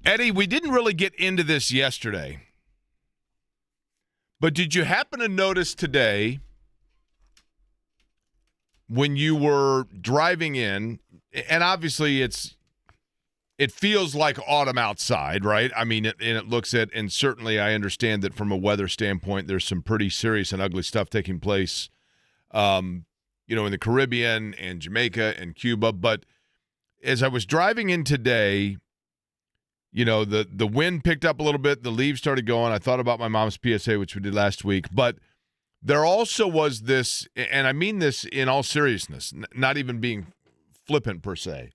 Eddie, we didn't really get into this yesterday, but did you happen to notice today when you were driving in, and obviously it feels like autumn outside, right? I mean, it looks at, and certainly I understand that from a weather standpoint, there's some pretty serious and ugly stuff taking place, in the Caribbean and Jamaica and Cuba. But as I was driving in today, the wind picked up a little bit. The leaves started going. I thought about my mom's PSA, which we did last week. But there also was this, and I mean this in all seriousness, not even being flippant per se,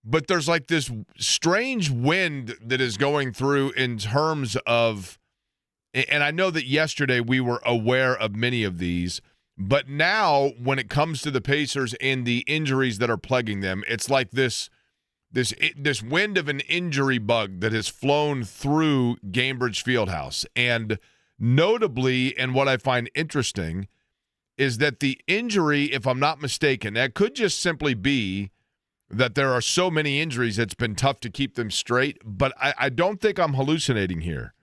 but there's like this strange wind that is going through in terms of, and I know that yesterday we were aware of many of these, but now when it comes to the Pacers and the injuries that are plaguing them, it's like this wind of an injury bug that has flown through Gainbridge Fieldhouse. And notably, and what I find interesting, is that the injury, if I'm not mistaken, that could just simply be that there are so many injuries it's been tough to keep them straight, but I don't think I'm hallucinating here.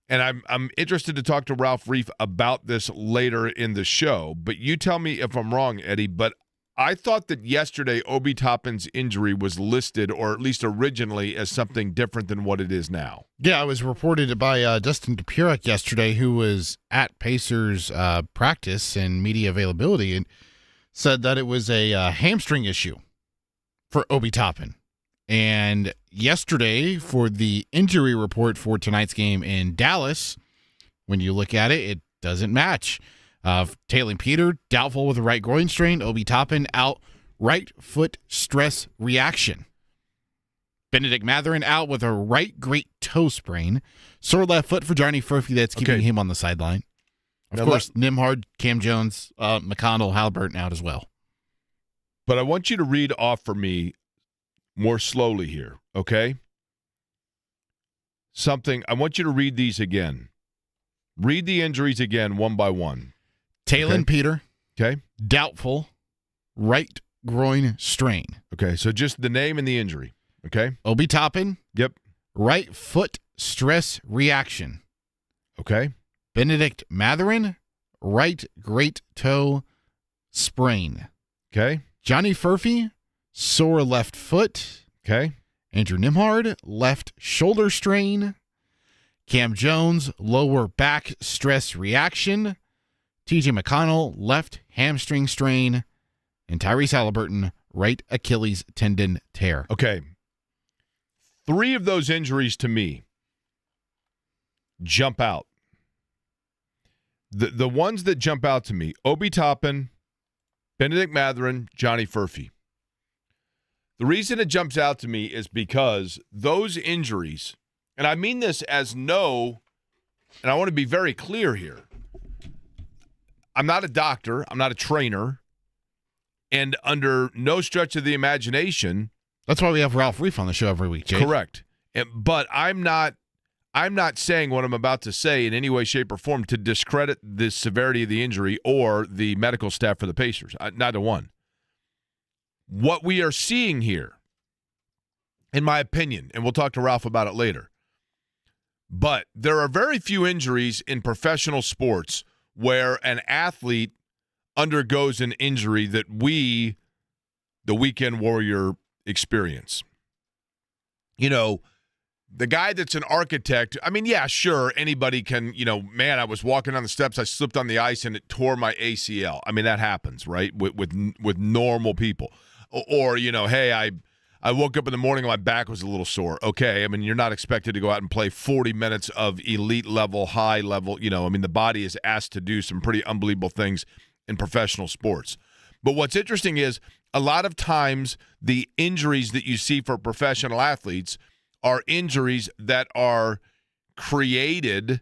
And I'm interested to talk to Ralph Reif about this later in the show, but you tell me if I'm wrong, Eddie, but I thought that yesterday Obi Toppin's injury was listed, or at least originally, as something different than what it is now. Yeah, it was reported by Dustin Dupurek yesterday, who was at Pacers practice and media availability, and said that it was a hamstring issue for Obi Toppin. And yesterday, for the injury report for tonight's game in Dallas, when you look at it, it doesn't match. Taylor Peter, doubtful with a right groin strain. Obi Toppin out, right foot stress reaction. Benedict Mathurin out with a right great toe sprain. Sore left foot for Johnny Furphy, that's keeping him on the sideline. Of course, Nimhard, Cam Jones, McConnell, Halliburton out as well. But I want you to read off for me more slowly here, okay? I want you to read these again. Read the injuries again, one by one. Taylor Peter. Okay. Doubtful. Right groin strain. Okay, so just the name and the injury. Okay. Obi Toppin. Yep. Right foot stress reaction. Okay. Benedict Mathurin. Right great toe sprain. Okay. Johnny Furphy. Sore left foot. Okay. Andrew Nimhard. Left shoulder strain. Cam Jones. Lower back stress reaction. T.J. McConnell, left hamstring strain, and Tyrese Halliburton, right Achilles tendon tear. Okay. 3 of those injuries to me jump out. The ones that jump out to me, Obi Toppin, Benedict Mathurin, Johnny Furphy. The reason it jumps out to me is because those injuries, and I mean this as and I want to be very clear here, I'm not a doctor. I'm not a trainer. And under no stretch of the imagination. That's why we have Ralph Reif on the show every week, Jake. Correct. But I'm not saying what I'm about to say in any way, shape, or form to discredit the severity of the injury or the medical staff for the Pacers. Neither one. What we are seeing here, in my opinion, and we'll talk to Ralph about it later, but there are very few injuries in professional sports where an athlete undergoes an injury that we, the weekend warrior, experience. The guy that's an architect, I mean, yeah, sure, anybody can, I was walking on the steps, I slipped on the ice, and it tore my ACL. I mean, that happens, right, with normal people. Or, hey, I woke up in the morning and my back was a little sore. Okay, I mean, you're not expected to go out and play 40 minutes of elite level, high level. The body is asked to do some pretty unbelievable things in professional sports. But what's interesting is a lot of times the injuries that you see for professional athletes are injuries that are created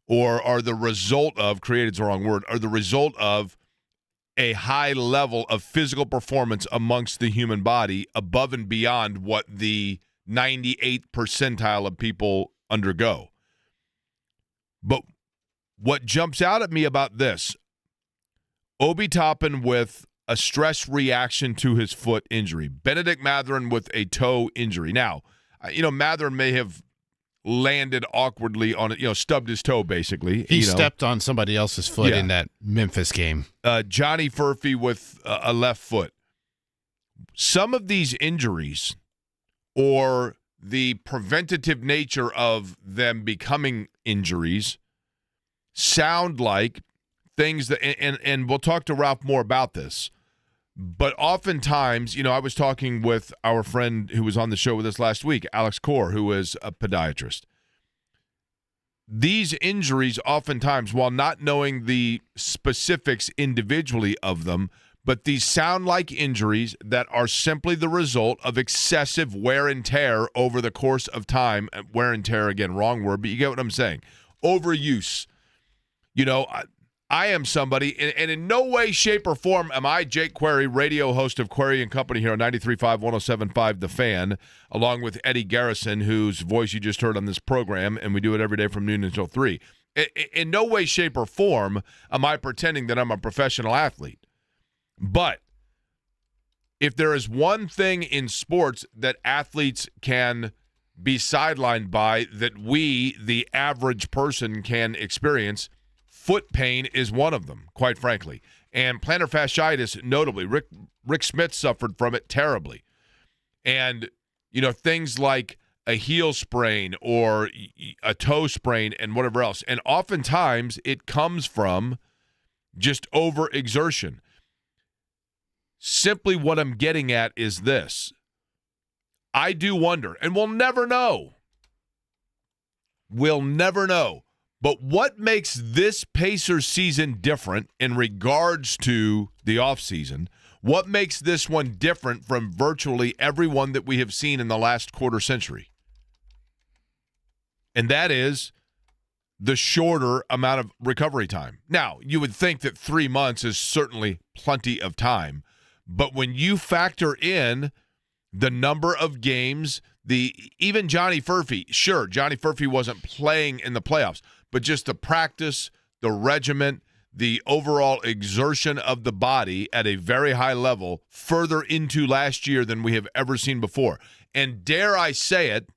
or are the result of, created is the wrong word, are the result of a high level of physical performance amongst the human body above and beyond what the 98th percentile of people undergo. But what jumps out at me about this, Obi Toppin with a stress reaction to his foot injury. Benedict Mathurin with a toe injury. Now, Mathurin may have landed awkwardly on it, stubbed his toe basically. He stepped on somebody else's foot in that Memphis game. Johnny Furphy with a left foot. Some of these injuries, or the preventative nature of them becoming injuries, sound like things that, and we'll talk to Ralph more about this, but oftentimes, I was talking with our friend who was on the show with us last week, Alex Core, who is a podiatrist. These injuries oftentimes, while not knowing the specifics individually of them, but these sound like injuries that are simply the result of excessive wear and tear over the course of time. Wear and tear, again, wrong word, but you get what I'm saying. Overuse. I am somebody, and in no way, shape, or form am I Jake Query, radio host of Query and Company here on 93.5, 107.5 The Fan, along with Eddie Garrison, whose voice you just heard on this program, and we do it every day from noon until 3. In no way, shape, or form am I pretending that I'm a professional athlete. But if there is one thing in sports that athletes can be sidelined by that we, the average person, can experience, foot pain is one of them, quite frankly. And plantar fasciitis, notably. Rick Smith suffered from it terribly. And, things like a heel sprain or a toe sprain and whatever else. And oftentimes it comes from just overexertion. Simply what I'm getting at is this. I do wonder, and we'll never know. We'll never know. But what makes this Pacers season different in regards to the offseason? What makes this one different from virtually everyone that we have seen in the last quarter century? And that is the shorter amount of recovery time. Now, you would think that 3 months is certainly plenty of time. But when you factor in the number of games, even Johnny Furphy, sure, Johnny Furphy wasn't playing in the playoffs, but just the practice, the regiment, the overall exertion of the body at a very high level further into last year than we have ever seen before. And dare I say it,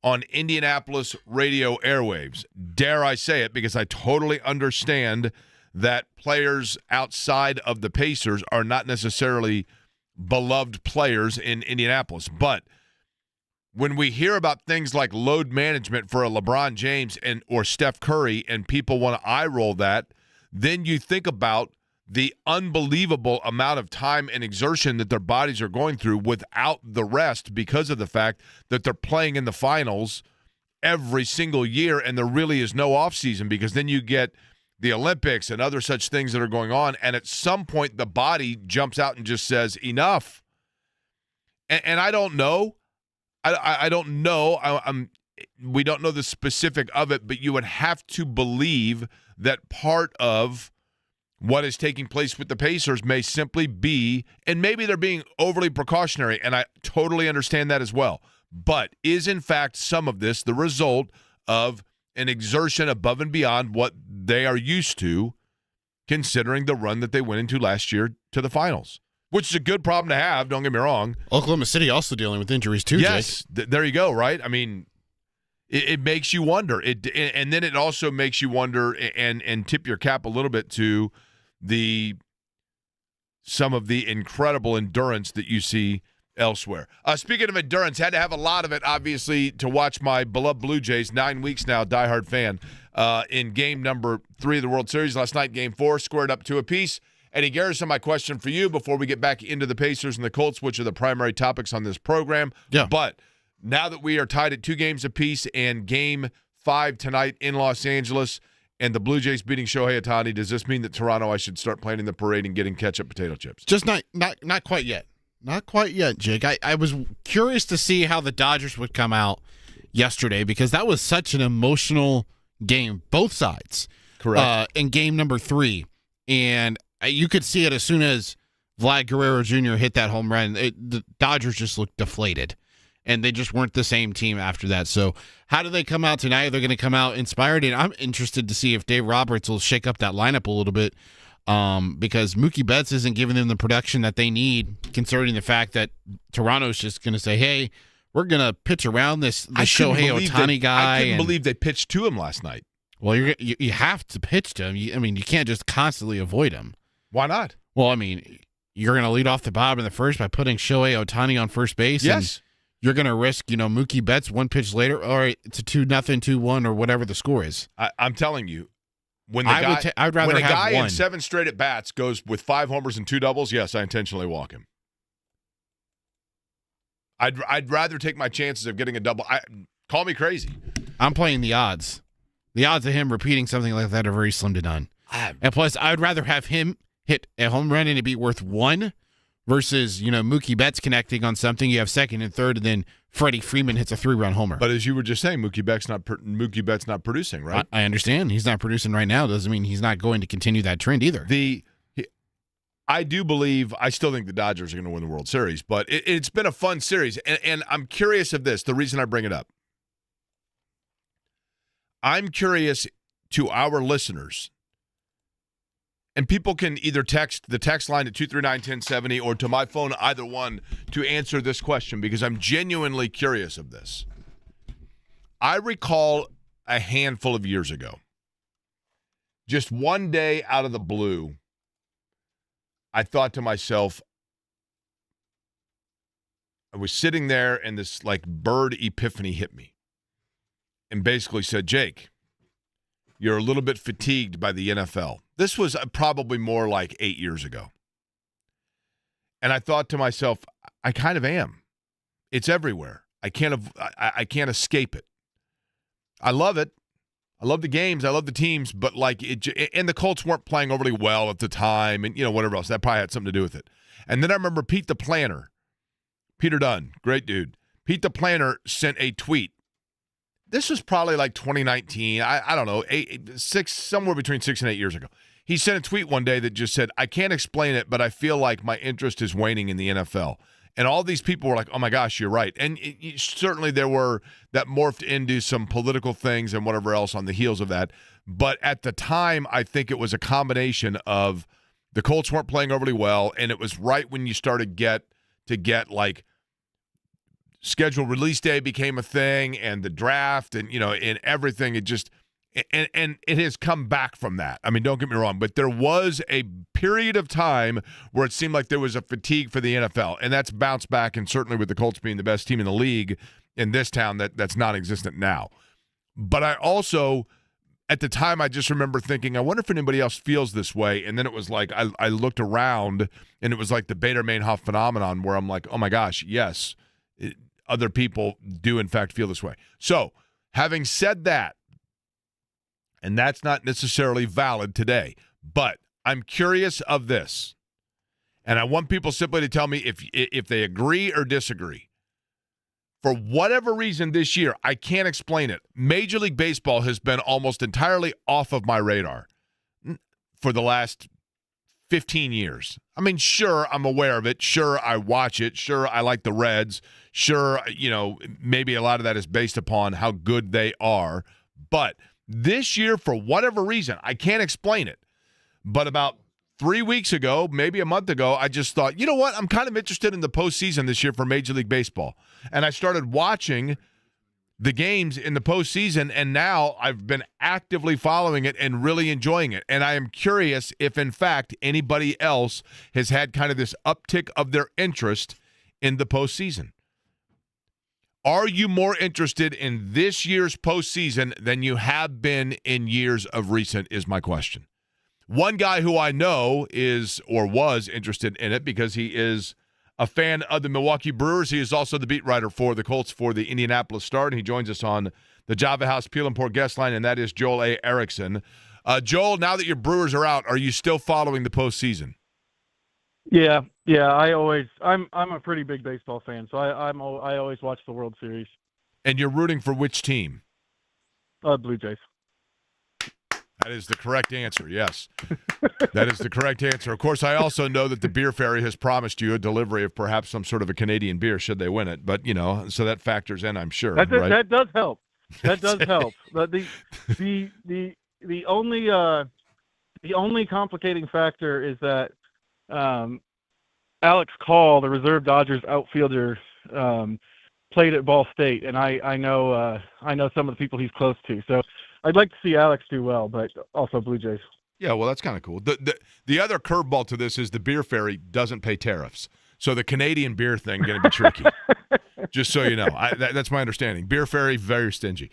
on Indianapolis radio airwaves, dare I say it, because I totally understand that players outside of the Pacers are not necessarily beloved players in Indianapolis. But when we hear about things like load management for a LeBron James or Steph Curry, and people want to eye roll that, then you think about the unbelievable amount of time and exertion that their bodies are going through without the rest, because of the fact that they're playing in the finals every single year, and there really is no offseason, because then you get the Olympics and other such things that are going on, and at some point the body jumps out and just says, enough. And I don't know. I don't know. We don't know the specific of it, but you would have to believe that part of what is taking place with the Pacers may simply be, and maybe they're being overly precautionary, and I totally understand that as well, but is in fact some of this the result of an exertion above and beyond what they are used to, considering the run that they went into last year to the finals, which is a good problem to have, don't get me wrong. Oklahoma City also dealing with injuries too, yes, Jake. There you go, right? I mean, it makes you wonder. And then it also makes you wonder and tip your cap a little bit to some of the incredible endurance that you see elsewhere. Speaking of endurance, had to have a lot of it, obviously, to watch my beloved Blue Jays, 9 weeks now, diehard fan, in game number 3 of the World Series. Last night, game 4, squared up 2 apiece. Eddie Garrison, my question for you before we get back into the Pacers and the Colts, which are the primary topics on this program. Yeah. But now that we are tied at 2 games apiece and game 5 tonight in Los Angeles, and the Blue Jays beating Shohei Ohtani, does this mean that Toronto, I should start planning the parade and getting ketchup potato chips? Just not quite yet. Not quite yet, Jake. I was curious to see how the Dodgers would come out yesterday, because that was such an emotional game, both sides. Correct. In game number 3. And you could see it as soon as Vlad Guerrero Jr. hit that home run. The Dodgers just looked deflated, and they just weren't the same team after that. So how do they come out tonight? They're going to come out inspired, and I'm interested to see if Dave Roberts will shake up that lineup a little bit. because Mookie Betts isn't giving them the production that they need, considering the fact that Toronto's just going to say, hey, we're going to pitch around this Shohei Ohtani guy. I couldn't believe they pitched to him last night. Well, you have to pitch to him. You can't just constantly avoid him. Why not? Well, you're going to lead off the bottom in the first by putting Shohei Ohtani on first base. Yes. And you're going to risk, Mookie Betts one pitch later, or it's a 2-0, 2-1, or whatever the score is. I'm telling you, when I'd rather when a have guy one. in 7 straight at bats goes with 5 homers and 2 doubles, yes, I intentionally walk him. I'd rather take my chances of getting a double. Call me crazy. I'm playing the odds. The odds of him repeating something like that are very slim to none. And plus, I'd rather have him hit a home run and it be worth 1 versus, Mookie Betts connecting on something. You have second and third, and then Freddie Freeman hits a 3-run homer. But as you were just saying, Mookie Betts not producing, right? I understand. He's not producing right now. Doesn't mean he's not going to continue that trend either. I still think the Dodgers are going to win the World Series, but it's been a fun series. And I'm curious of this, the reason I bring it up. I'm curious to our listeners, and people can either text the text line at 239-1070 or to my phone, either one, to answer this question because I'm genuinely curious of this. I recall a handful of years ago, just one day out of the blue, I thought to myself, I was sitting there and this bird epiphany hit me and basically said, Jake, you're a little bit fatigued by the NFL. This was probably more like 8 years ago. And I thought to myself, I kind of am. It's everywhere. I can't escape it. I love it. I love the games. I love the teams, but and the Colts weren't playing overly well at the time, and whatever else. That probably had something to do with it. And then I remember Pete the Planner, Peter Dunn, great dude. Pete the Planner sent a tweet. This was probably 2019. I don't know, somewhere between 6 and 8 years ago. He sent a tweet one day that just said, "I can't explain it, but I feel like my interest is waning in the NFL." And all these people were like, oh, my gosh, you're right. And certainly there were that morphed into some political things and whatever else on the heels of that. But at the time, I think it was a combination of the Colts weren't playing overly well, and it was right when you started to get scheduled release day became a thing, and the draft and, and everything. It just and it has come back from that. Don't get me wrong, but there was a period of time where it seemed like there was a fatigue for the NFL, and that's bounced back, and certainly with the Colts being the best team in the league in this town, that's non-existent now. But I also, at the time, I just remember thinking, I wonder if anybody else feels this way, and then it was like I looked around, and it was like the Bader-Meinhof phenomenon where I'm like, oh my gosh, yes, other people do in fact feel this way. So, having said that, and that's not necessarily valid today, but I'm curious of this, and I want people simply to tell me if they agree or disagree. For whatever reason this year, I can't explain it. Major League Baseball has been almost entirely off of my radar for the last 15 years. Sure, I'm aware of it. Sure, I watch it. Sure, I like the Reds. Sure, maybe a lot of that is based upon how good they are. But this year, for whatever reason, I can't explain it. But about 3 weeks ago, maybe a month ago, I just thought, you know what? I'm kind of interested in the postseason this year for Major League Baseball. And I started watching the games in the postseason, and now I've been actively following it and really enjoying it. And I am curious if, in fact, anybody else has had kind of this uptick of their interest in the postseason. Are you more interested in this year's postseason than you have been in years of recent is my question. One guy who I know is or was interested in it because he is a fan of the Milwaukee Brewers. He is also the beat writer for the Colts for the Indianapolis Star, and he joins us on the Java House Peel and Pour guest line, and that is Joel A. Erickson. Joel, now that your Brewers are out, are you still following the postseason? Yeah. I'm a pretty big baseball fan, so I always watch the World Series. And you're rooting for which team? Blue Jays. That is the correct answer, yes. That is the correct answer. Of course, I also know that the Beer Fairy has promised you a delivery of perhaps some sort of a Canadian beer should they win it. But, so that factors in, I'm sure. That does help. But the only The only complicating factor is that Alex Call, the reserve Dodgers outfielder, played at Ball State, and I know some of the people he's close to. So I'd like to see Alex do well, but also Blue Jays. Yeah, well, that's kind of cool. The other curveball to this is the beer ferry doesn't pay tariffs. So the Canadian beer thing going to be tricky. Just so you know. That's my understanding. Beer ferry, very stingy.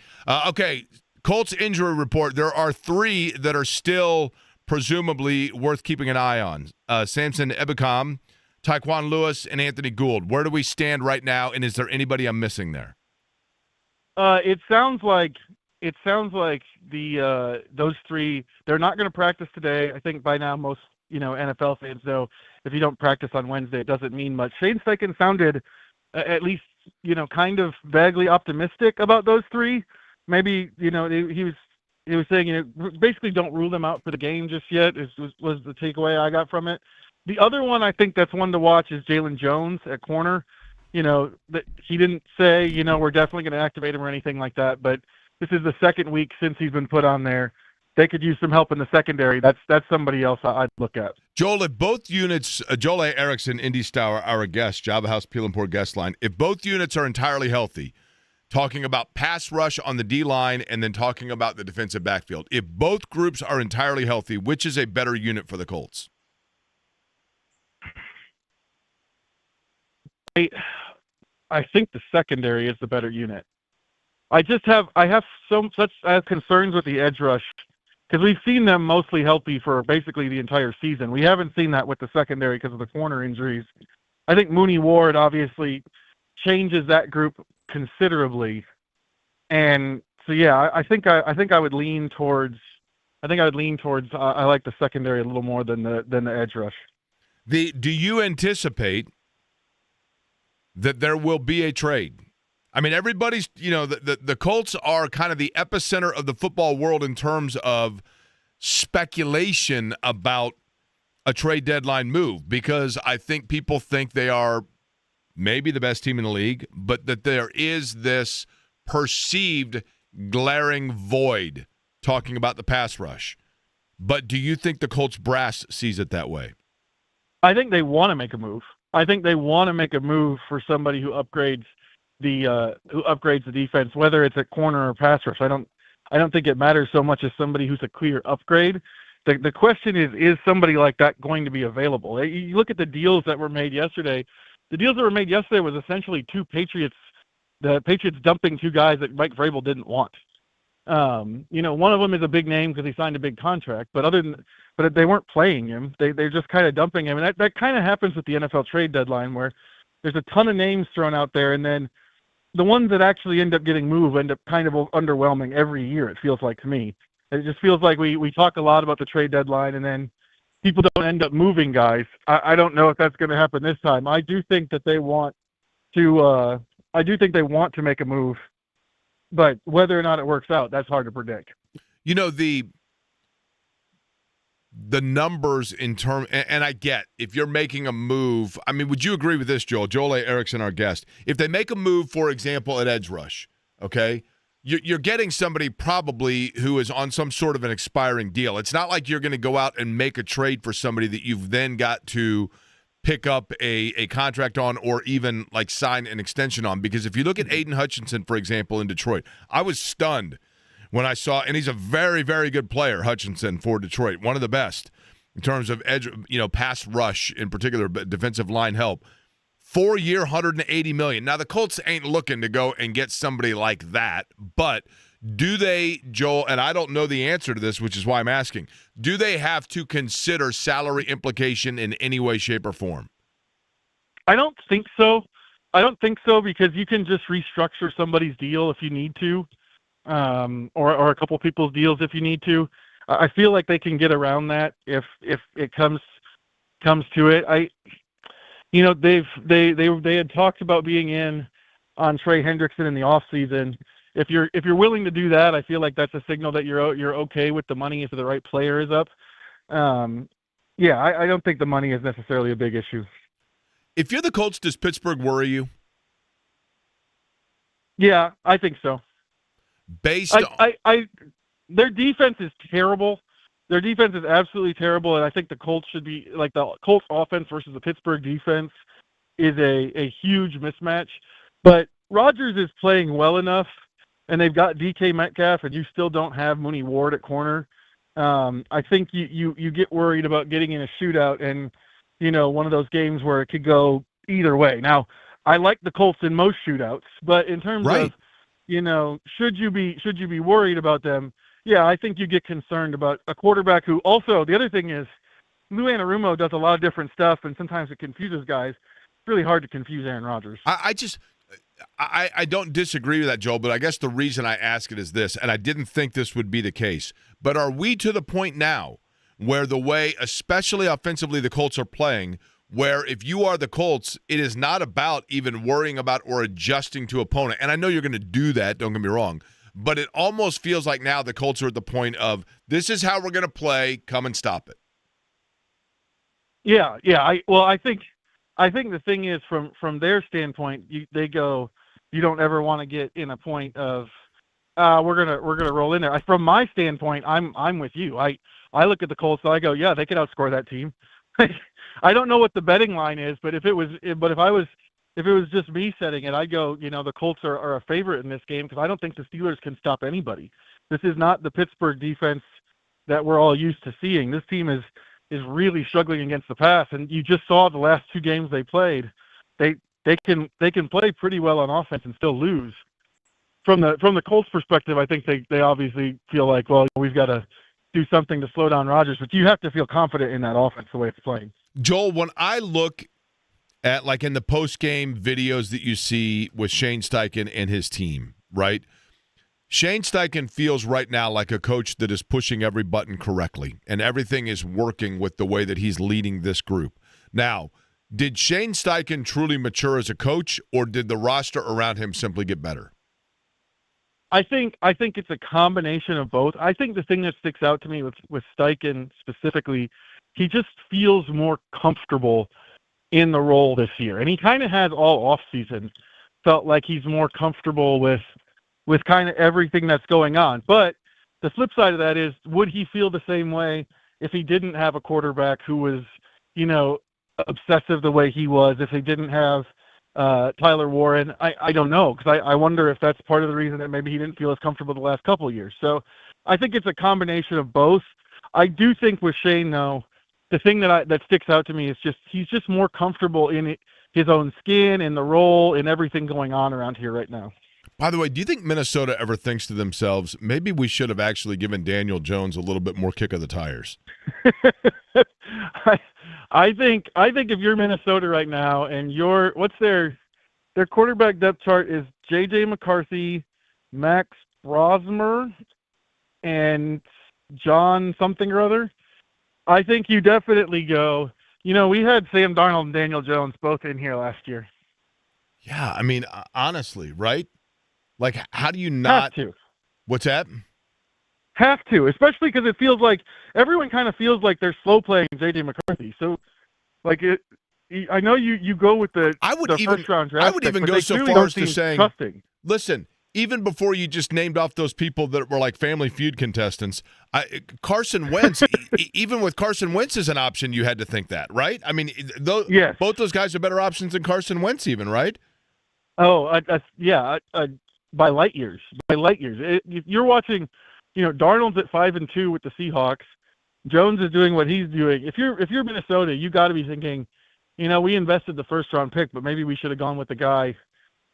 Okay, Colts injury report. There are 3 that are still presumably worth keeping an eye on. Samson Ebukam, Taekwon Lewis, and Anthony Gould. Where do we stand right now, and is there anybody I'm missing there? It sounds like those 3, they're not going to practice today. I think by now most NFL fans know if you don't practice on Wednesday, it doesn't mean much. Shane Steichen sounded at least kind of vaguely optimistic about those 3. Maybe he was saying basically don't rule them out for the game just yet. Was the takeaway I got from it. The other one I think that's one to watch is Jalen Jones at corner. That he didn't say we're definitely going to activate him or anything like that, but this is the second week since he's been put on there. They could use some help in the secondary. That's somebody else I'd look at. Joel, if both units, Joel A. Erickson, Indy Star, our guest, Java House Peel and Pour guest line, if both units are entirely healthy, talking about pass rush on the D-line and then talking about the defensive backfield, if both groups are entirely healthy, which is a better unit for the Colts? I think the secondary is the better unit. I have such concerns with the edge rush because we've seen them mostly healthy for basically the entire season. We haven't seen that with the secondary because of the corner injuries. I think Mooney Ward obviously changes that group considerably, and so yeah, I think I would lean towards. I like the secondary a little more than the edge rush. Do you anticipate that there will be a trade? I mean, everybody's, the Colts are kind of the epicenter of the football world in terms of speculation about a trade deadline move, because I think people think they are maybe the best team in the league, but that there is this perceived glaring void talking about the pass rush. But do you think the Colts brass sees it that way? I think they want to make a move. I think they want to make a move for somebody who upgrades the defense, whether it's at corner or pass rush. I don't think it matters so much as somebody who's a clear upgrade. The question is somebody like that going to be available? You look at the deals that were made yesterday. The deals that were made yesterday was essentially the Patriots dumping 2 guys that Mike Vrabel didn't want. One of them is a big name because he signed a big contract, but they weren't playing him. They're just kind of dumping him, and that kind of happens with the NFL trade deadline, where there's a ton of names thrown out there, and then the ones that actually end up getting moved end up kind of underwhelming every year. It feels like to me. It just feels like we talk a lot about the trade deadline, and then people don't end up moving guys. I don't know if that's going to happen this time. I do think that they want to. I do think they want to make a move, but whether or not it works out, that's hard to predict. The numbers in term, and I get if you're making a move. I mean, would you agree with this, Joel? Joel A. Erickson, our guest. If they make a move, for example, at edge rush, okay, you're getting somebody probably who is on some sort of an expiring deal. It's not like you're going to go out and make a trade for somebody that you've then got to pick up a contract on or even like sign an extension on. Because if you look at Aiden Hutchinson, for example, in Detroit, I was stunned when I saw, and he's a very, very good player, Hutchinson, for Detroit, one of the best in terms of edge, pass rush in particular, but defensive line help. 4-year, $180 million. Now the Colts ain't looking to go and get somebody like that, but do they, Joel? And I don't know the answer to this, which is why I'm asking. Do they have to consider salary implication in any way, shape, or form? I don't think so. Because you can just restructure somebody's deal if you need to. Or a couple people's deals if you need to. I feel like they can get around that if it comes to it. They had talked about being in on Trey Hendrickson in the off season. If you're willing to do that, I feel like that's a signal that you're okay with the money if the right player is up. I don't think the money is necessarily a big issue. If you're the Colts, does Pittsburgh worry you? Yeah, I think so. Their defense is terrible. Their defense is absolutely terrible, and I think the Colts should be like the Colts offense versus the Pittsburgh defense is a huge mismatch. But Rodgers is playing well enough, and they've got DK Metcalf, and you still don't have Mooney Ward at corner. I think you get worried about getting in a shootout and, one of those games where it could go either way. Now, I like the Colts in most shootouts, but in terms of, should you be worried about them? Yeah, I think you get concerned about a quarterback who also, the other thing is, Lou Anarumo does a lot of different stuff, and sometimes it confuses guys. It's really hard to confuse Aaron Rodgers. I don't disagree with that, Joel, but I guess the reason I ask it is this, and I didn't think this would be the case, but are we to the point now where the way, especially offensively, the Colts are playing, where if you are the Colts, it is not about even worrying about or adjusting to opponent? And I know you're going to do that, don't get me wrong, but it almost feels like now the Colts are at the point of, this is how we're going to play, come and stop it. Yeah. I think the thing is, from their standpoint, they go, you don't ever want to get in a point of we're gonna roll in there. From my standpoint, I'm with you. I look at the Colts and I go, yeah, they could outscore that team. I don't know what the betting line is, but if it was just me setting it, I'd go, the Colts are a favorite in this game because I don't think the Steelers can stop anybody. This is not the Pittsburgh defense that we're all used to seeing. This team is really struggling against the pass, and you just saw the last two games they played. They can play pretty well on offense and still lose. From the Colts perspective, I think they obviously feel like, well, we've got to do something to slow down Rodgers, but you have to feel confident in that offense the way it's playing. Joel, when I look at, like, in the post-game videos that you see with Shane Steichen and his team, right? Shane Steichen feels right now like a coach that is pushing every button correctly, and everything is working with the way that he's leading this group. Now, did Shane Steichen truly mature as a coach, or did the roster around him simply get better? I think it's a combination of both. I think the thing that sticks out to me with Steichen specifically, he just feels more comfortable in the role this year. And he kind of has all offseason felt like he's more comfortable with kind of everything that's going on. But the flip side of that is, would he feel the same way if he didn't have a quarterback who was, obsessive the way he was, if he didn't have Tyler Warren? I don't know, because I wonder if that's part of the reason that maybe he didn't feel as comfortable the last couple of years. So I think it's a combination of both. I do think with Shane, though, the thing that sticks out to me is just he's just more comfortable in his own skin, in the role, in everything going on around here right now. By the way, do you think Minnesota ever thinks to themselves, maybe we should have actually given Daniel Jones a little bit more kick of the tires? I think if you're Minnesota right now and what's their quarterback depth chart is J.J. McCarthy, Max Brosmer, and John something or other. I think you definitely go, we had Sam Darnold and Daniel Jones both in here last year. Yeah, I mean, honestly, right? Like, how do you not? Have to. What's that? Have to, especially because it feels like everyone kind of feels like they're slow playing J.J. McCarthy. So, I know you go with the first round draft. I would even go so far as to saying, listen, even before you just named off those people that were like Family Feud contestants, Carson Wentz, even with Carson Wentz as an option, you had to think that, right? I mean, yes. Both those guys are better options than Carson Wentz even, right? Oh, by light years. If you're watching, Darnold's at 5-2 with the Seahawks. Jones is doing what he's doing. If you're Minnesota, you got to be thinking, we invested the first round pick, but maybe we should have gone with the guy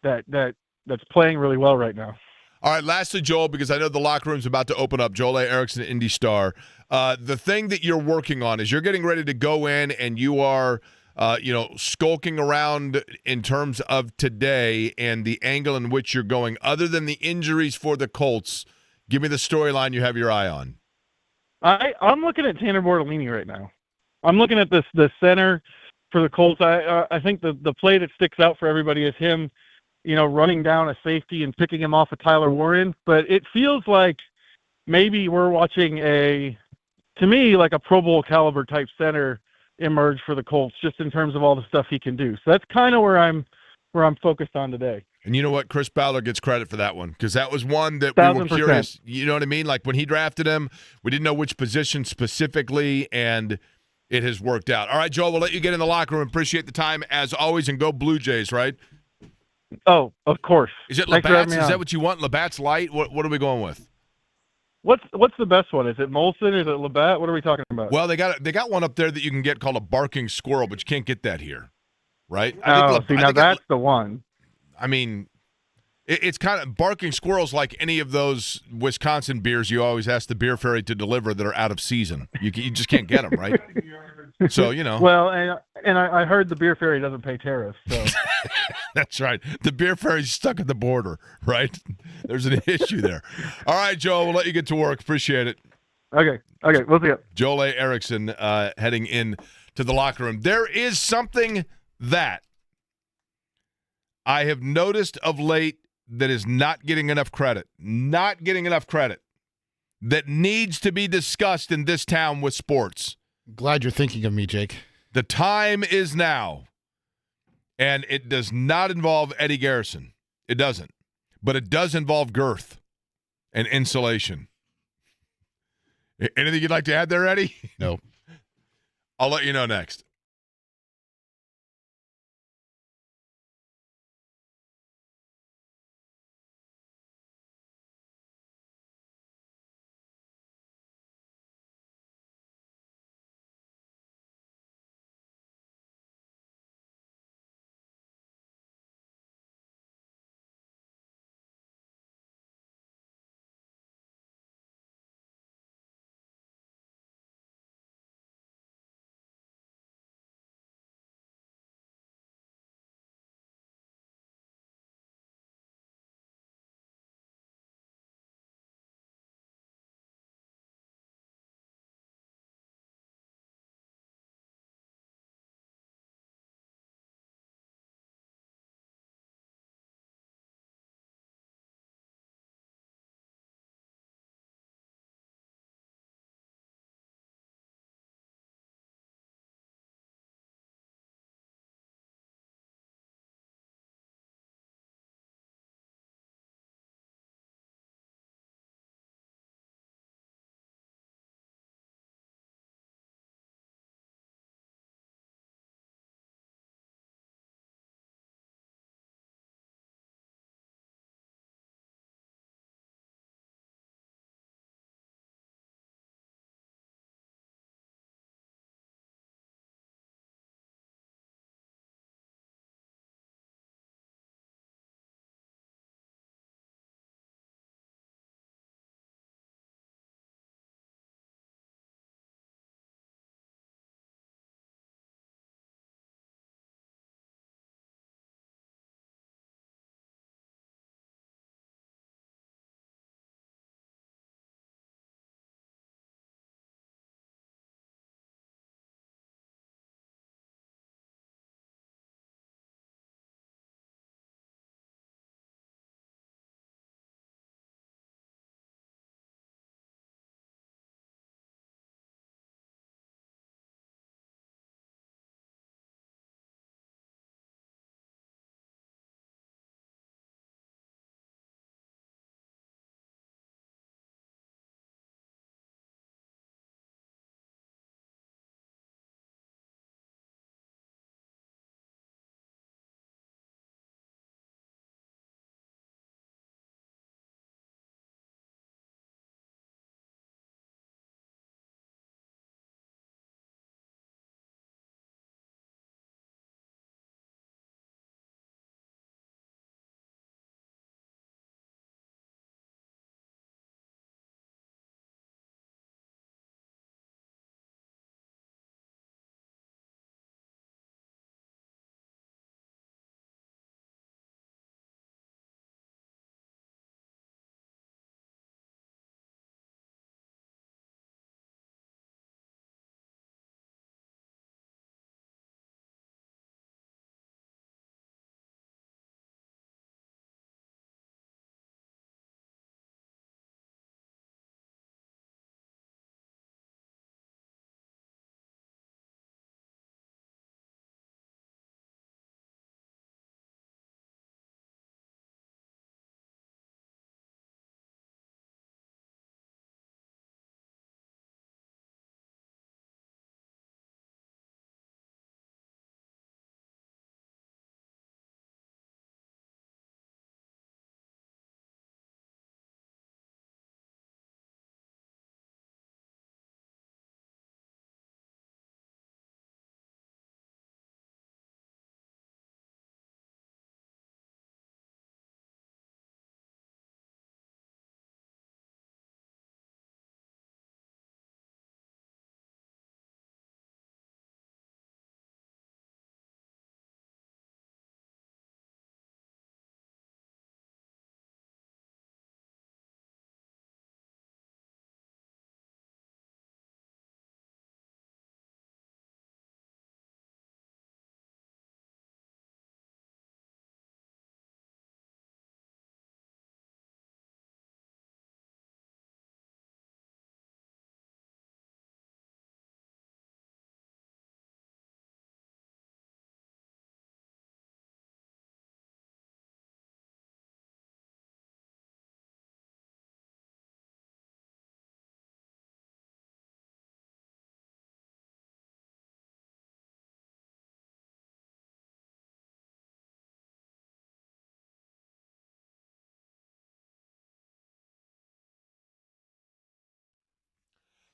that's playing really well right now. All right, lastly, Joel, because I know the locker room's about to open up. Joel A. Erickson, Indy Star. The thing that you're working on is you're getting ready to go in, and you are, skulking around in terms of today and the angle in which you're going. Other than the injuries for the Colts, give me the storyline you have your eye on. I'm looking at Tanner Bortolini right now. I'm looking at the center for the Colts. I think the play that sticks out for everybody is him, running down a safety and picking him off of Tyler Warren. But it feels like maybe we're watching to me, like a Pro Bowl caliber type center emerge for the Colts, just in terms of all the stuff he can do. So that's kind of where I'm focused on today. And you know what? Chris Ballard gets credit for that one because that was one that we were 1,000%. curious. You know what I mean? Like when he drafted him, we didn't know which position specifically, and it has worked out. All right, Joel, we'll let you get in the locker room. Appreciate the time as always, and go Blue Jays, right? Oh, of course. Is it Thanks for having Labatt's? me Is on. that what you want? Labatt's Light? What are we going with? What's the best one? Is it Molson? Is it Labatt? What are we talking about? Well, they got one up there that you can get called a barking squirrel, but you can't get that here, right? That's the one. I mean, it's kind of barking squirrels like any of those Wisconsin beers you always ask the beer fairy to deliver that are out of season. You just can't get them, right? So, you know. Well, and I heard the beer fairy doesn't pay tariffs, so. That's right. The beer fairy's stuck at the border, right? There's an issue there. All right, Joe, we'll let you get to work. Appreciate it. Okay, we'll see you. Joel A. Erickson heading in to the locker room. There is something that I have noticed of late that is not getting enough credit, that needs to be discussed in this town with sports. Glad you're thinking of me, Jake. The time is now. And it does not involve Eddie Garrison. It doesn't. But it does involve girth and insulation. Anything you'd like to add there, Eddie? No. I'll let you know next.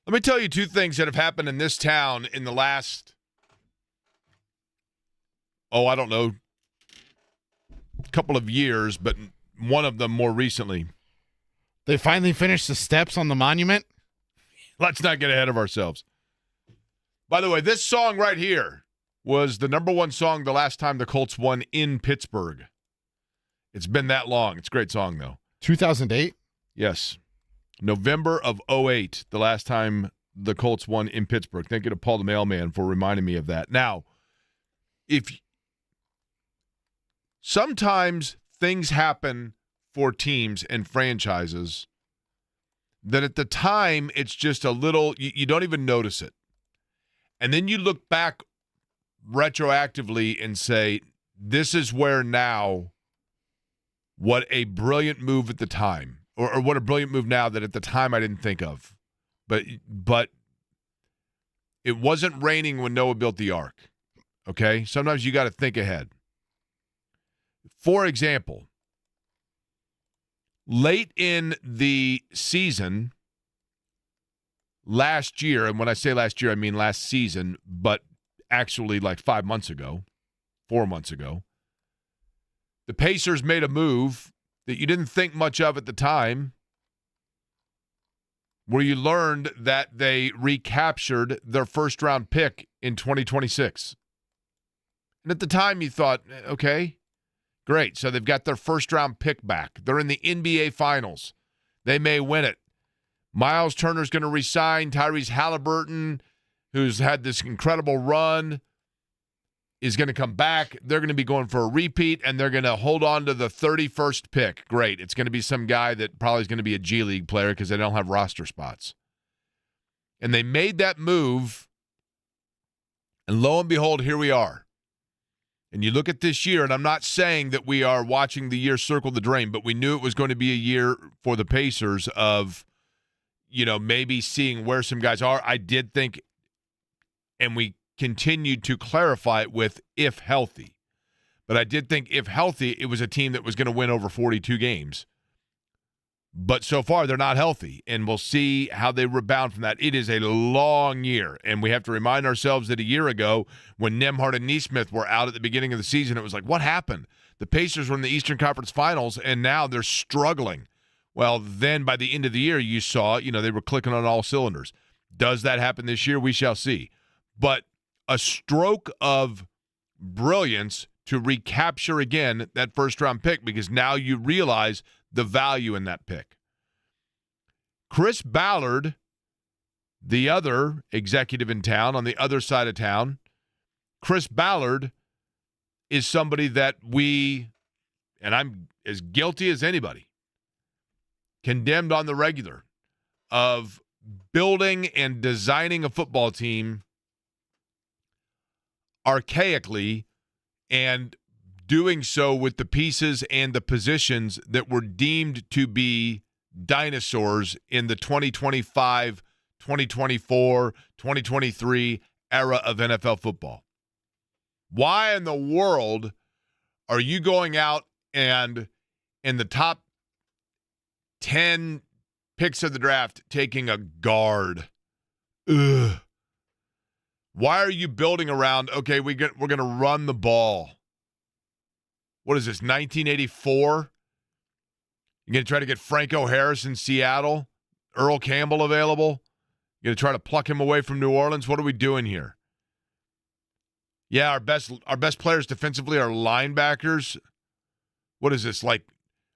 Let me tell you two things that have happened in this town in the last, I don't know, couple of years, but one of them more recently. They finally finished the steps on the monument? Let's not get ahead of ourselves. By the way, this song right here was the number one song the last time the Colts won in Pittsburgh. It's been that long. It's a great song, though. 2008? Yes. November of 2008, the last time the Colts won in Pittsburgh. Thank you to Paul the Mailman for reminding me of that. Now, sometimes things happen for teams and franchises that at the time it's just a little, you don't even notice it. And then you look back retroactively and say, this is where now, what a brilliant move at the time, or what a brilliant move now that at the time I didn't think of. But it wasn't raining when Noah built the ark, okay? Sometimes you got to think ahead. For example, late in the season last year, and when I say last year, I mean last season, but actually like 4 months ago, the Pacers made a move that you didn't think much of at the time, where you learned that they recaptured their first-round pick in 2026. And at the time you thought, okay, great. So they've got their first-round pick back. They're in the NBA Finals. They may win it. Miles Turner's going to resign. Tyrese Halliburton, who's had this incredible run, is going to come back. They're going to be going for a repeat, and they're going to hold on to the 31st pick. Great. It's going to be some guy that probably is going to be a G League player because they don't have roster spots. And they made that move, and lo and behold, here we are. And you look at this year, and I'm not saying that we are watching the year circle the drain, but we knew it was going to be a year for the Pacers of, maybe seeing where some guys are. I did think, and we continued to clarify it with if healthy. But I did think if healthy, it was a team that was going to win over 42 games. But so far, they're not healthy, and we'll see how they rebound from that. It is a long year, and we have to remind ourselves that a year ago, when Nembhard and Nesmith were out at the beginning of the season, it was like, what happened? The Pacers were in the Eastern Conference Finals, and now they're struggling. Well, then by the end of the year, you saw, they were clicking on all cylinders. Does that happen this year? We shall see. But a stroke of brilliance to recapture again that first-round pick, because now you realize the value in that pick. Chris Ballard, the other executive in town, on the other side of town, Chris Ballard is somebody that we, and I'm as guilty as anybody, condemned on the regular of building and designing a football team archaically and doing so with the pieces and the positions that were deemed to be dinosaurs in the 2025, 2024, 2023 era of NFL football. Why in the world are you going out and in the top 10 picks of the draft taking a guard? Ugh. Why are you building around, okay, we're going to run the ball? What is this, 1984? You're going to try to get Franco Harris in Seattle? Earl Campbell available? You're going to try to pluck him away from New Orleans? What are we doing here? Yeah, our best players defensively are linebackers. What is this, like,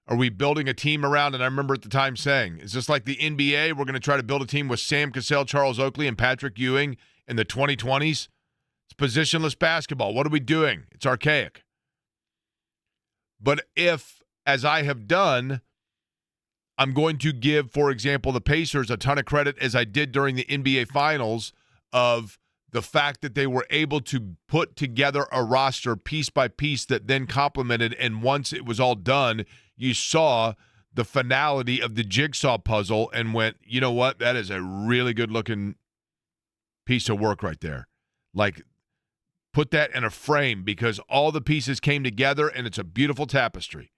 are we building a team around, and I remember at the time saying, is this like the NBA? We're going to try to build a team with Sam Cassell, Charles Oakley, and Patrick Ewing in the 2020s? It's positionless basketball. What are we doing? It's archaic. But if, as I have done, I'm going to give, for example, the Pacers a ton of credit, as I did during the NBA Finals, of the fact that they were able to put together a roster piece by piece that then complemented, and once it was all done, you saw the finality of the jigsaw puzzle and went, you know what, that is a really good-looking piece of work right there. Like, put that in a frame, because all the pieces came together, and it's a beautiful tapestry.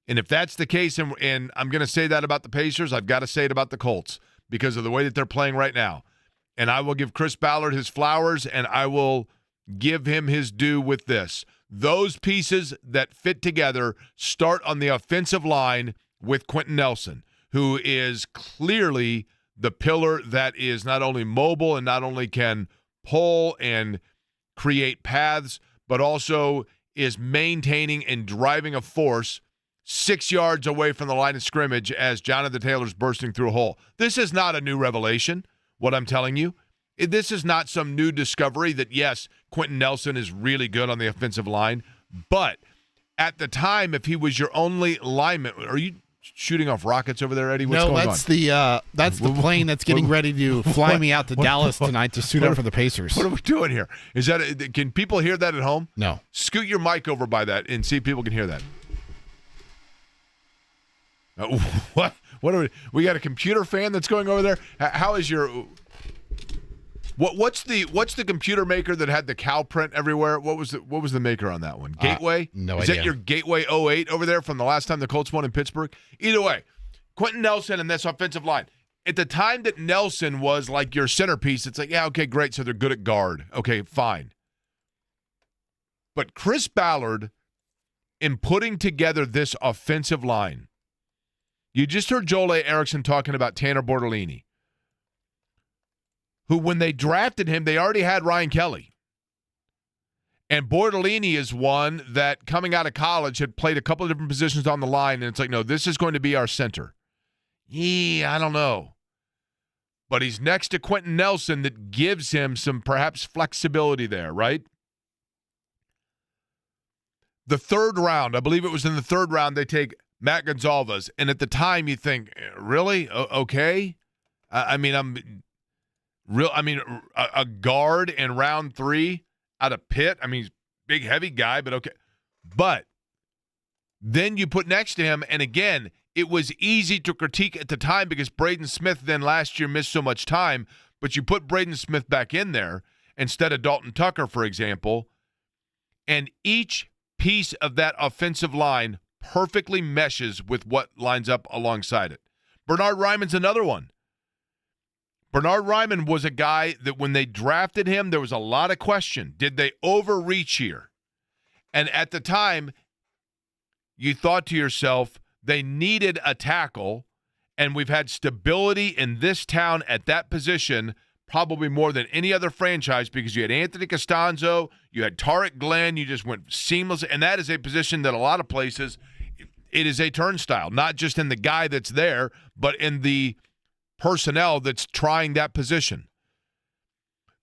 And if that's the case, and I'm going to say that about the Pacers, I've got to say it about the Colts. because of the way that they're playing right now. And I will give Chris Ballard his flowers, and I will give him his due with this. Those pieces that fit together start on the offensive line with Quentin Nelson, who is clearly the pillar that is not only mobile and not only can pull and create paths, but also is maintaining and driving a force 6 yards away from the line of scrimmage as Jonathan Taylor's bursting through a hole. This is not a new revelation, what I'm telling you. This is not some new discovery that, yes, Quentin Nelson is really good on the offensive line, but at the time, if he was your only lineman, are you shooting off rockets over there, Eddie? What's going on? That's the plane that's getting ready to fly me out to Dallas tonight to suit up for the Pacers. What are we doing here? Is that can people hear that at home? No. Scoot your mic over by that and see if people can hear that. What? What are we got a computer fan that's going over there? How is your? What's the computer maker that had the cow print everywhere? What was the maker on that one? Gateway? No idea. Is that your Gateway 08 over there from the last time the Colts won in Pittsburgh? Either way, Quentin Nelson and this offensive line. At the time that Nelson was like your centerpiece, it's like, yeah, okay, great, so they're good at guard. Okay, fine. But Chris Ballard, in putting together this offensive line, you just heard Joel A. Erickson talking about Tanner Bortolini, who, when they drafted him, they already had Ryan Kelly. And Bortolini is one that, coming out of college, had played a couple of different positions on the line, and it's like, no, this is going to be our center. I don't know. But he's next to Quentin Nelson that gives him some perhaps flexibility there, right? The third round, I believe it was in the third round, they take Matt Gonzalez. And at the time, you think, really? Okay? A guard in round 3 out of Pitt. I mean, he's a big, heavy guy, but okay. But then you put next to him, and again, it was easy to critique at the time because Braden Smith then last year missed so much time, but you put Braden Smith back in there instead of Dalton Tucker, for example, and each piece of that offensive line perfectly meshes with what lines up alongside it. Bernhard Raimann's another one. Bernhard Raimann was a guy that when they drafted him, there was a lot of question. Did they overreach here? And at the time, you thought to yourself, they needed a tackle, and we've had stability in this town at that position probably more than any other franchise because you had Anthony Costanzo, you had Tarek Glenn, you just went seamless, and that is a position that a lot of places, it is a turnstile, not just in the guy that's there, but in the personnel that's trying that position.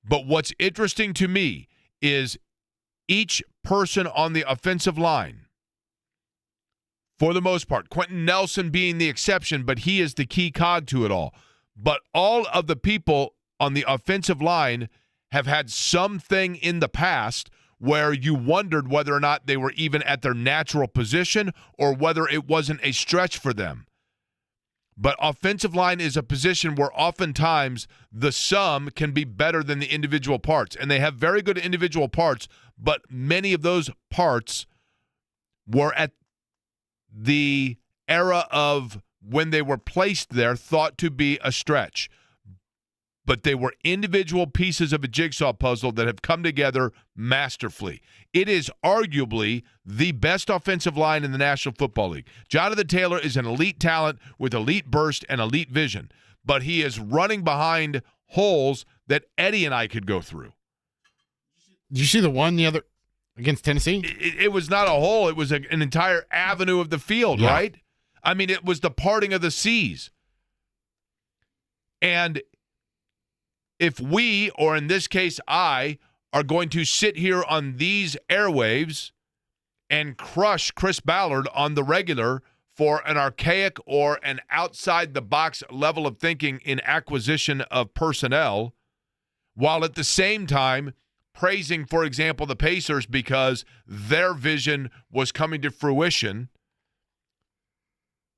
But what's interesting to me is each person on the offensive line, for the most part, Quentin Nelson being the exception, but he is the key cog to it all. But all of the people on the offensive line have had something in the past where you wondered whether or not they were even at their natural position or whether it wasn't a stretch for them. But offensive line is a position where oftentimes the sum can be better than the individual parts. And they have very good individual parts, but many of those parts were at the era of when they were placed there thought to be a stretch. But they were individual pieces of a jigsaw puzzle that have come together masterfully. It is arguably the best offensive line in the National Football League. Jonathan Taylor is an elite talent with elite burst and elite vision, but he is running behind holes that Eddie and I could go through. Did you see the one the other against Tennessee? It was not a hole. It was an entire avenue of the field, yeah. Right? I mean, it was the parting of the seas. And if we, or in this case I, are going to sit here on these airwaves and crush Chris Ballard on the regular for an archaic or an outside-the-box level of thinking in acquisition of personnel, while at the same time praising, for example, the Pacers because their vision was coming to fruition,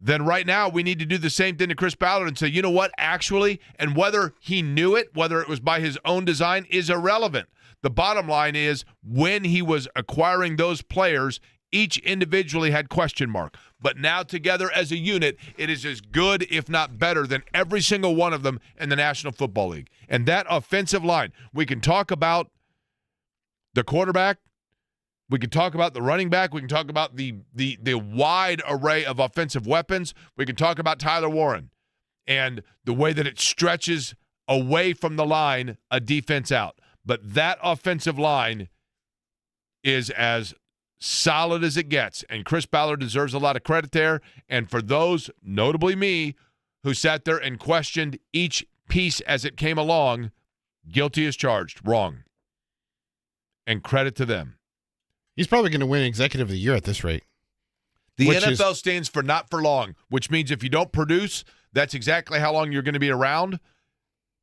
then right now we need to do the same thing to Chris Ballard and say, you know what, actually, and whether he knew it, whether it was by his own design, is irrelevant. The bottom line is when he was acquiring those players Each individually had question mark. But now together as a unit, it is as good, if not better, than every single one of them in the National Football League. And that offensive line, we can talk about the quarterback, we can talk about the running back, we can talk about the wide array of offensive weapons, we can talk about Tyler Warren and the way that it stretches away from the line a defense out. But that offensive line is as solid as it gets, and Chris Ballard deserves a lot of credit there. And for those, notably me, who sat there and questioned each piece as it came along, guilty as charged, wrong. And credit to them. He's probably going to win Executive of the Year at this rate. The NFL stands for not for long, which means if you don't produce, that's exactly how long you're going to be around.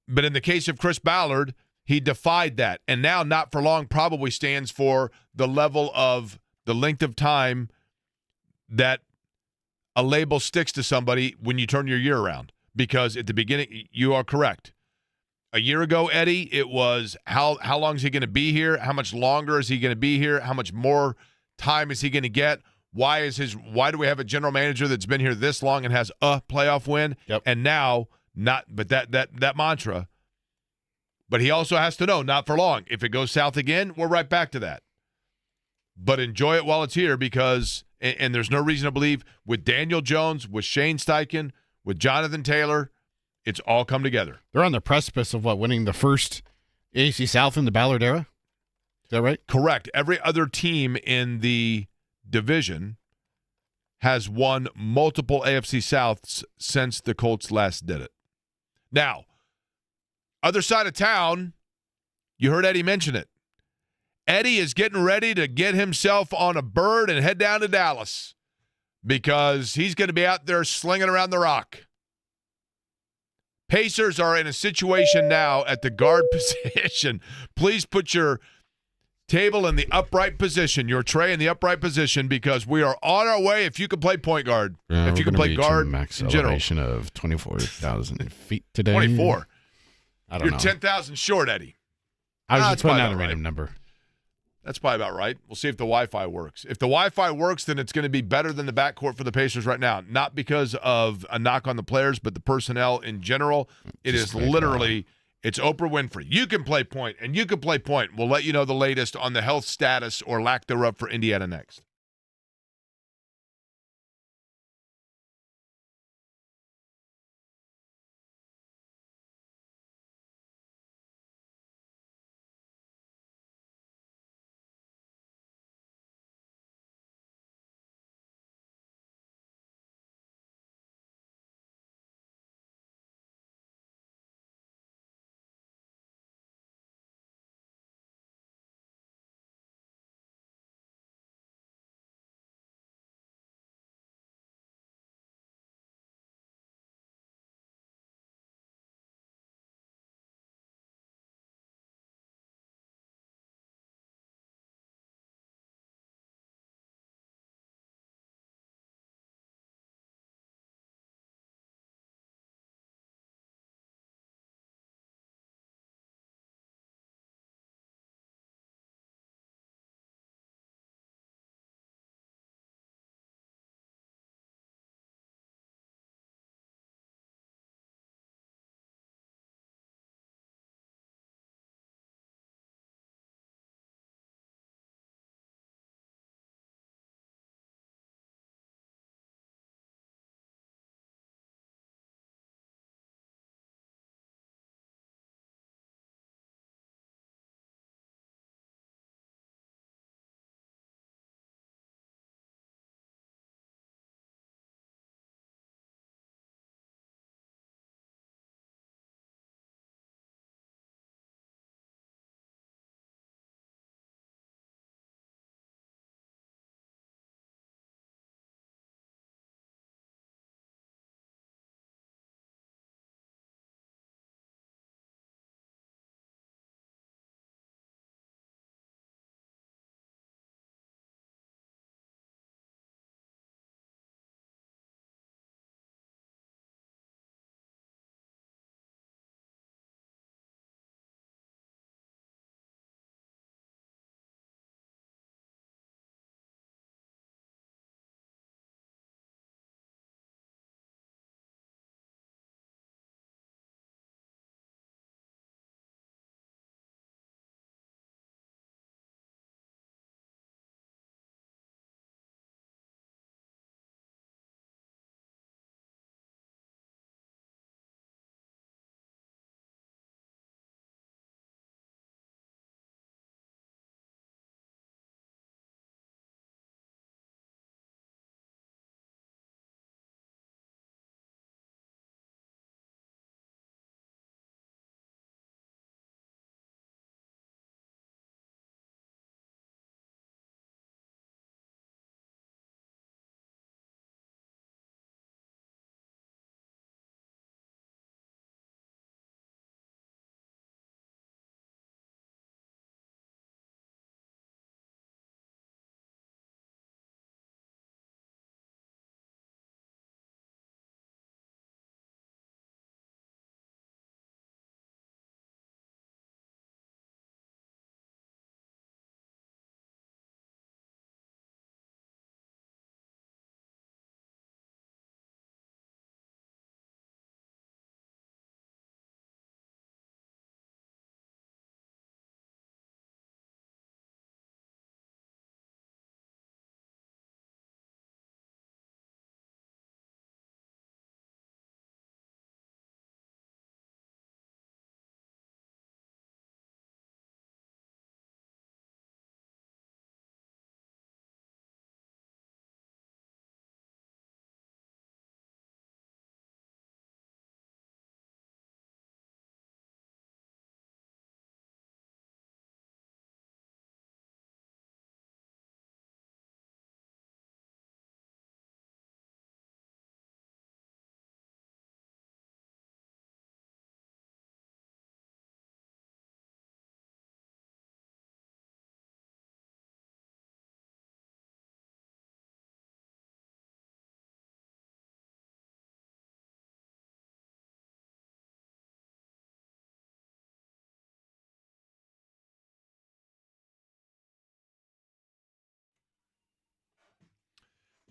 But in the case of Chris Ballard, he defied that. And now not for long probably stands for the level of the length of time that a label sticks to somebody when you turn your year around. Because at the beginning, you are correct. A year ago, Eddie, it was how long is he going to be here? How much longer is he going to be here? How much more time is he going to get? Why do we have a general manager that's been here this long and has a playoff win? Yep. And now but that mantra. But he also has to know, not for long. If it goes south again, we're right back to that. But enjoy it while it's here because, and there's no reason to believe, with Daniel Jones, with Shane Steichen, with Jonathan Taylor, it's all come together. They're on the precipice of winning the first AFC South in the Ballard era? Is that right? Correct. Every other team in the division has won multiple AFC Souths since the Colts last did it. Now, other side of town, you heard Eddie mention it. Eddie is getting ready to get himself on a bird and head down to Dallas because he's going to be out there slinging around the rock. Pacers are in a situation now at the guard position. Please put your table in the upright position, your tray in the upright position, because we are on our way. If you can play point guard, if you can play guard max in general. elevation of 24,000 feet today. 24. I don't know. You're 10,000 short, Eddie. I was Ah, just putting that's out a probably random number. That's probably about right. We'll see if the Wi-Fi works. If the Wi-Fi works, then it's going to be better than the backcourt for the Pacers right now. Not because of a knock on the players, but the personnel in general. It is literally, it's Oprah Winfrey. You can play point, and you can play point. We'll let you know the latest on the health status or lack thereof for Indiana next.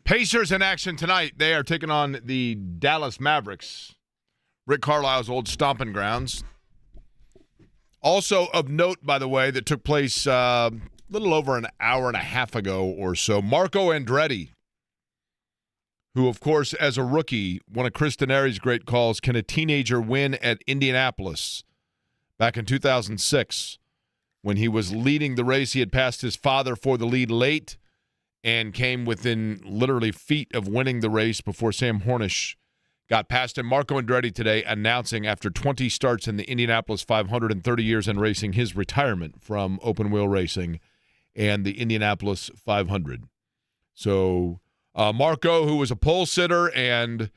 Pacers in action tonight. They are taking on the Dallas Mavericks, Rick Carlisle's old stomping grounds. Also of note, by the way, that took place a little over an hour and a half ago or so, Marco Andretti, who, of course, as a rookie, one of Chris Denari's great calls, can a teenager win at Indianapolis back in 2006 when he was leading the race. He had passed his father for the lead late and came within literally feet of winning the race before Sam Hornish got past him. Marco Andretti today announcing after 20 starts in the Indianapolis 500 and 30 years in racing his retirement from open-wheel racing and the Indianapolis 500. So Marco, who was a pole sitter and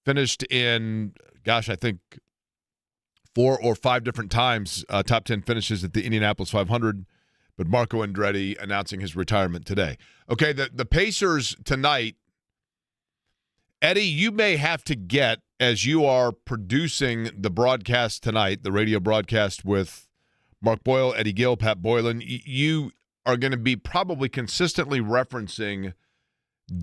finished in, I think 4 or 5 different times, top 10 finishes at the Indianapolis 500. But Marco Andretti announcing his retirement today. Okay, the Pacers tonight, Eddie, you may have to get, as you are producing the broadcast tonight, the radio broadcast with Mark Boyle, Eddie Gill, Pat Boylan, you are going to be probably consistently referencing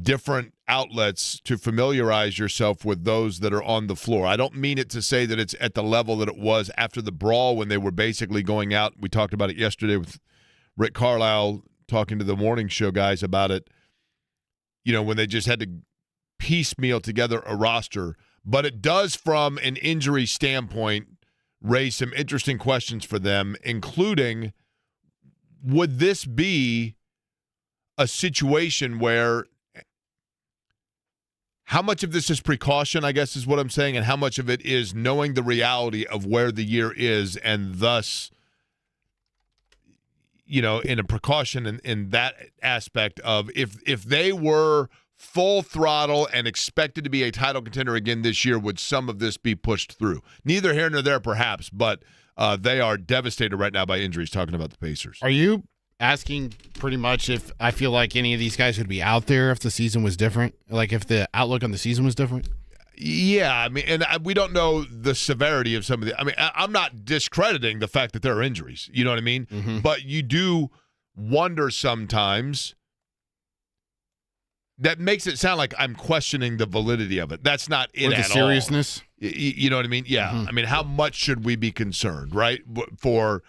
different outlets to familiarize yourself with those that are on the floor. I don't mean it to say that it's at the level that it was after the brawl when they were basically going out. We talked about it yesterday with Rick Carlisle talking to the morning show guys about it, when they just had to piecemeal together a roster. But it does, from an injury standpoint, raise some interesting questions for them, including, would this be a situation where how much of this is precaution, I guess is what I'm saying, and how much of it is knowing the reality of where the year is and thus in a precaution in that aspect of if they were full throttle and expected to be a title contender again this year, would some of this be pushed through? Neither here nor there, perhaps, but they are devastated right now by injuries, talking about the Pacers. Are you asking pretty much if I feel like any of these guys would be out there if the season was different? Like if the outlook on the season was different? Yeah, I mean, and we don't know the severity of some of the. I mean, I'm not discrediting the fact that there are injuries. You know what I mean? Mm-hmm. But you do wonder sometimes. That makes it sound like I'm questioning the validity of it. That's not it or the at seriousness. all. You know what I mean? Yeah. Mm-hmm. I mean, how much should we be concerned, right? For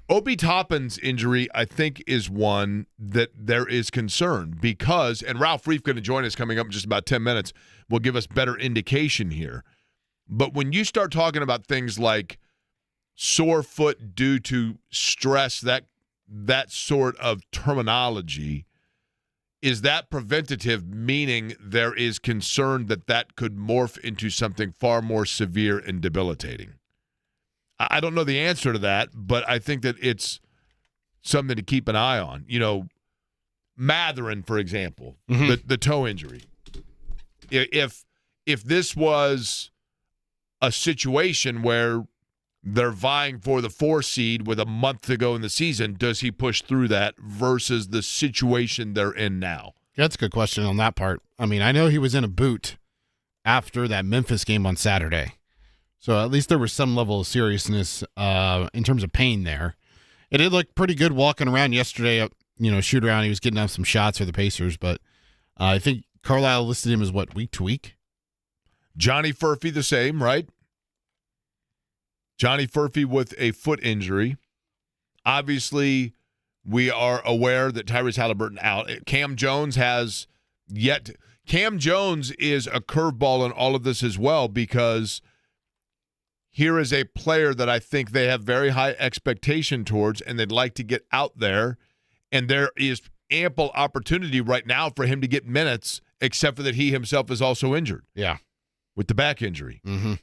Obi Toppin's injury, I think, is one that there is concern because, and Ralph Reef going to join us coming up in just about 10 minutes, will give us better indication here. But when you start talking about things like sore foot due to stress, that sort of terminology, is that preventative, meaning there is concern that could morph into something far more severe and debilitating? I don't know the answer to that, but I think that it's something to keep an eye on. Matherin, for example, the toe injury. If this was a situation where they're vying for the 4 seed with a month to go in the season, does he push through that versus the situation they're in now? That's a good question on that part. I mean, I know he was in a boot after that Memphis game on Saturday. So at least there was some level of seriousness in terms of pain there. It did look pretty good walking around yesterday, shoot around. He was getting up some shots for the Pacers, but I think Carlisle listed him as week to week? Johnny Furphy the same, right? Johnny Furphy with a foot injury. Obviously, we are aware that Tyrese Halliburton out. Cam Jones is a curveball in all of this as well, because here is a player that I think they have very high expectation towards, and they'd like to get out there, and there is ample opportunity right now for him to get minutes, except for that he himself is also injured. Yeah. With the back injury. Mm-hmm.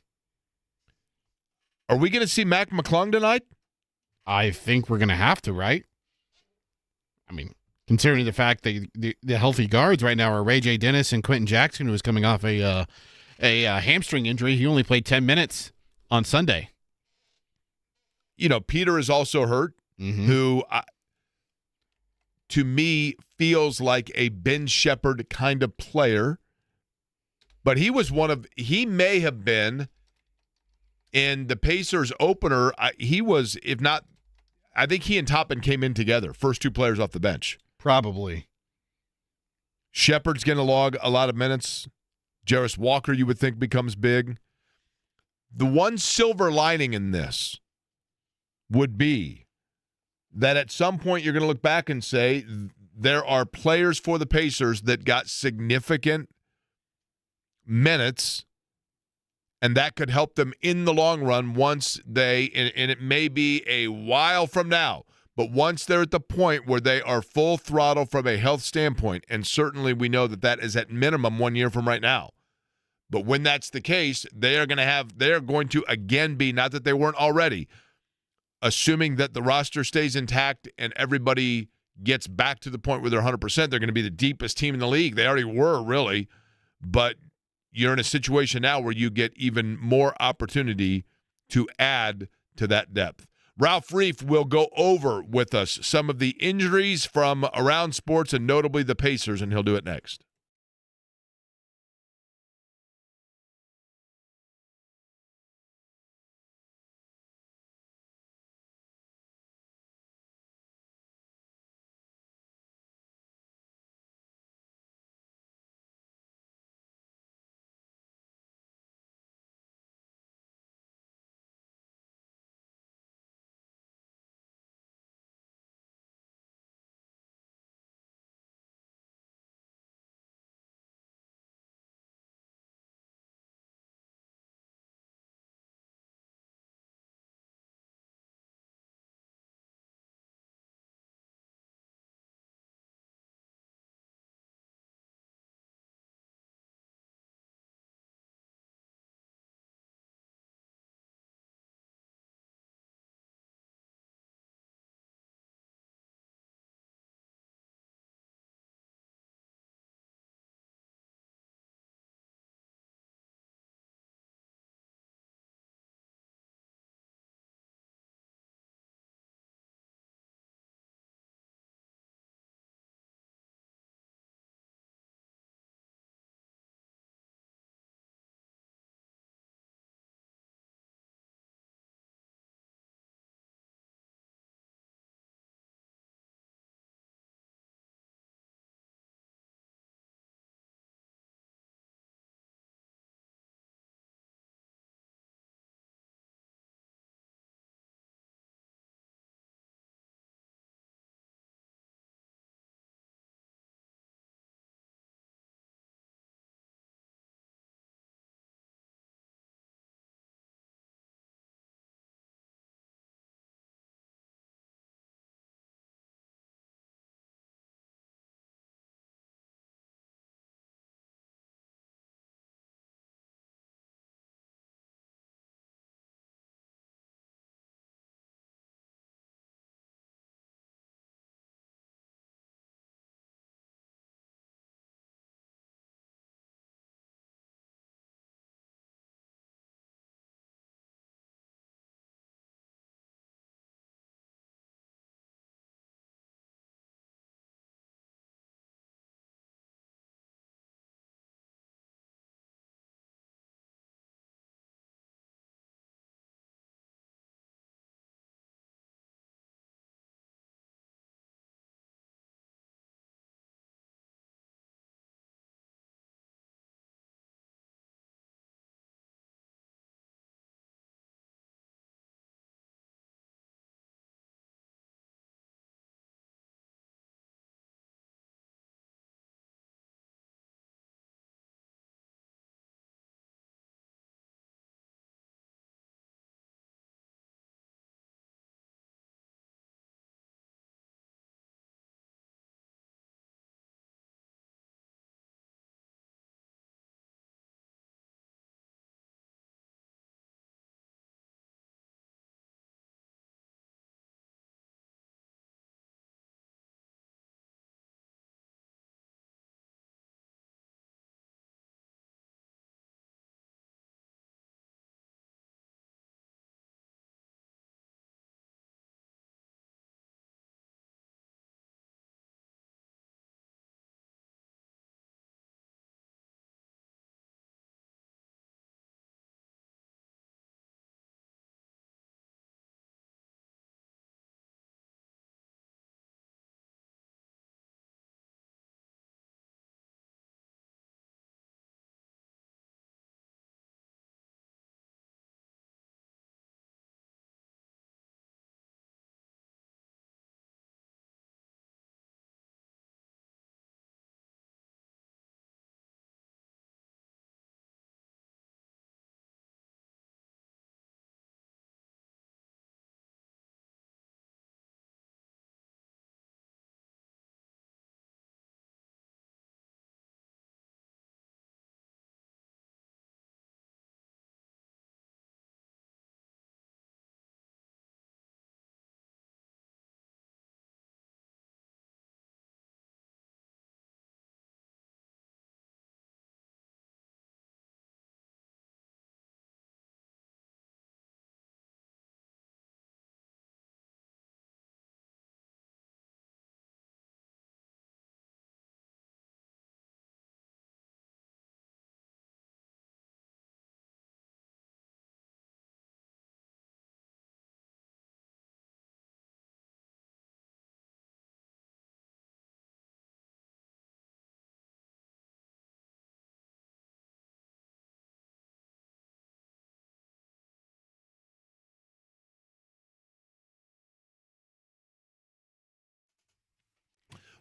Are we going to see Mac McClung tonight? I think we're going to have to, right? I mean, considering the fact that the healthy guards right now are Ray J. Dennis and Quentin Jackson, who is coming off a hamstring injury. He only played 10 minutes on Sunday. Peter is also hurt, who to me feels like a Ben Shepherd kind of player. But he may have been in the Pacers opener. He was, if not, I think he and Toppin came in together. First 2 players off the bench. Probably. Shepard's going to log a lot of minutes. Jarris Walker, you would think, becomes big. The one silver lining in this would be that at some point you're going to look back and say there are players for the Pacers that got significant minutes, and that could help them in the long run once they, and it may be a while from now, but once they're at the point where they are full throttle from a health standpoint, and certainly we know that that is at minimum 1 year from right now. But when that's the case, they're going to again be, not that they weren't already, assuming that the roster stays intact and everybody gets back to the point where they're 100%, they're going to be the deepest team in the league. They already were, really. But you're in a situation now where you get even more opportunity to add to that depth. Ralph Reef will go over with us some of the injuries from around sports and notably the Pacers, and he'll do it next.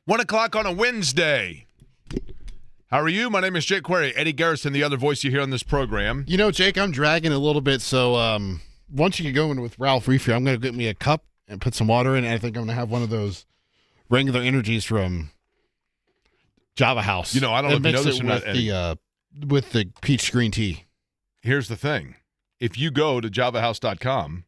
1 o'clock on a Wednesday. How are you? My name is Jake Query. Eddie Garrison, the other voice you hear on this program. You know, Jake, I'm dragging a little bit, so once you get going with Ralph Reef here, I'm going to get me a cup and put some water in, and I think I'm going to have one of those regular energies from Java House. You know, I don't know if you know this or not, Eddie. With the peach green tea. Here's the thing. If you go to javahouse.com,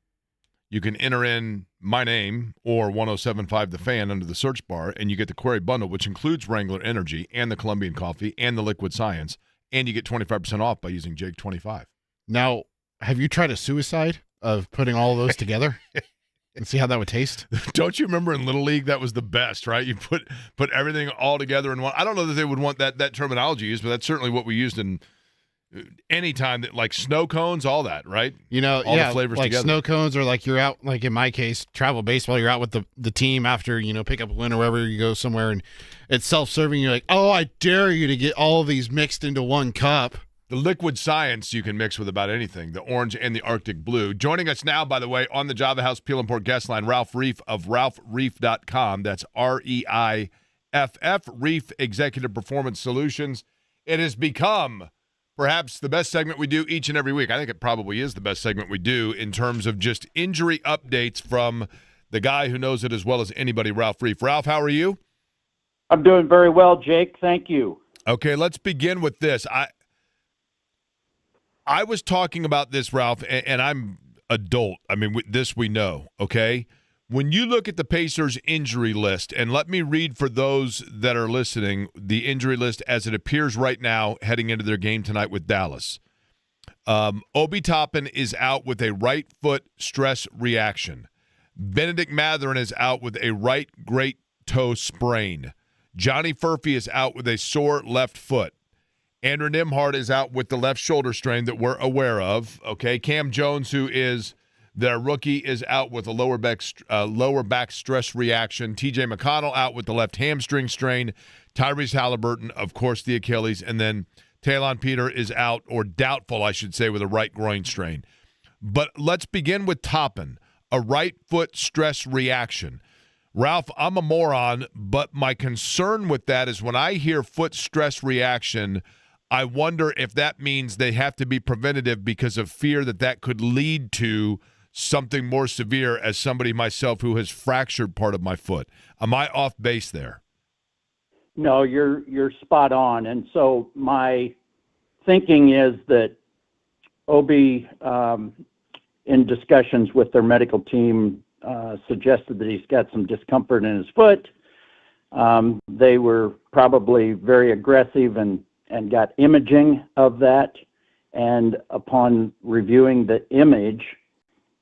you can enter in my name or 1075 The Fan under the search bar, and you get the Query Bundle, which includes Wrangler Energy and the Colombian Coffee and the Liquid Science, and you get 25% off by using Jake25. Now, have you tried a suicide of putting all of those together and see how that would taste? Don't you remember in Little League that was the best, right? You put everything all together in one. I don't know that they would want that terminology used, but that's certainly what we used in any time, that like snow cones, all that, right? You know, all the flavors like together. Snow cones, or like you're out, like in my case, travel baseball, you're out with the team after, pick up a win or wherever you go somewhere, and it's self-serving. You're like, oh, I dare you to get all of these mixed into one cup. The Liquid Science you can mix with about anything, the orange and the Arctic blue. Joining us now, by the way, on the Java House Peel and Port guest line, Ralph Reef of ralphreef.com. That's REIFF, Reef Executive Performance Solutions. It has become perhaps the best segment we do each and every week. I think it probably is the best segment we do in terms of just injury updates from the guy who knows it as well as anybody, Ralph Reef. Ralph, how are you? I'm doing very well, Jake. Thank you. Okay, let's begin with this. I was talking about this, Ralph, and I'm adult. I mean, this we know, okay? When you look at the Pacers injury list, and let me read for those that are listening the injury list as it appears right now heading into their game tonight with Dallas. Obi Toppin is out with a right foot stress reaction. Benedict Mathurin is out with a right great toe sprain. Johnny Furphy is out with a sore left foot. Andrew Nimhart is out with the left shoulder strain that we're aware of. Okay, Cam Jones, who is their rookie, is out with a lower back stress reaction. TJ McConnell out with the left hamstring strain. Tyrese Halliburton, of course, the Achilles. And then Talon Peter is out, or doubtful, I should say, with a right groin strain. But let's begin with Toppin, a right foot stress reaction. Ralph, I'm a moron, but my concern with that is when I hear foot stress reaction, I wonder if that means they have to be preventative because of fear that could lead to something more severe, as somebody myself who has fractured part of my foot. Am I off base there? No, you're spot on. And so my thinking is that OB, in discussions with their medical team, suggested that he's got some discomfort in his foot. They were probably very aggressive and got imaging of that. And upon reviewing the image,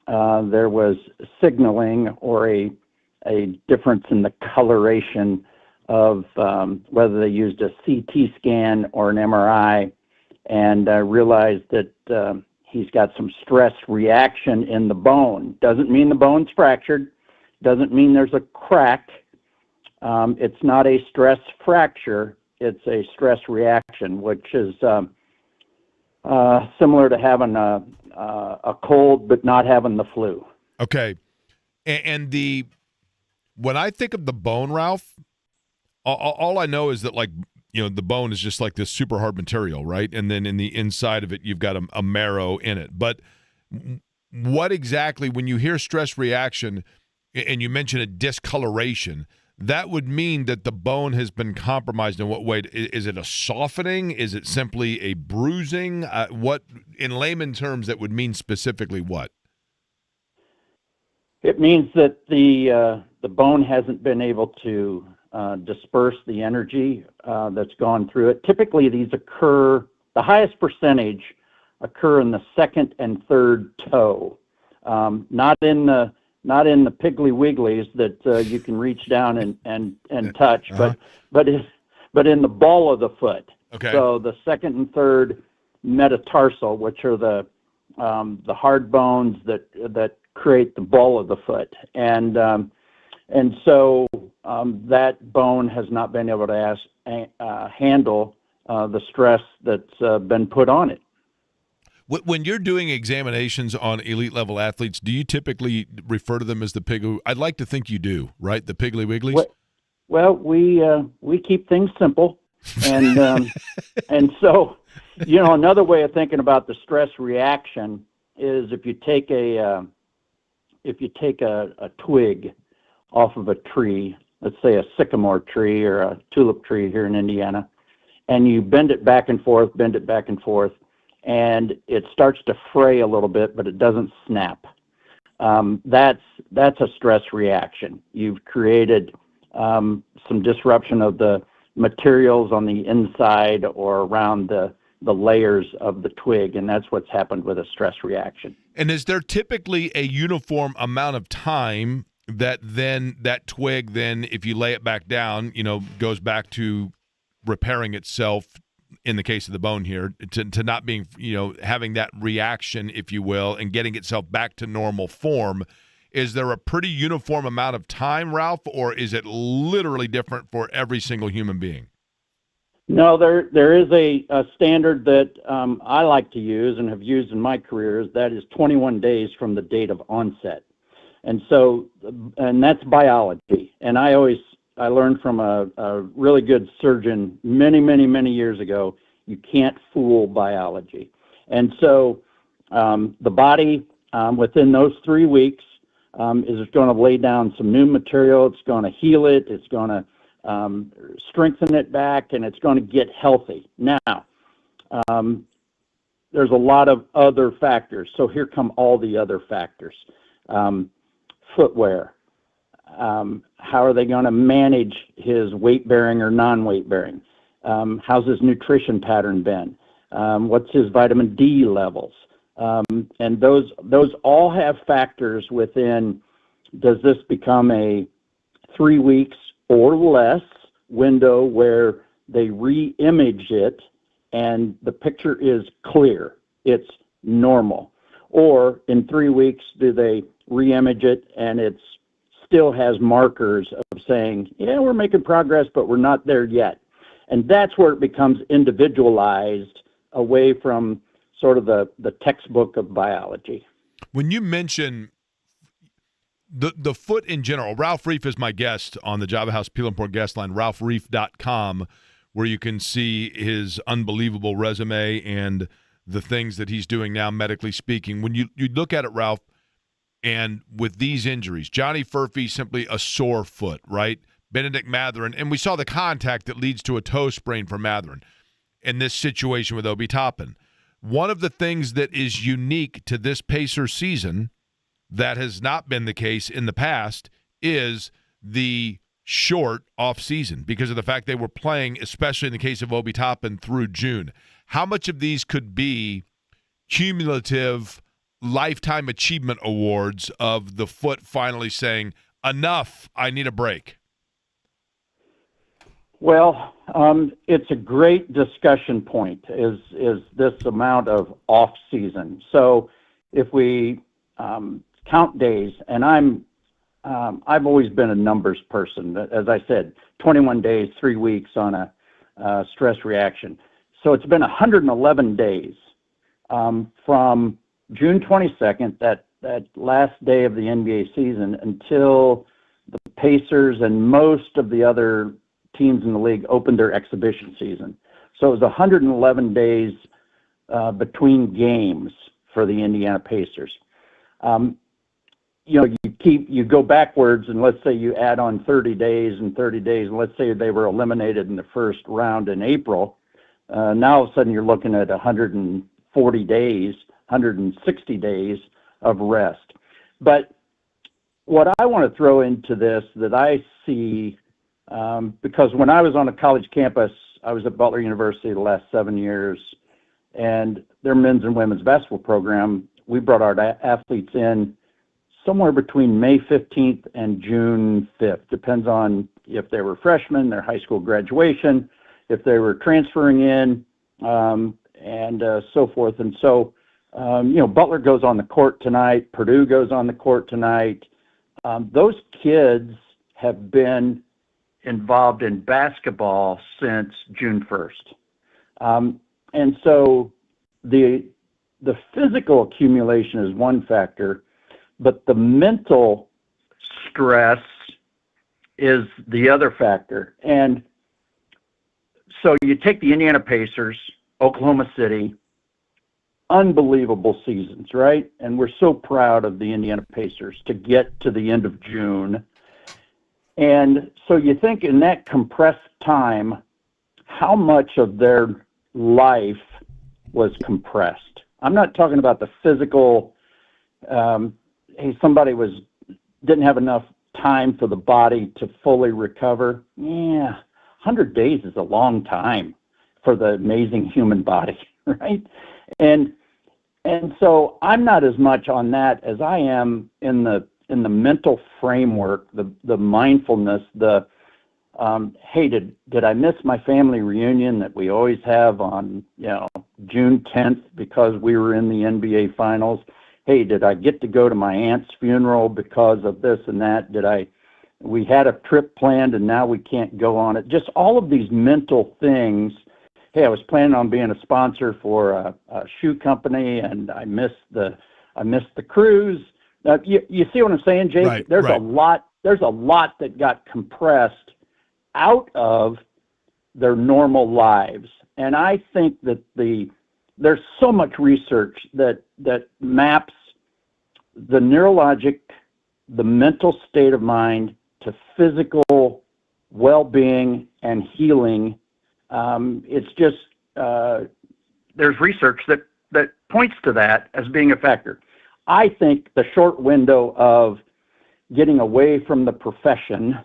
there was signaling or a difference in the coloration of whether they used a CT scan or an MRI, and realized that he's got some stress reaction in the bone. Doesn't mean the bone's fractured. Doesn't mean there's a crack. It's not a stress fracture. It's a stress reaction, which is similar to having a cold but not having the flu. Okay. And when I think of the bone, Ralph, all I know is that, like, the bone is just like this super hard material, right? And then in the inside of it, you've got a marrow in it. But what exactly, when you hear stress reaction and you mention a discoloration, that would mean that the bone has been compromised in what way? Is it a softening? Is it simply a bruising? What, in layman terms, that would mean specifically what? It means that the bone hasn't been able to disperse the energy that's gone through it. Typically, these occur, the highest percentage occur in the second and third toe, not in the Piggly Wigglies that you can reach down and touch, but in the ball of the foot. Okay. So the second and third metatarsal, which are the hard bones that create the ball of the foot, and so that bone has not been able to handle the stress that's been put on it. When you're doing examinations on elite level athletes, do you typically refer to them as the Piggly? I'd like to think you do, right? The Piggly Wigglies? Well, we keep things simple, and and so, another way of thinking about the stress reaction is if you take a twig off of a tree, let's say a sycamore tree or a tulip tree here in Indiana, and you bend it back and forth, and it starts to fray a little bit, but it doesn't snap. That's a stress reaction. You've created some disruption of the materials on the inside or around the layers of the twig, and that's what's happened with a stress reaction. And is there typically a uniform amount of time that then that twig, then if you lay it back down, goes back to repairing itself, in the case of the bone here, to not being, having that reaction, if you will, and getting itself back to normal form? Is there a pretty uniform amount of time, Ralph, or is it literally different for every single human being? No, there is a standard that I like to use and have used in my career. That is 21 days from the date of onset. And that's biology. And I learned from a really good surgeon many, many, many years ago, you can't fool biology. And so the body, within those 3 weeks, is going to lay down some new material. It's going to heal it. It's going to strengthen it back, and it's going to get healthy. Now, there's a lot of other factors. So here come all the other factors. Footwear. How are they going to manage his weight-bearing or non-weight-bearing? How's his nutrition pattern been? What's his vitamin D levels? And those all have factors within, does this become a 3 weeks or less window where they re-image it and the picture is clear, it's normal? Or in 3 weeks, do they re-image it and it still has markers of saying, yeah, we're making progress, but we're not there yet? And that's where it becomes individualized away from sort of the textbook of biology. When you mention the foot in general, Ralph Reef is my guest on the Java House Peel and Pour guest line, ralphreef.com, where you can see his unbelievable resume and the things that he's doing now, medically speaking. When you look at it, Ralph, and with these injuries, Johnny Furphy, simply a sore foot, right? Benedict Mathurin, and we saw the contact that leads to a toe sprain for Mathurin in this situation with Obi Toppin. One of the things that is unique to this Pacer season that has not been the case in the past is the short off season because of the fact they were playing, especially in the case of Obi Toppin, through June. How much of these could be cumulative lifetime achievement awards of the foot finally saying, enough, I need a break? Well, it's a great discussion point, is this amount of off season. So if we count days, and I've always been a numbers person. As I said, 21 days, 3 weeks on a stress reaction. So it's been 111 days from June 22nd, that last day of the NBA season, until the Pacers and most of the other teams in the league opened their exhibition season. So it was 111 days between games for the Indiana Pacers. You go backwards, and let's say you add on 30 days and 30 days, and let's say they were eliminated in the first round in April. Now all of a sudden you're looking at 140 days, 160 days of rest. But what I want to throw into this that I see, because when I was on a college campus, I was at Butler University the last 7 years, and their men's and women's basketball program, we brought our athletes in somewhere between May 15th and June 5th. Depends on if they were freshmen, their high school graduation, if they were transferring in, and so forth. And so, Butler goes on the court tonight. Purdue goes on the court tonight. Those kids have been involved in basketball since June 1st. And so the physical accumulation is one factor, but the mental stress is the other factor. And so you take the Indiana Pacers, Oklahoma City, unbelievable seasons, right? And we're so proud of the Indiana Pacers to get to the end of June. And so you think in that compressed time, how much of their life was compressed? I'm not talking about the physical, hey, somebody didn't have enough time for the body to fully recover. Yeah, 100 days is a long time for the amazing human body, right? And so I'm not as much on that as I am in the mental framework, the mindfulness, hey, did I miss my family reunion that we always have on, June 10th because we were in the NBA Finals? Hey, did I get to go to my aunt's funeral because of this and that? We had a trip planned and now we can't go on it? Just all of these mental things. Hey, I was planning on being a sponsor for a shoe company and I missed the cruise. You see what I'm saying, Jake? Right, there's right. a lot that got compressed out of their normal lives. And I think that there's so much research that maps the neurologic, the mental state of mind to physical well-being and healing. It's just, there's research that points to that as being a factor. I think the short window of getting away from the profession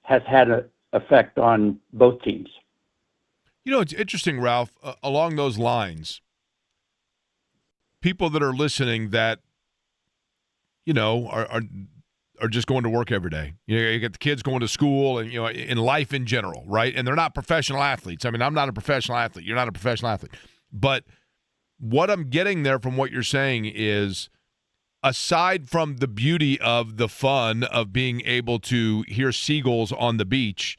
has had an effect on both teams. It's interesting, Ralph, along those lines, people that are listening that, are just going to work every day. You get the kids going to school and, in life in general, right? And they're not professional athletes. I mean, I'm not a professional athlete. You're not a professional athlete. But what I'm getting there from what you're saying is, aside from the beauty of the fun of being able to hear seagulls on the beach,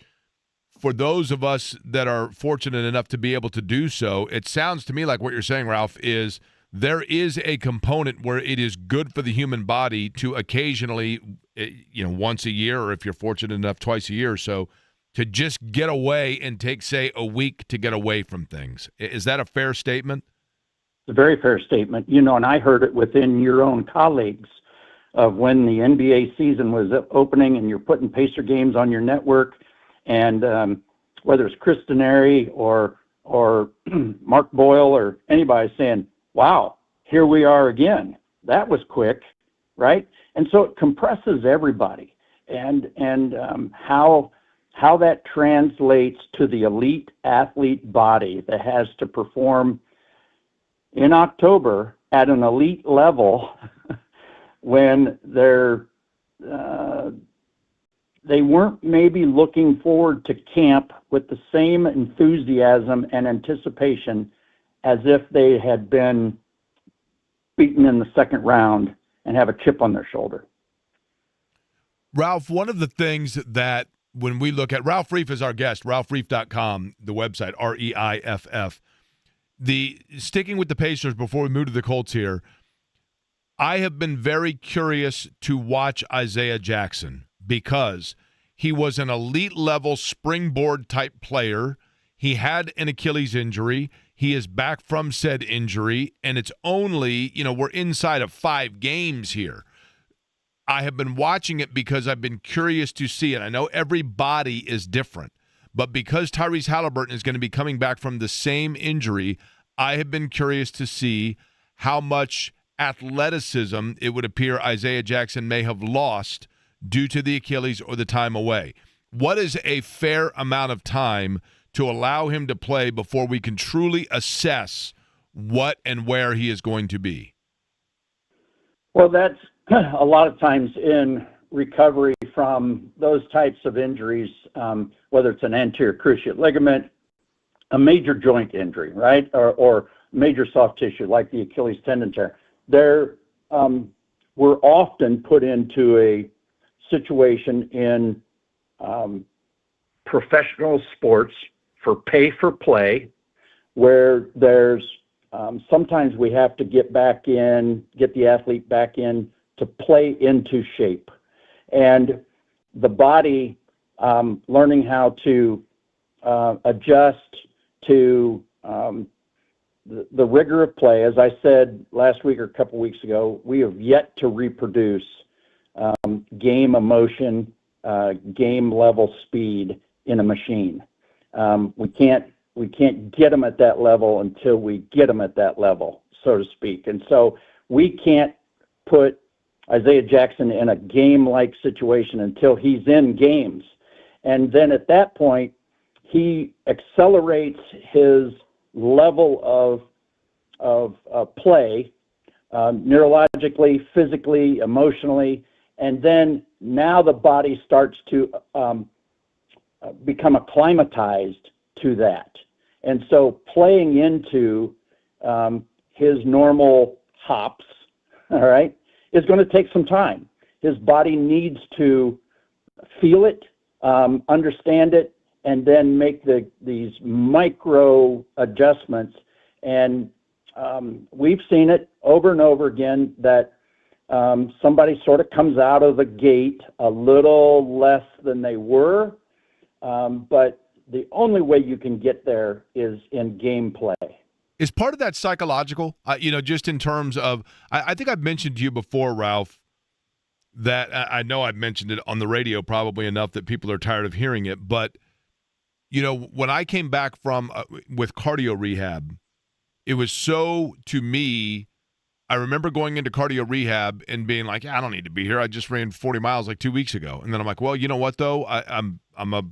for those of us that are fortunate enough to be able to do so, it sounds to me like what you're saying, Ralph, is there is a component where it is good for the human body to occasionally, once a year, or if you're fortunate enough, twice a year or so, to just get away and take, say, a week to get away from things. Is that a fair statement? It's a very fair statement. And I heard it within your own colleagues of when the NBA season was opening and you're putting Pacer games on your network, and whether it's Chris Denary or Mark Boyle or anybody saying, wow, here we are again. That was quick, right? And so it compresses everybody. And how that translates to the elite athlete body that has to perform in October at an elite level when they weren't maybe looking forward to camp with the same enthusiasm and anticipation as if they had been beaten in the second round and have a chip on their shoulder. Ralph, one of the things that when we look at, Ralph Reif is our guest, ralphreif.com, the website, REIFF. Sticking with the Pacers before we move to the Colts here, I have been very curious to watch Isaiah Jackson because he was an elite level springboard type player. He had an Achilles injury. He is back from said injury, and it's only, we're inside of 5 games here. I have been watching it because I've been curious to see it. I know every body is different, but because Tyrese Halliburton is going to be coming back from the same injury, I have been curious to see how much athleticism it would appear Isaiah Jackson may have lost due to the Achilles or the time away. What is a fair amount of time to allow him to play before we can truly assess what and where he is going to be? Well, that's a lot of times in recovery from those types of injuries, whether it's an anterior cruciate ligament, a major joint injury, right, or major soft tissue like the Achilles tendon tear. We're often put into a situation in professional sports for pay for play, where there's sometimes we have to get the athlete back in to play into shape. And the body learning how to adjust to the rigor of play. As I said last week or a couple weeks ago, we have yet to reproduce game emotion, game level speed in a machine. We can't get them at that level until we get them at that level, so to speak. And so we can't put Isaiah Jackson in a game-like situation until he's in games. And then at that point, he accelerates his level of play, neurologically, physically, emotionally, and then now the body starts to become acclimatized to that. And so playing into his normal hops, all right, is going to take some time. His body needs to feel it, understand it, and then make these micro adjustments. And we've seen it over and over again that somebody sort of comes out of the gate a little less than they were, but the only way you can get there is in gameplay. Is part of that psychological? Just in terms of, I think I've mentioned to you before, Ralph, that I know I've mentioned it on the radio probably enough that people are tired of hearing it, but when I came back from with cardio rehab, it was so, to me, I remember going into cardio rehab and being like, I don't need to be here. I just ran 40 miles like 2 weeks ago. And then I'm like, well, you know what, though? I'm a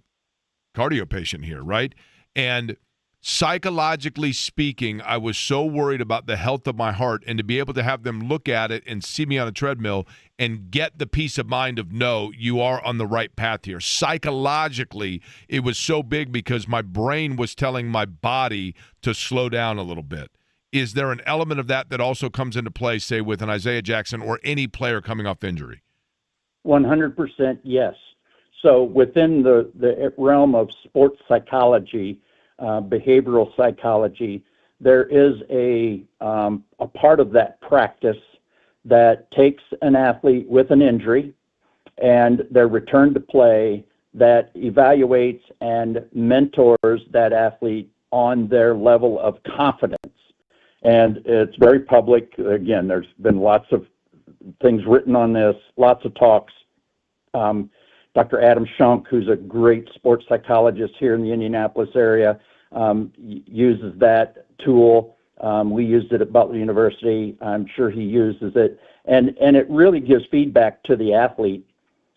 cardio patient here, right? And psychologically speaking, I was so worried about the health of my heart, and to be able to have them look at it and see me on a treadmill and get the peace of mind of, no, you are on the right path here. Psychologically, it was so big because my brain was telling my body to slow down a little bit. Is there an element of that that also comes into play, say, with an Isaiah Jackson or any player coming off injury? 100% yes. So within the realm of sports psychology, behavioral psychology, there is a part of that practice that takes an athlete with an injury and their return to play, that evaluates and mentors that athlete on their level of confidence. And it's very public. Again, there's been lots of things written on this, lots of talks. Dr. Adam Schunk, who's a great sports psychologist here in the Indianapolis area, uses that tool. We used it at Butler University. I'm sure he uses it. And it really gives feedback to the athlete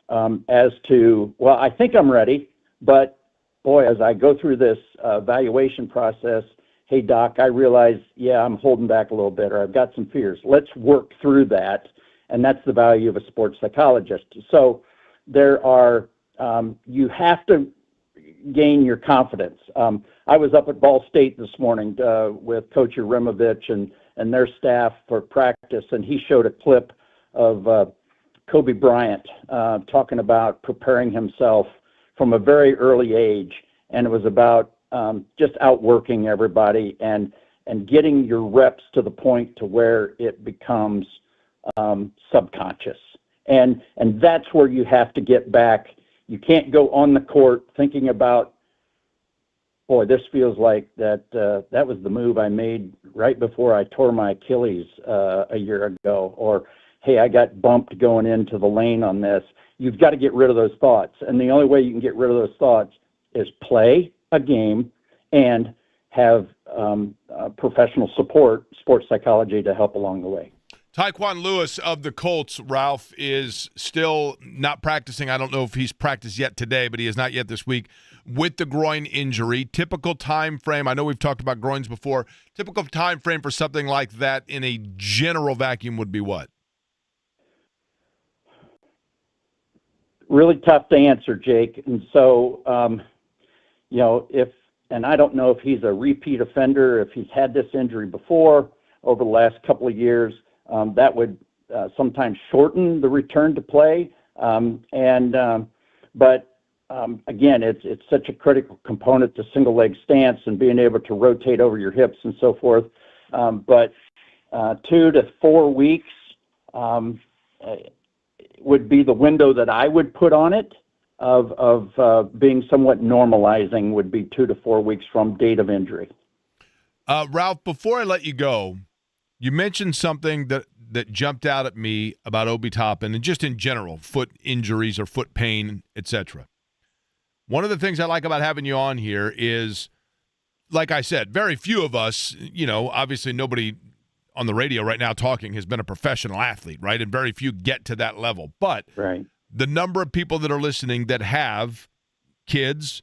as to, well, I think I'm ready, but boy, as I go through this evaluation process, hey, doc, I realize, I'm holding back a little bit, or I've got some fears. Let's work through that. And that's the value of a sports psychologist. So there are, you have to gain your confidence. I was up at Ball State this morning with Coach Urimovich and their staff for practice, and he showed a clip of Kobe Bryant talking about preparing himself from a very early age, and it was about just outworking everybody and getting your reps to the point to where it becomes subconscious. And that's where you have to get back. You can't go on the court thinking about, boy, this feels like that was the move I made right before I tore my Achilles a year ago, or, hey, I got bumped going into the lane on this. You've got to get rid of those thoughts. And the only way you can get rid of those thoughts is play a game and have professional support, sports psychology, to help along the way. Tyquan Lewis of the Colts, Ralph, is still not practicing. I don't know if he's practiced yet today, but he is not yet this week with the groin injury. Typical time frame, I know we've talked about groins before, typical time frame for something like that in a general vacuum would be what? Really tough to answer, Jake. And so, and I don't know if he's a repeat offender, if he's had this injury before over the last couple of years. That would sometimes shorten the return to play. But again, it's such a critical component to single leg stance and being able to rotate over your hips and so forth. But 2 to 4 weeks would be the window that I would put on it. of being somewhat normalizing would be 2 to 4 weeks from date of injury. Ralph, before I let you go, you mentioned something that jumped out at me about Obi Toppin and just in general, foot injuries or foot pain, etc. One of the things I like about having you on here is, like I said, very few of us, obviously nobody on the radio right now talking has been a professional athlete, right? And very few get to that level. But Right. the number of people that are listening that have kids,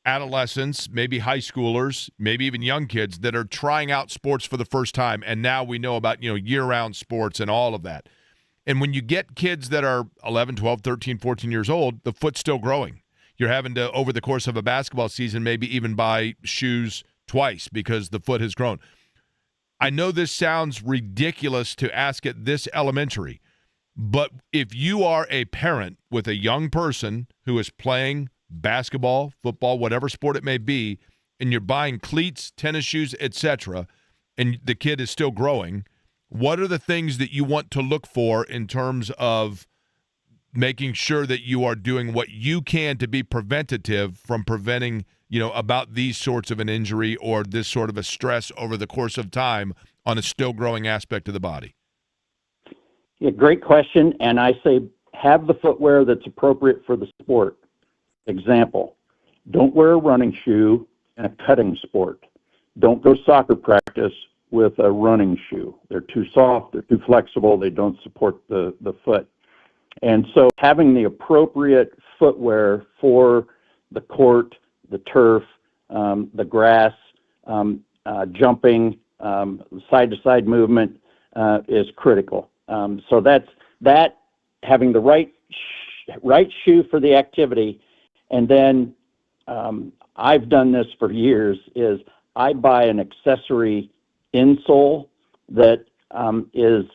adolescents, maybe high schoolers, maybe even young kids that are trying out sports for the first time, and now we know about, year-round sports and all of that. And when you get kids that are 11, 12, 13, 14 years old, the foot's still growing. You're having to, over the course of a basketball season, maybe even buy shoes twice because the foot has grown. I know this sounds ridiculous to ask at this elementary, but if you are a parent with a young person who is playing basketball, football, whatever sport it may be, and you're buying cleats, tennis shoes, etc., and the kid is still growing, what are the things that you want to look for in terms of making sure that you are doing what you can to be preventative from preventing, about these sorts of an injury or this sort of a stress over the course of time on a still growing aspect of the body? Yeah, great question. And I say have the footwear that's appropriate for the sport. Example, don't wear a running shoe in a cutting sport. Don't go soccer practice with a running shoe. They're too soft, they're too flexible, they don't support the foot. And so having the appropriate footwear for the court, the turf, the grass, jumping, side-to-side movement is critical. So that's having the right shoe for the activity. And then I've done this for years, is I buy an accessory insole that is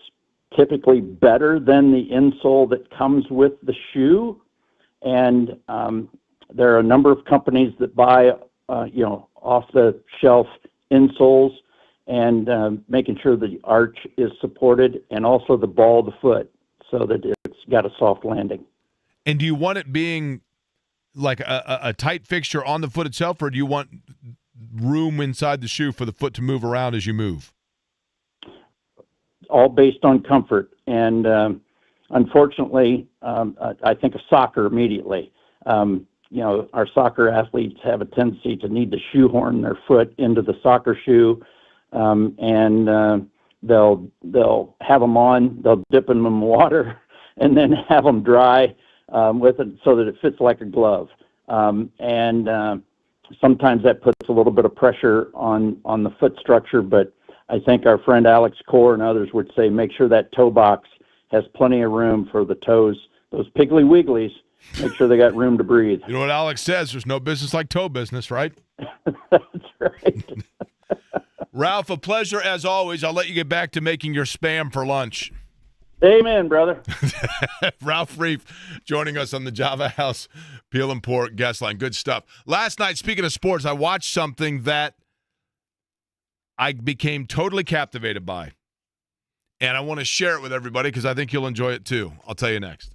typically better than the insole that comes with the shoe. And there are a number of companies that buy, off-the-shelf insoles and making sure the arch is supported and also the ball of the foot so that it's got a soft landing. And do you want it being like a tight fixture on the foot itself, or do you want room inside the shoe for the foot to move around as you move? All based on comfort. And unfortunately, I think of soccer immediately. Our soccer athletes have a tendency to need to shoehorn their foot into the soccer shoe, and they'll have them on, they'll dip them in water, and then have them dry with it so that it fits like a glove. And sometimes that puts a little bit of pressure on the foot structure, but I think our friend Alex Core and others would say make sure that toe box has plenty of room for the toes, those piggly wigglies. Make sure they got room to breathe. You know what Alex says, there's no business like toe business, right? That's right. Ralph, a pleasure as always. I'll let you get back to making your spam for lunch. Amen, brother. Ralph Reef joining us on the Java House Peel and Pour guest line. Good stuff. Last night, speaking of sports, I watched something that I became totally captivated by. And I want to share it with everybody because I think you'll enjoy it too. I'll tell you next.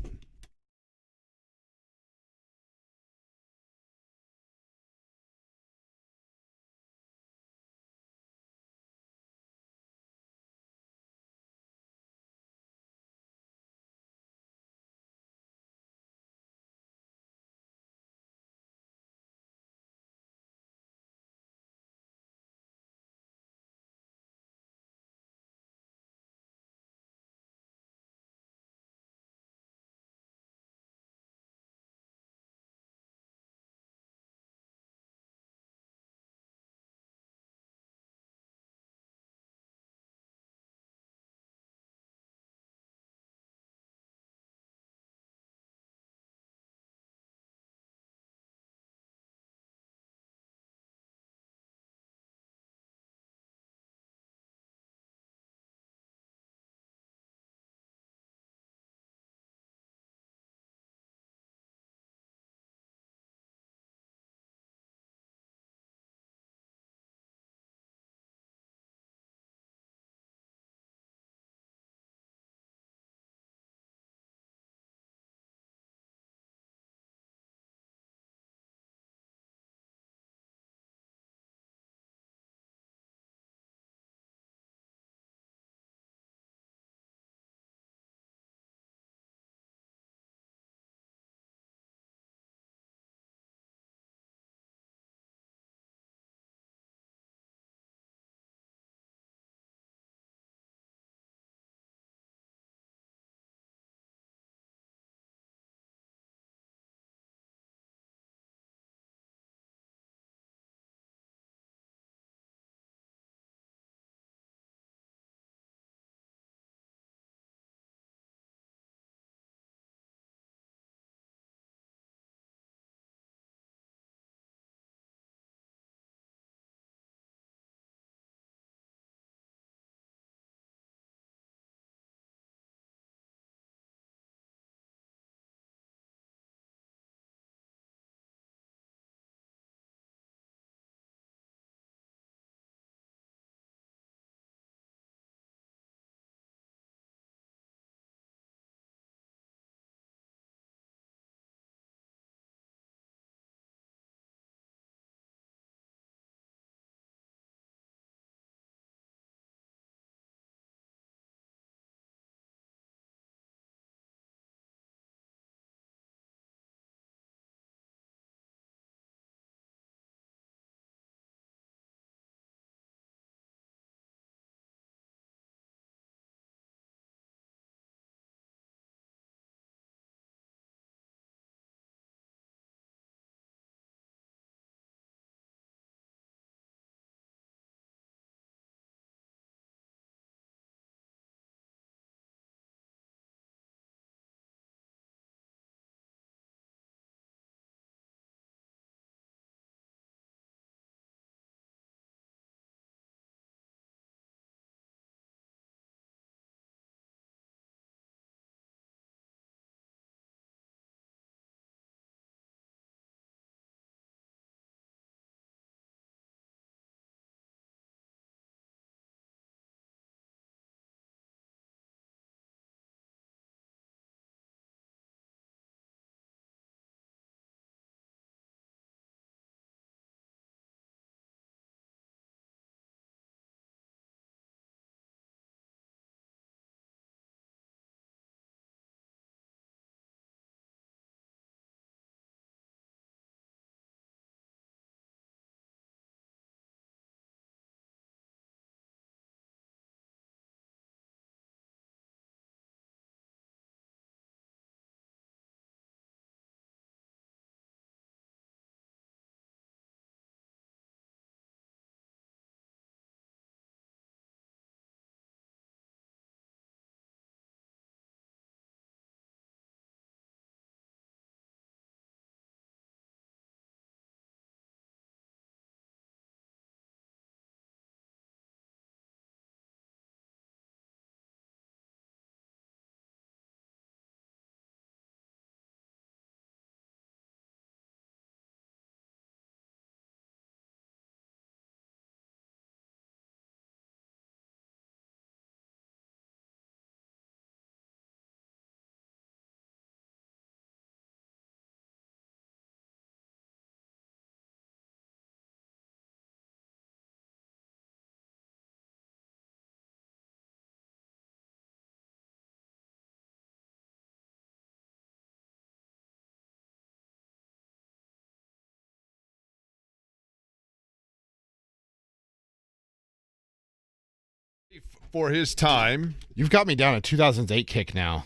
For his time. You've got me down a 2008 kick now.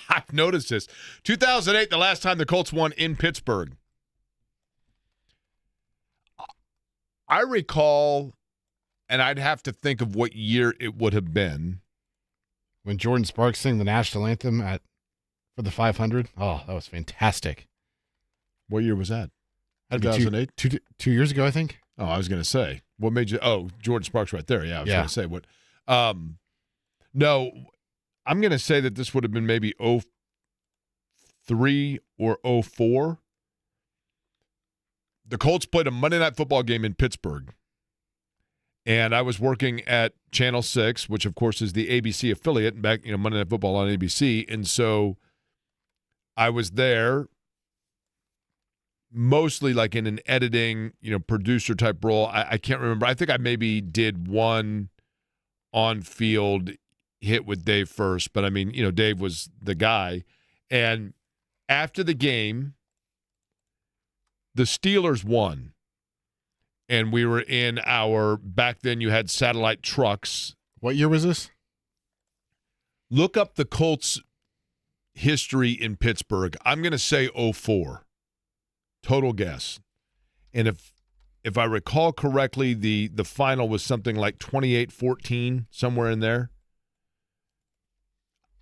I've noticed this. 2008, the last time the Colts won in Pittsburgh. I recall, and I'd have to think of what year it would have been. When Jordan Sparks sang the national anthem for the 500. Oh, that was fantastic. What year was that? That'd be 2008? two years ago, I think. Oh, I was going to say. What made you? Oh, Jordan Sparks right there. Yeah, I was going to say what. No, I'm going to say that this would have been maybe 03 or 04. The Colts played a Monday Night Football game in Pittsburgh. And I was working at Channel 6, which, of course, is the ABC affiliate, and back, Monday Night Football on ABC. And so I was there mostly like in an editing, producer type role. I can't remember. I think I maybe did one on-field hit with Dave first. But, I mean, Dave was the guy. And after the game, the Steelers won. And we were in back then you had satellite trucks. What year was this? Look up the Colts history in Pittsburgh. I'm going to say 04. Total guess. And if I recall correctly, the final was something like 28-14, somewhere in there.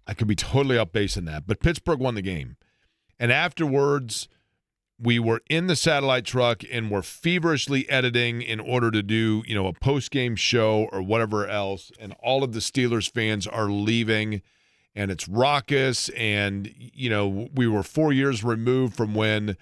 I could be totally off base in that. But Pittsburgh won the game. And afterwards, we were in the satellite truck and were feverishly editing in order to do, a post-game show or whatever else. And all of the Steelers fans are leaving, and it's raucous. And, we were 4 years removed from when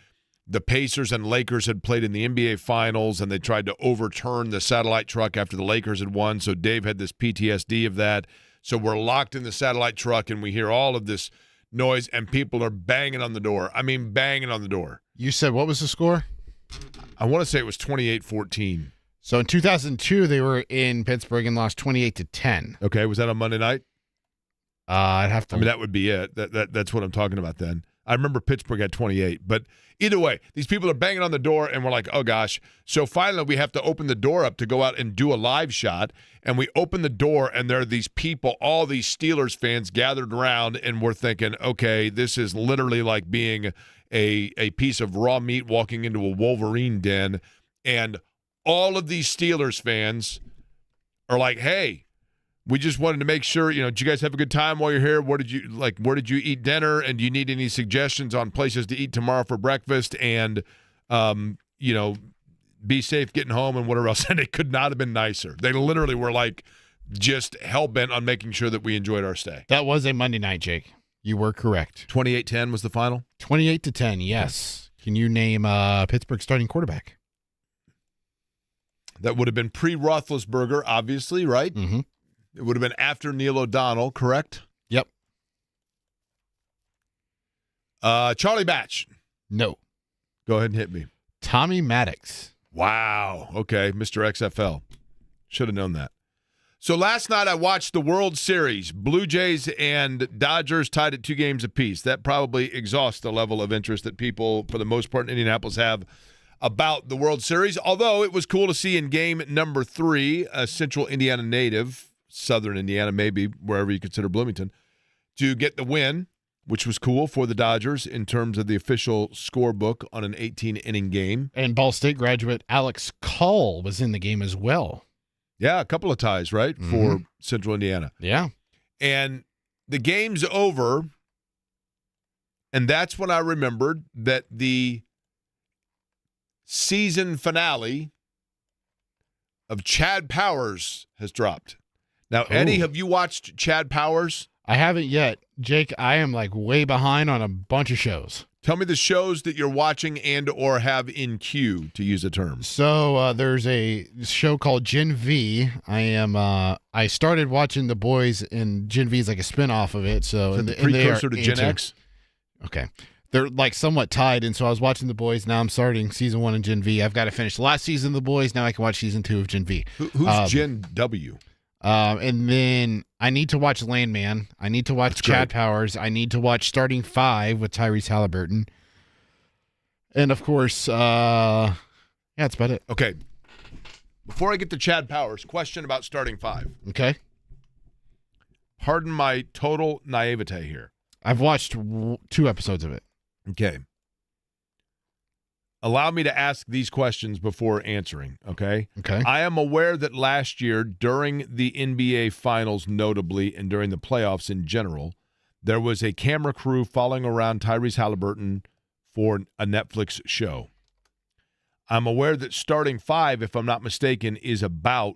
the Pacers and Lakers had played in the NBA Finals, and they tried to overturn the satellite truck after the Lakers had won. So Dave had this PTSD of that. So we're locked in the satellite truck, and we hear all of this noise, and people are banging on the door. I mean, banging on the door. You said what was the score? I want to say it was 28-14. So in 2002, they were in Pittsburgh and lost 28-10. Okay, was that on Monday night? I'd have to. I mean, that would be it. That's what I'm talking about then. I remember Pittsburgh had 28. But either way, these people are banging on the door, and we're like, oh, gosh. So finally, we have to open the door up to go out and do a live shot. And we open the door, and there are these people, all these Steelers fans gathered around, and we're thinking, okay, this is literally like being a piece of raw meat walking into a Wolverine den. And all of these Steelers fans are like, hey, we just wanted to make sure, did you guys have a good time while you're here? Where did you eat dinner? And do you need any suggestions on places to eat tomorrow for breakfast? And, be safe getting home and whatever else. And it could not have been nicer. They literally were like just hell-bent on making sure that we enjoyed our stay. That was a Monday night, Jake. You were correct. 28-10 was the final? 28-10, yes. Can you name Pittsburgh's starting quarterback? That would have been pre-Roethlisberger, obviously, right? Mm-hmm. It would have been after Neil O'Donnell, correct? Yep. Charlie Batch. No. Go ahead and hit me. Tommy Maddox. Wow. Okay, Mr. XFL. Should have known that. So last night I watched the World Series. Blue Jays and Dodgers tied at 2 games apiece. That probably exhausts the level of interest that people, for the most part in Indianapolis, have about the World Series. Although it was cool to see in game number 3, a Central Indiana native, Southern Indiana, maybe wherever you consider Bloomington, to get the win, which was cool for the Dodgers in terms of the official scorebook on an 18-inning game. And Ball State graduate Alex Call was in the game as well. Yeah, a couple of ties, right, for Central Indiana. Yeah. And the game's over, and that's when I remembered that the season finale of Chad Powers has dropped. Now, Eddie, have you watched Chad Powers? I haven't yet. Jake, I am like way behind on a bunch of shows. Tell me the shows that you're watching and or have in queue, to use a term. So there's a show called JMV. I started watching The Boys, and JMV is like a spinoff of it. So the precursor to Gen X? Okay. They're like somewhat tied, and so I was watching The Boys. Now I'm starting season 1 of Gen V. I've got to finish the last season of The Boys. Now I can watch season 2 of Gen V. Who's Gen W? And then I need to watch Landman. I need to watch Chad Powers. I need to watch Starting 5 with Tyrese Halliburton. And of course, yeah, that's about it. Okay. Before I get to Chad Powers, question about starting 5. Okay. Pardon my total naivete here. I've watched 2 episodes of it. Okay. Allow me to ask these questions before answering, okay? Okay. I am aware that last year, during the NBA Finals notably, and during the playoffs in general, there was a camera crew following around Tyrese Halliburton for a Netflix show. I'm aware that starting 5, if I'm not mistaken, is about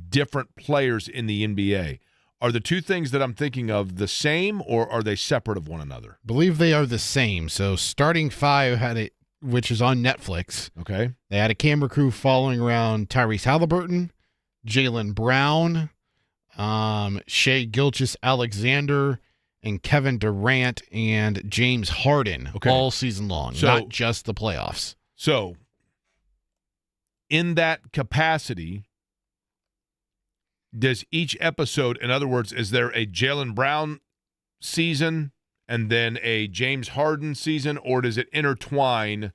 different players in the NBA. Are the two things that I'm thinking of the same, or are they separate of one another? I believe they are the same. So starting 5 had it, which is on Netflix. Okay. They had a camera crew following around Tyrese Halliburton, Jaylen Brown, Shai Gilgeous-Alexander, and Kevin Durant and James Harden all season long, not just the playoffs. So, in that capacity, does each episode, in other words, is there a Jaylen Brown season and then a James Harden season, or does it intertwine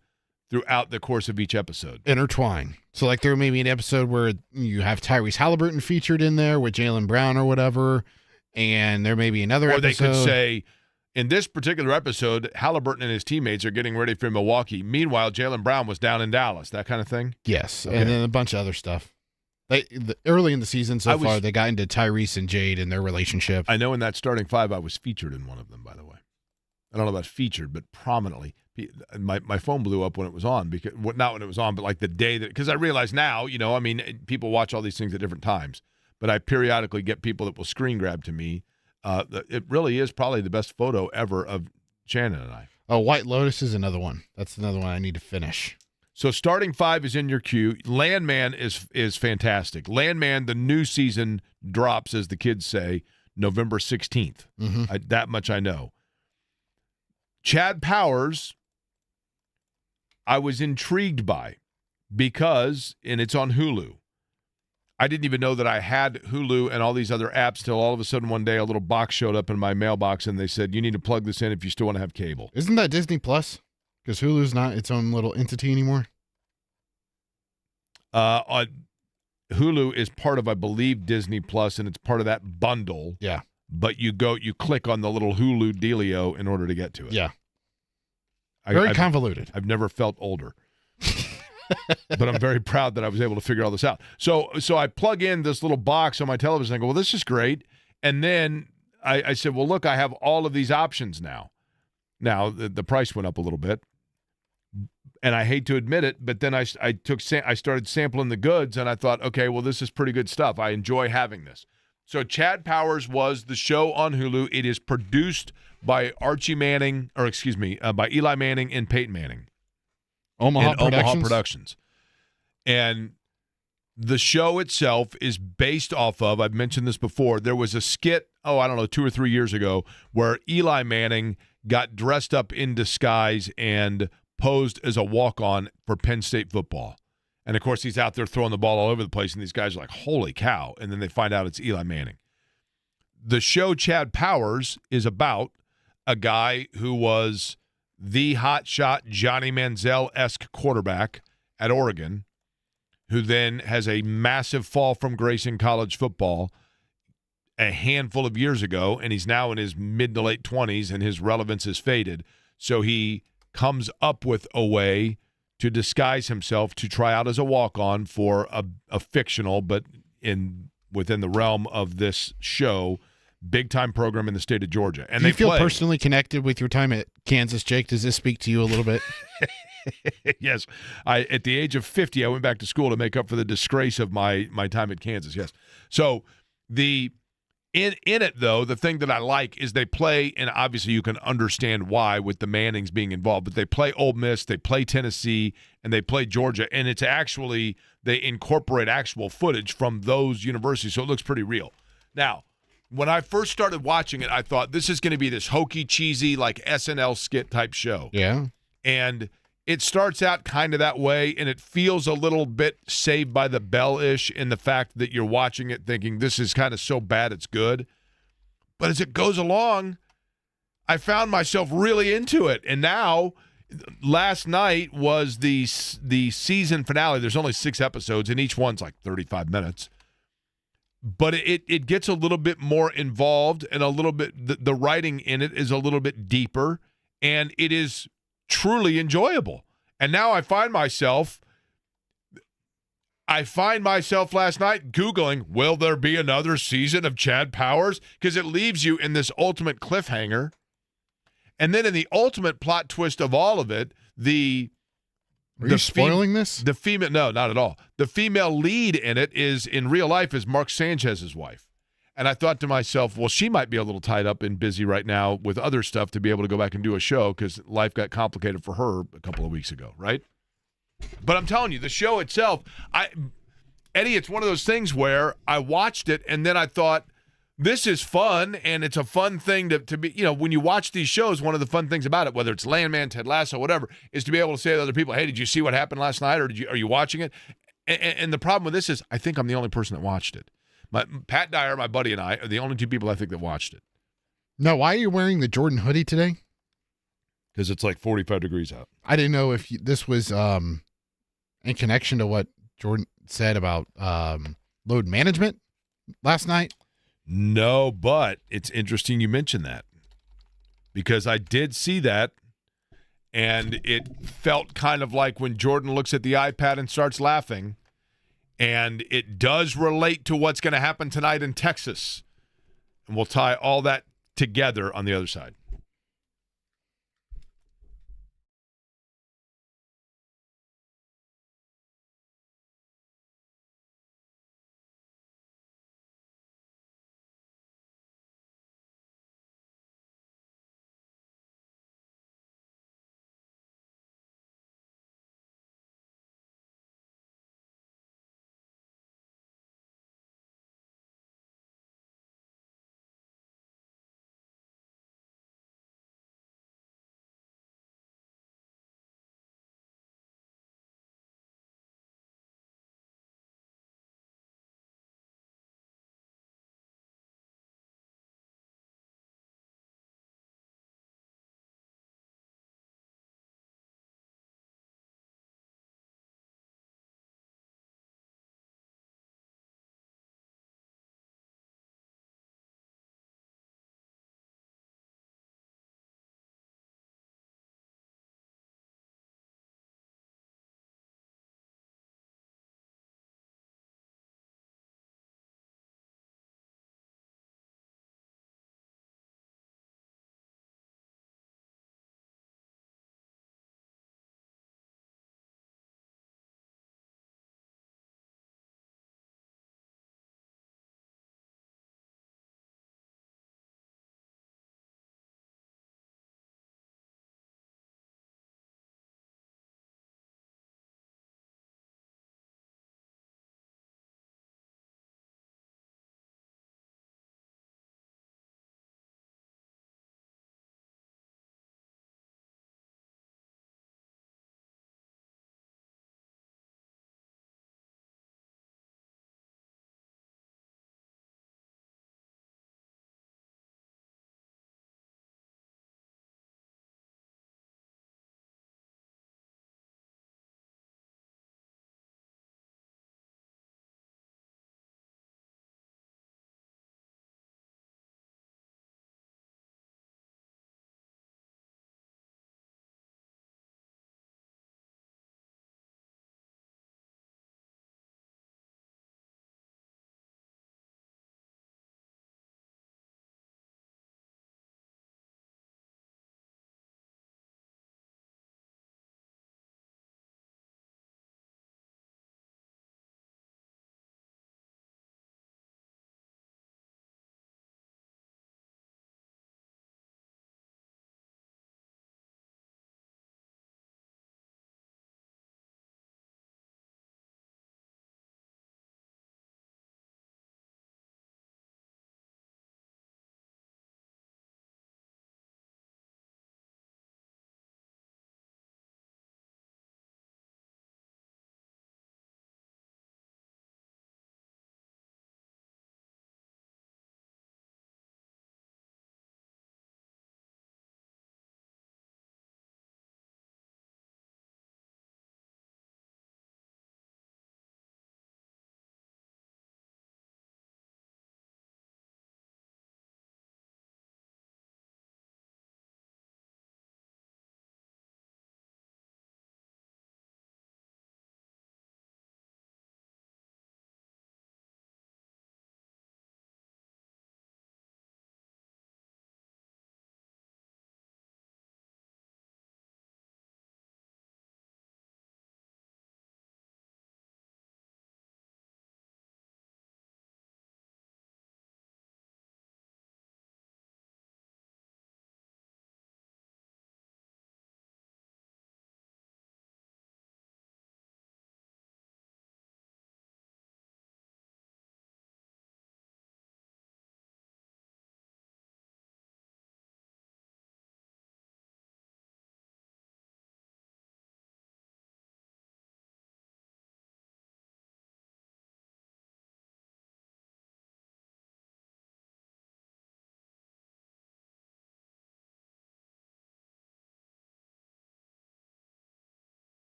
throughout the course of each episode? Intertwine. So, like, there may be an episode where you have Tyrese Halliburton featured in there with Jaylen Brown or whatever, and there may be another episode. Or they could say, in this particular episode, Halliburton and his teammates are getting ready for Milwaukee. Meanwhile, Jaylen Brown was down in Dallas, that kind of thing? Yes, Okay. and then a bunch of other stuff. Early in the season so far, they got into Tyrese and Jade and their relationship. I know in that starting 5, I was featured in one of them, by the way. I don't know about featured, but prominently. My phone blew up when it was on, because not when it was on, but like the day that, because I realize now, people watch all these things at different times, but I periodically get people that will screen grab to me. It really is probably the best photo ever of Shannon and I. Oh, White Lotus is another one. That's another one I need to finish. So starting 5 is in your queue. Landman is fantastic. Landman, the new season drops, as the kids say, November 16th. Mm-hmm. That much I know. Chad Powers, I was intrigued by because, and it's on Hulu. I didn't even know that I had Hulu and all these other apps till all of a sudden one day a little box showed up in my mailbox and they said, you need to plug this in if you still want to have cable. Isn't that Disney Plus? Because Hulu's not its own little entity anymore. Hulu is part of, I believe, Disney Plus, and it's part of that bundle. Yeah. But you click on the little Hulu dealio in order to get to it. Yeah. Very convoluted. I've never felt older. But I'm very proud that I was able to figure all this out. So I plug in this little box on my television and I go, well, this is great. And then I said, well, look, I have all of these options now. Now, the price went up a little bit. And I hate to admit it, but then I started sampling the goods, and I thought, okay, well, this is pretty good stuff. I enjoy having this. So Chad Powers was the show on Hulu. It is produced by by Eli Manning and Peyton Manning. Omaha Productions. And the show itself is based off of, I've mentioned this before, there was a skit, 2 or 3 years ago, where Eli Manning got dressed up in disguise and posed as a walk-on for Penn State football. And, of course, he's out there throwing the ball all over the place, and these guys are like, holy cow. And then they find out it's Eli Manning. The show Chad Powers is about a guy who was the hotshot Johnny Manziel-esque quarterback at Oregon, who then has a massive fall from grace in college football a handful of years ago, and he's now in his mid to late 20s, and his relevance has faded. So he comes up with a way to disguise himself to try out as a walk-on for a fictional, but within the realm of this show, big-time program in the state of Georgia. And Do you feel personally connected with your time at Kansas, Jake? Does this speak to you a little bit? Yes. At the age of 50, I went back to school to make up for the disgrace of my time at Kansas, yes. So in it, though, the thing that I like is they play, and obviously you can understand why with the Mannings being involved, but they play Ole Miss, they play Tennessee, and they play Georgia, and it's actually, they incorporate actual footage from those universities, so it looks pretty real. Now, when I first started watching it, I thought this is going to be this hokey, cheesy, like SNL skit type show. Yeah. And it starts out kind of that way, and it feels a little bit Saved by the Bell-ish in the fact that you're watching it thinking this is kind of so bad it's good. But as it goes along, I found myself really into it. And now last night was the season finale. There's only 6 episodes, and each one's like 35 minutes. But it gets a little bit more involved, and a little bit the writing in it is a little bit deeper, and it is truly enjoyable. And now I find myself last night Googling, will there be another season of Chad Powers? Because it leaves you in this ultimate cliffhanger. And then in the ultimate plot twist of all of it, Are you spoiling this? The female, no, not at all. The female lead in it in real life is Mark Sanchez's wife. And I thought to myself, well, she might be a little tied up and busy right now with other stuff to be able to go back and do a show because life got complicated for her a couple of weeks ago, right? But I'm telling you, the show itself, Eddie, it's one of those things where I watched it and then I thought, this is fun, and it's a fun thing to be, when you watch these shows, one of the fun things about it, whether it's Landman, Ted Lasso, whatever, is to be able to say to other people, hey, did you see what happened last night, or are you watching it? And the problem with this is I think I'm the only person that watched it. Pat Dyer, my buddy, and I are the only 2 people I think that watched it. No, why are you wearing the Jordan hoodie today? Because it's like 45 degrees out. I didn't know if this was in connection to what Jordan said about load management last night. No, but it's interesting you mentioned that because I did see that, and it felt kind of like when Jordan looks at the iPad and starts laughing, and it does relate to what's going to happen tonight in Texas. And we'll tie all that together on the other side.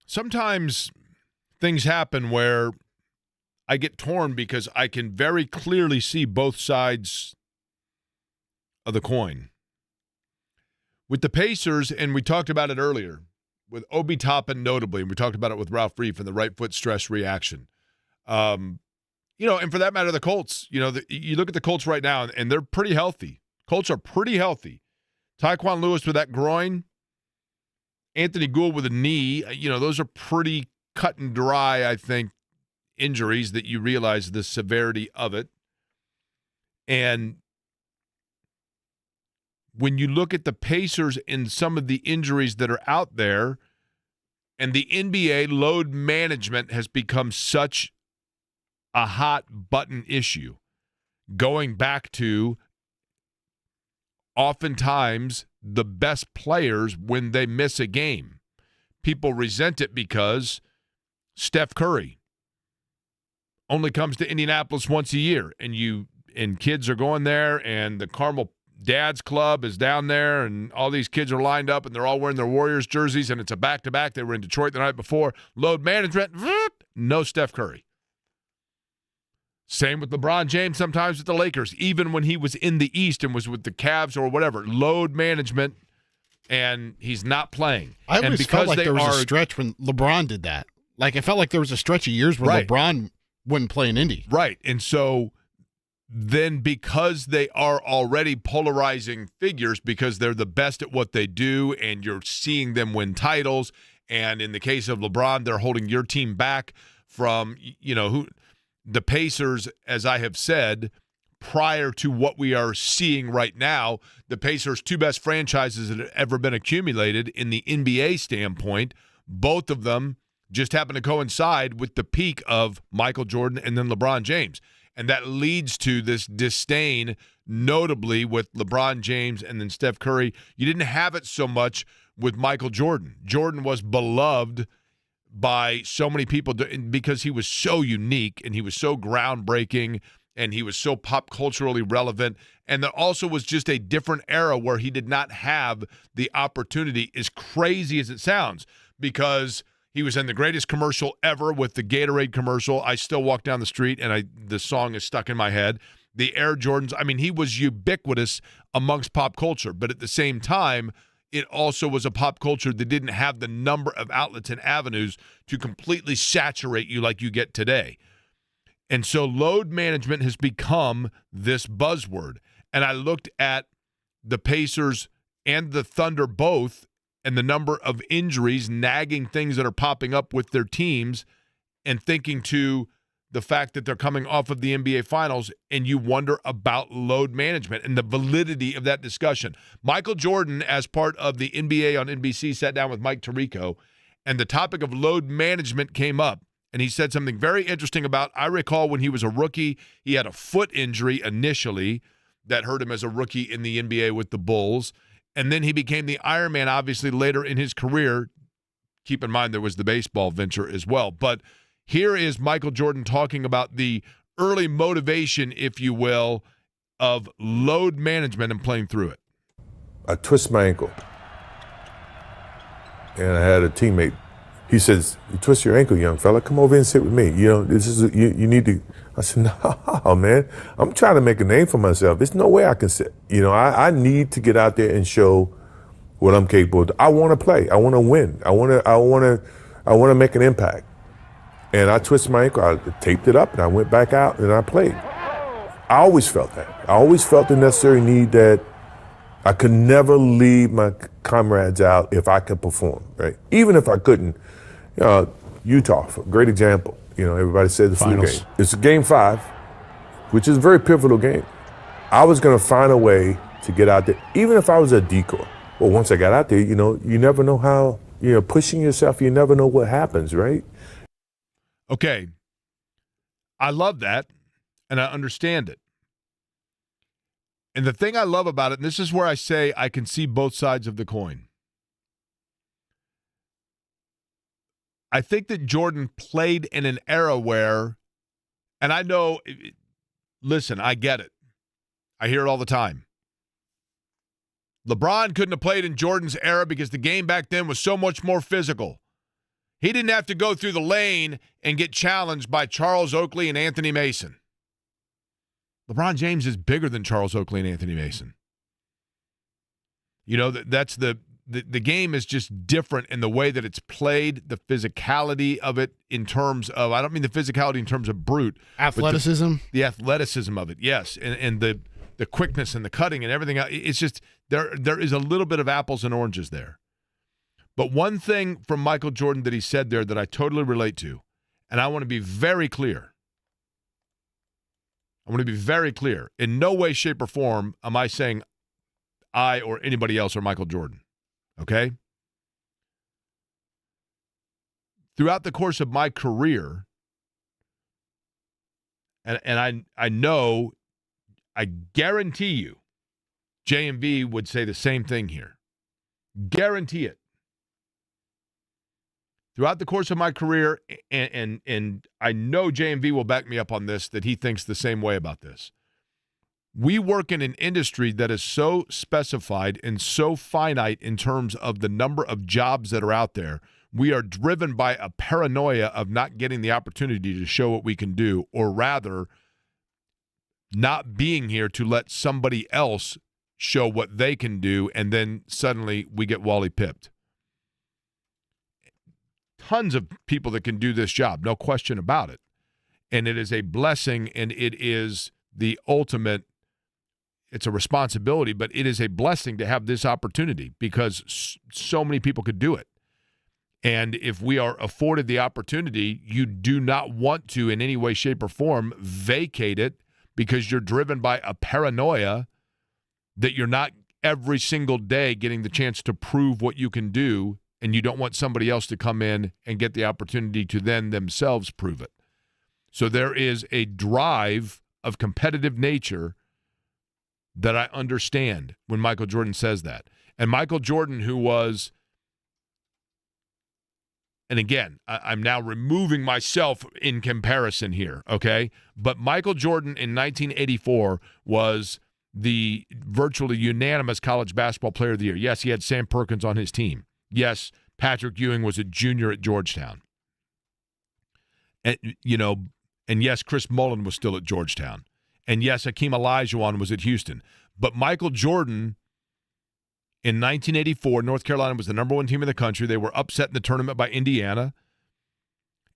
sometimes things happen where I get torn because I can very clearly see both sides of the coin. With the Pacers, and we talked about it earlier, with Obi Toppin notably, and we talked about it with Ralph Reef and the right foot stress reaction. And for that matter, the Colts, you look at the Colts right now, and they're pretty healthy. Colts are pretty healthy. Tyquan Lewis with that groin, Anthony Gould with a knee, those are pretty cut and dry, I think, injuries that you realize the severity of it. And when you look at the Pacers and some of the injuries that are out there, and the NBA load management has become such a hot button issue, going back to oftentimes the best players when they miss a game. People resent it because Steph Curry only comes to Indianapolis once a year, and kids are going there, and the Carmel Dad's Club is down there, and all these kids are lined up, and they're all wearing their Warriors jerseys, and it's a back-to-back. They were in Detroit the night before. Load management, no Steph Curry. Same with LeBron James sometimes with the Lakers, even when he was in the East and was with the Cavs or whatever. Load management, and he's not playing. I always felt like there was a stretch when LeBron did that. Like, it felt like there was a stretch of years where LeBron wouldn't play in Indy. Right, and so then because they are already polarizing figures because they're the best at what they do and you're seeing them win titles, and in the case of LeBron, they're holding your team back from, the Pacers, as I have said, prior to what we are seeing right now, the Pacers' two best franchises that have ever been accumulated in the NBA standpoint, both of them just happen to coincide with the peak of Michael Jordan and then LeBron James. And that leads to this disdain, notably with LeBron James and then Steph Curry. You didn't have it so much with Michael Jordan. Jordan was beloved by so many people because he was so unique and he was so groundbreaking and he was so pop culturally relevant. And there also was just a different era where he did not have the opportunity, as crazy as it sounds, because he was in the greatest commercial ever with the Gatorade commercial. I still walk down the street and the song is stuck in my head. The Air Jordans, he was ubiquitous amongst pop culture, but at the same time, it also was a pop culture that didn't have the number of outlets and avenues to completely saturate you like you get today. And so load management has become this buzzword. And I looked at the Pacers and the Thunder both and the number of injuries, nagging things that are popping up with their teams, and thinking to the fact that they're coming off of the NBA Finals, and you wonder about load management and the validity of that discussion. Michael Jordan, as part of the NBA on NBC, sat down with Mike Tirico, and the topic of load management came up, and he said something very interesting about, I recall when he was a rookie, he had a foot injury initially that hurt him as a rookie in the NBA with the Bulls, and then he became the Iron Man, obviously, later in his career. Keep in mind there was the baseball venture as well, but here is Michael Jordan talking about the early motivation, if you will, of load management and playing through it. I twist my ankle, and I had a teammate. He says, "You twist your ankle, young fella. Come over and sit with me. This is you need to." I said, "No, man. I'm trying to make a name for myself. There's no way I can sit. I need to get out there and show what I'm capable of. I want to play. I want to win. I want to make an impact." And I twisted my ankle, I taped it up, and I went back out, and I played. I always felt that. I always felt the necessary need that I could never leave my comrades out if I could perform, right? Even if I couldn't. Utah, great example. Everybody said the flu game. It's game 5, which is a very pivotal game. I was going to find a way to get out there, even if I was a decoy. Well, once I got out there, you never know how, pushing yourself, you never know what happens, right? Okay, I love that, and I understand it. And the thing I love about it, and this is where I say I can see both sides of the coin. I think that Jordan played in an era where, and I know, listen, I get it. I hear it all the time. LeBron couldn't have played in Jordan's era because the game back then was so much more physical. He didn't have to go through the lane and get challenged by Charles Oakley and Anthony Mason. LeBron James is bigger than Charles Oakley and Anthony Mason. You know, that's the game is just different in the way that it's played, the physicality of it in terms of, I don't mean the physicality in terms of brute. Athleticism? The athleticism of it, yes. And the quickness and the cutting and everything else. It's just, there is a little bit of apples and oranges there. But one thing from Michael Jordan that he said there that I totally relate to, and I want to be very clear. I want to be very clear. In no way, shape, or form am I saying I or anybody else are Michael Jordan. Okay? Throughout the course of my career, and I know, I guarantee you, JMV would say the same thing here. Guarantee it. Throughout the course of my career, and I know JMV will back me up on this, that he thinks the same way about this. We work in an industry that is so specified and so finite in terms of the number of jobs that are out there. We are driven by a paranoia of not getting the opportunity to show what we can do, or rather, not being here to let somebody else show what they can do, and then suddenly we get Wally pipped. Tons of people that can do this job, no question about it. And it is a blessing, and it is the ultimate, it's a responsibility, but it is a blessing to have this opportunity because so many people could do it. And if we are afforded the opportunity, you do not want to in any way, shape, or form vacate it because you're driven by a paranoia that you're not every single day getting the chance to prove what you can do, and you don't want somebody else to come in and get the opportunity to then themselves prove it. So there is a drive of competitive nature that I understand when Michael Jordan says that. And Michael Jordan, who was, and again, I'm now removing myself in comparison here, okay? But Michael Jordan in 1984 was the virtually unanimous college basketball player of the year. Yes, he had Sam Perkins on his team. Yes, Patrick Ewing was a junior at Georgetown. And, and yes, Chris Mullin was still at Georgetown. And yes, Hakeem Olajuwon was at Houston. But Michael Jordan, in 1984, North Carolina was the number one team in the country. They were upset in the tournament by Indiana.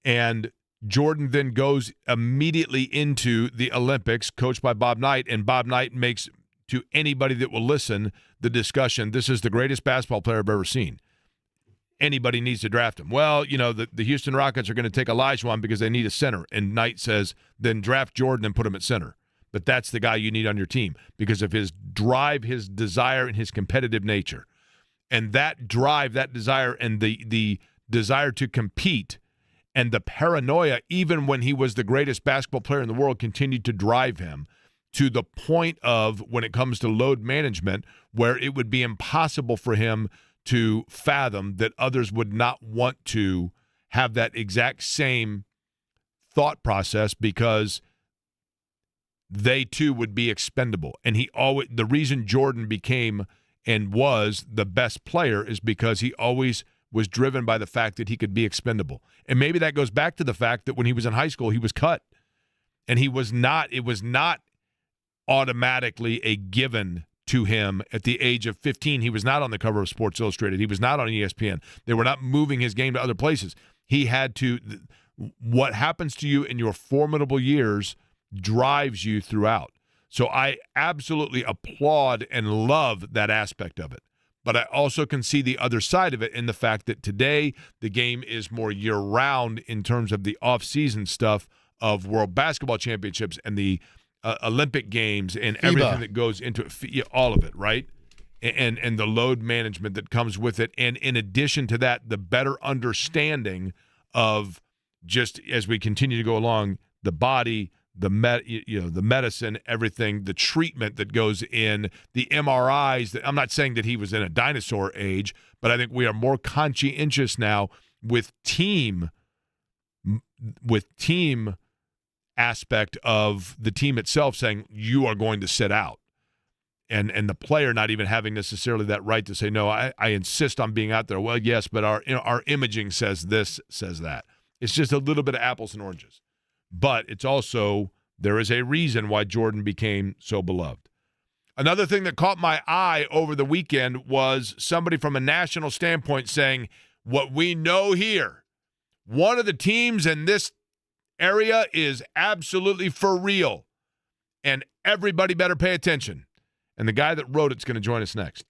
And Jordan then goes immediately into the Olympics, coached by Bob Knight. And Bob Knight makes, to anybody that will listen, the this is the greatest basketball player I've ever seen. Anybody needs to draft him. Well, the Houston Rockets are going to take Olajuwon because they need a center. And Knight says, then draft Jordan and put him at center. But that's the guy you need on your team because of his drive, his desire, and his competitive nature. And that drive, that desire, and the desire to compete and the paranoia, even when he was the greatest basketball player in the world, continued to drive him to the point of, when it comes to load management, where it would be impossible for him to fathom that others would not want to have that exact same thought process because they too would be expendable. And the reason Jordan became and was the best player is because he always was driven by the fact that he could be expendable. And maybe that goes back to the fact that when he was in high school, he was cut. And it was not automatically a given to him at the age of 15. He was not on the cover of Sports Illustrated. He was not on ESPN. They were not moving his game to other places. He had to, what happens to you in your formidable years drives you throughout. So I absolutely applaud and love that aspect of it. But I also can see the other side of it in the fact that today the game is more year-round in terms of the off-season stuff of World Basketball Championships and the Olympic Games and everything that goes into it, all of it, right? And the load management that comes with it. And in addition to that, the better understanding of, just as we continue to go along, the body, the medicine, everything, the treatment that goes in, the MRIs. I'm not saying that he was in a dinosaur age, but I think we are more conscientious now with team aspect of the team itself saying you are going to sit out. and the player not even having necessarily that right to say, no, I insist on being out there. Well, yes, but our imaging says this, says that. It's just a little bit of apples and oranges. But it's also, there is a reason why Jordan became so beloved. Another thing that caught my eye over the weekend was somebody from a national standpoint saying, what we know here, one of the teams in this area is absolutely for real, and everybody better pay attention. And the guy that wrote it's going to join us next.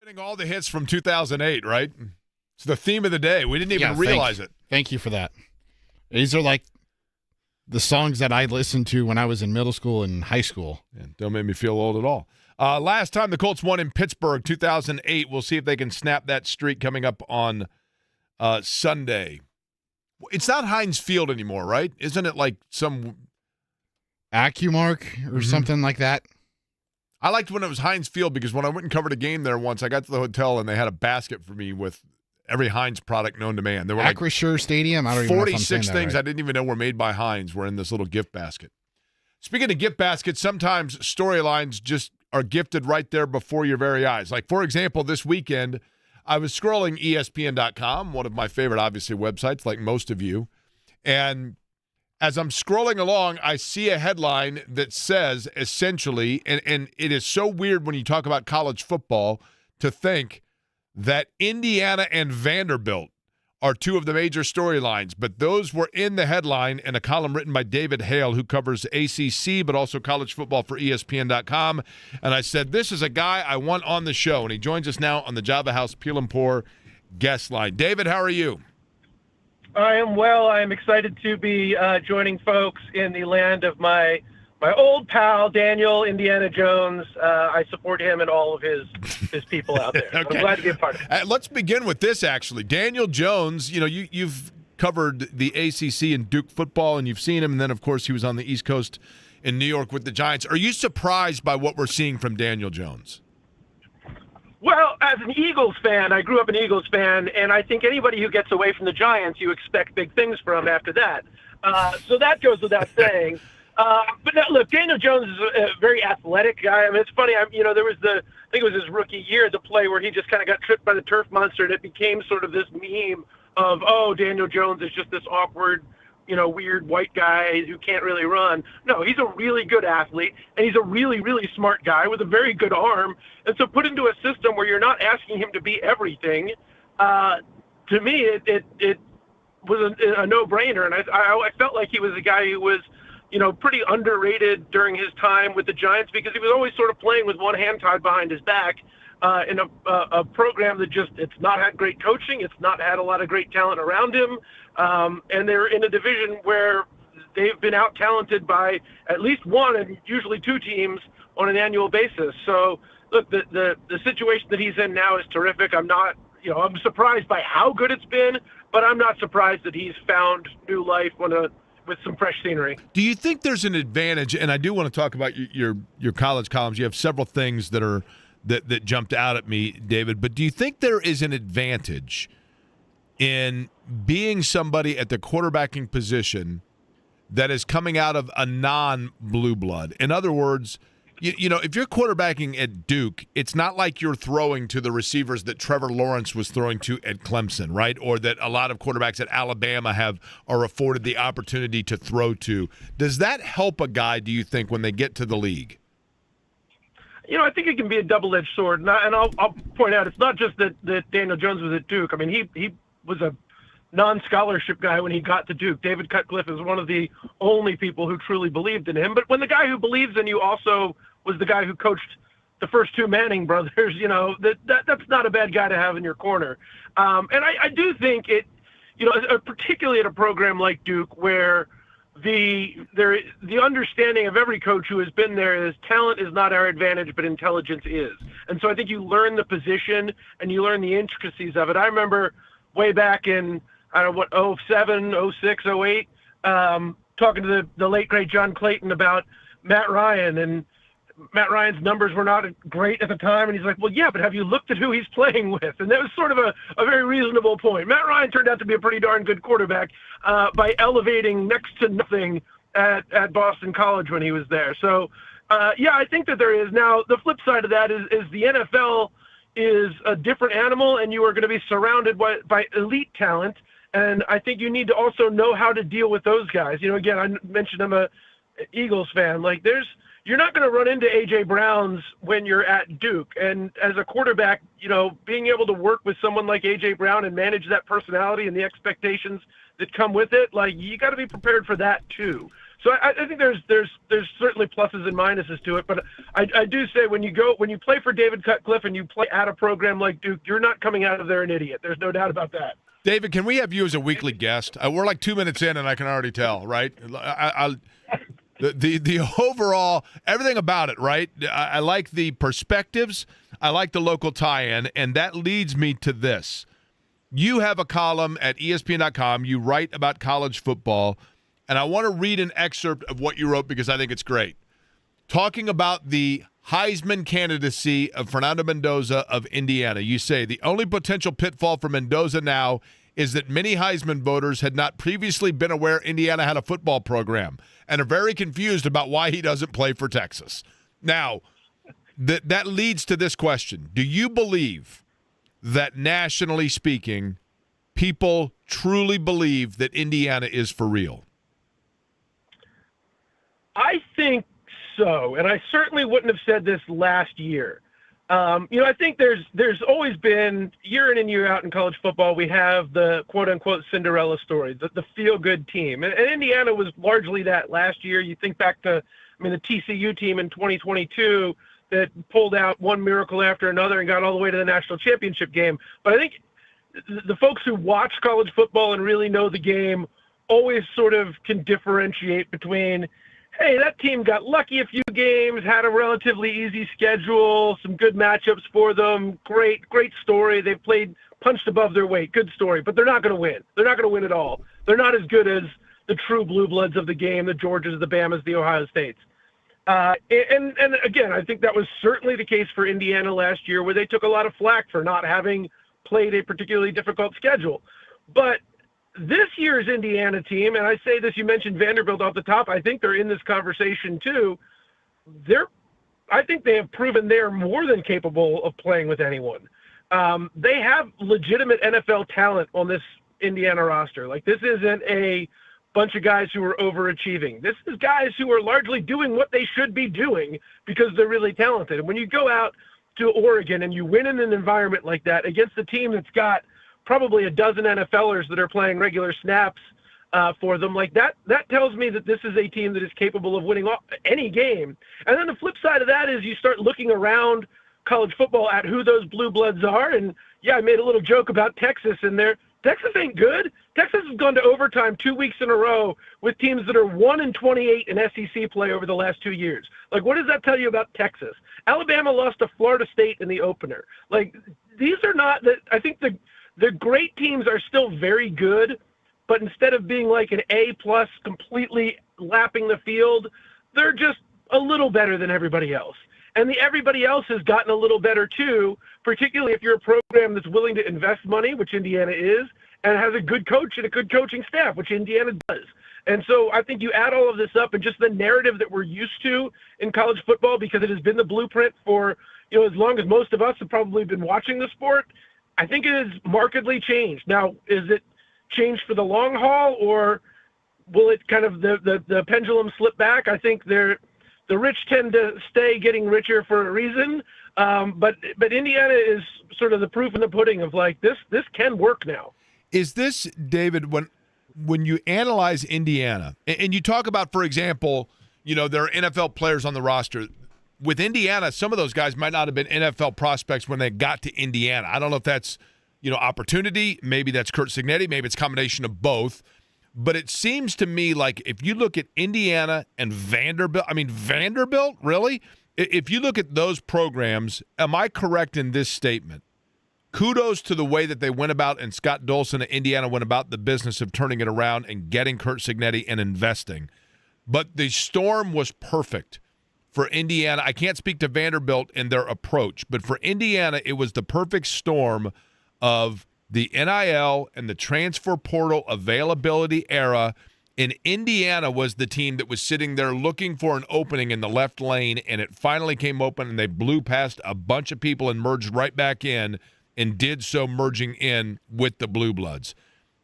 Getting all the hits from 2008, right? It's the theme of the day. We didn't even realize it. Thank you for that. These are like the songs that I listened to when I was in middle school and high school. Yeah, don't make me feel old at all. Last time the Colts won in Pittsburgh, 2008. We'll see if they can snap that streak coming up on Sunday. It's not Heinz Field anymore, right? Isn't it like some AccuMark or something like that? I liked when it was Heinz Field because when I went and covered a game there once, I got to the hotel and they had a basket for me with every Heinz product known to man. There were like Acrisure Stadium. I don't even know if I'm saying 46 that things right. I didn't even know were made by Heinz were in this little gift basket. Speaking of gift baskets, sometimes storylines just are gifted right there before your very eyes. Like, for example, this weekend, I was scrolling ESPN.com, one of my favorite, obviously, websites, like most of you. And as I'm scrolling along, I see a headline that says, essentially, and it is so weird when you talk about college football to think that Indiana and Vanderbilt are two of the major storylines, but those were in the headline in a column written by David Hale, who covers ACC, but also college football for ESPN.com. And I said, this is a guy I want on the show, and he joins us now on the Java House Peel and Pour guest line. David, how are you? I am well. I am excited to be joining folks in the land of my old pal, Daniel Indiana Jones. I support him and all of his people out there. Okay. I'm glad to be a part of it. Let's begin with this, actually. Daniel Jones, you know, you've covered the ACC and Duke football, and you've seen him, and then, of course, he was on the East Coast in New York with the Giants. Are you surprised by what we're seeing from Daniel Jones? Well, as an Eagles fan, I grew up an Eagles fan, and I think anybody who gets away from the Giants, you expect big things from after that. So that goes without saying. But now, look, Daniel Jones is a very athletic guy. I mean, it's funny. There was I think it was his rookie year, the play where he just kind of got tripped by the turf monster, and it became sort of this meme of, oh, Daniel Jones is just this awkward, weird white guy who can't really run. No, he's a really good athlete, and he's a really, really smart guy with a very good arm. And so put into a system where you're not asking him to be everything, to me, it was a no-brainer. And I felt like he was a guy who was, pretty underrated during his time with the Giants because he was always sort of playing with one hand tied behind his back in a program that it's not had great coaching. It's not had a lot of great talent around him. And they're in a division where they've been out-talented by at least one and usually two teams on an annual basis. So, look, the situation that he's in now is terrific. I'm surprised by how good it's been, but I'm not surprised that he's found new life with some fresh scenery. Do you think there's an advantage, and I do want to talk about your college columns. You have several things that jumped out at me, David, but do you think there is an advantage in being somebody at the quarterbacking position that is coming out of a non-blue blood? In other words, if you're quarterbacking at Duke, it's not like you're throwing to the receivers that Trevor Lawrence was throwing to at Clemson, right? Or that a lot of quarterbacks at Alabama are afforded the opportunity to throw to. Does that help a guy, do you think, when they get to the league? I think it can be a double-edged sword. And I'll point out, it's not just that Daniel Jones was at Duke. I mean, he was a non-scholarship guy when he got to Duke. David Cutcliffe is one of the only people who truly believed in him. But when the guy who believes in you also was the guy who coached the first two Manning brothers, that's not a bad guy to have in your corner. And I do think it, particularly at a program like Duke where the understanding of every coach who has been there is talent is not our advantage, but intelligence is. And so I think you learn the position and you learn the intricacies of it. I remember way back in, 07, 06, 08, talking to the late, great John Clayton about Matt Ryan, and Matt Ryan's numbers were not great at the time. And he's like, well, yeah, but have you looked at who he's playing with? And that was sort of a very reasonable point. Matt Ryan turned out to be a pretty darn good quarterback by elevating next to nothing at Boston College when he was there. So, I think that there is. Now, the flip side of that is the NFL is a different animal, and you are going to be surrounded by elite talent. And I think you need to also know how to deal with those guys. Again, I mentioned I'm a Eagles fan. You're not going to run into A.J. Browns when you're at Duke. And as a quarterback, being able to work with someone like A.J. Brown and manage that personality and the expectations that come with it, you got to be prepared for that too. So I think there's certainly pluses and minuses to it, but I do say when you play for David Cutcliffe and you play at a program like Duke, you're not coming out of there an idiot. There's no doubt about that. David, can we have you as a weekly guest? We're like 2 minutes in, and I can already tell, right? The overall, everything about it, right? I like the perspectives. I like the local tie-in, and that leads me to this. You have a column at ESPN.com. You write about college football, and I want to read an excerpt of what you wrote because I think it's great. Talking about the Heisman candidacy of Fernando Mendoza of Indiana, you say, the only potential pitfall for Mendoza now is that many Heisman voters had not previously been aware Indiana had a football program and are very confused about why he doesn't play for Texas. Now, that leads to this question. Do you believe that nationally speaking, people truly believe that Indiana is for real? I think so, and I certainly wouldn't have said this last year. I think there's always been, year in and year out in college football, we have the quote-unquote Cinderella story, the feel-good team. And Indiana was largely that last year. You think back to, the TCU team in 2022 that pulled out one miracle after another and got all the way to the national championship game. But I think the folks who watch college football and really know the game always sort of can differentiate between, hey, that team got lucky a few games, had a relatively easy schedule, some good matchups for them, great story. They've played punched above their weight, good story, but they're not going to win. They're not going to win at all. They're not as good as the true blue bloods of the game, the Georgias, the Bamas, the Ohio States. And again, I think that was certainly the case for Indiana last year, where they took a lot of flack for not having played a particularly difficult schedule. But this year's Indiana team, and I say this, you mentioned Vanderbilt off the top, I think they're in this conversation too. I think they have proven they're more than capable of playing with anyone. They have legitimate NFL talent on this Indiana roster. Like, this isn't a bunch of guys who are overachieving. This is guys who are largely doing what they should be doing because they're really talented. And when you go out to Oregon and you win in an environment like that against a team that's got probably a dozen NFLers that are playing regular snaps for them, like that tells me that this is a team that is capable of winning any game. And then the flip side of that is you start looking around college football at who those blue bloods are. And yeah, I made a little joke about Texas in there. Texas ain't good. Texas has gone to overtime 2 weeks in a row with teams that are 1-28 in SEC play over the last 2 years. Like, what does that tell you about Texas? Alabama lost to Florida State in the opener. Like, these are not that. I think the great teams are still very good, but instead of being like an A+ completely lapping the field, they're just a little better than everybody else. And everybody else has gotten a little better too, particularly if you're a program that's willing to invest money, which Indiana is, and has a good coach and a good coaching staff, which Indiana does. And so I think you add all of this up and just the narrative that we're used to in college football, because it has been the blueprint for, as long as most of us have probably been watching the sport, I think it has markedly changed. Now, is it changed for the long haul, or will it kind of the pendulum slip back? I think the rich tend to stay getting richer for a reason, but Indiana is sort of the proof in the pudding of like this can work now. Is this, David, when you analyze Indiana and you talk about, for example, there are NFL players on the roster. With Indiana, some of those guys might not have been NFL prospects when they got to Indiana. I don't know if that's, opportunity. Maybe that's Curt Cignetti. Maybe it's a combination of both. But it seems to me like if you look at Indiana and Vanderbilt, Vanderbilt, really? If you look at those programs, am I correct in this statement? Kudos to the way that they went about, and Scott Dolson at Indiana went about the business of turning it around and getting Curt Cignetti and investing. But the storm was perfect for Indiana. I can't speak to Vanderbilt and their approach, but for Indiana, it was the perfect storm of the NIL and the transfer portal availability era. And Indiana was the team that was sitting there looking for an opening in the left lane, and it finally came open, and they blew past a bunch of people and merged right back in, and did so merging in with the Blue Bloods.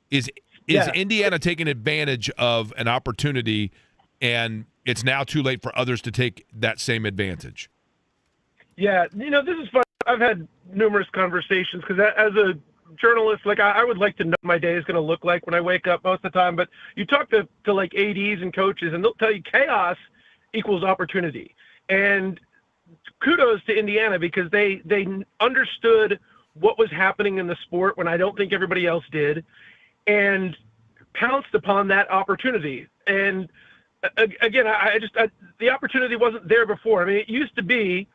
Is Indiana taking advantage of an opportunity, and it's now too late for others to take that same advantage? Yeah, this is fun. I've had numerous conversations because as a journalists, like I would like to know what my day is going to look like when I wake up most of the time, but you talk to like ADs and coaches and they'll tell you chaos equals opportunity. And kudos to Indiana because they understood what was happening in the sport when I don't think everybody else did and pounced upon that opportunity. And again, the opportunity wasn't there before. I mean, it used to be,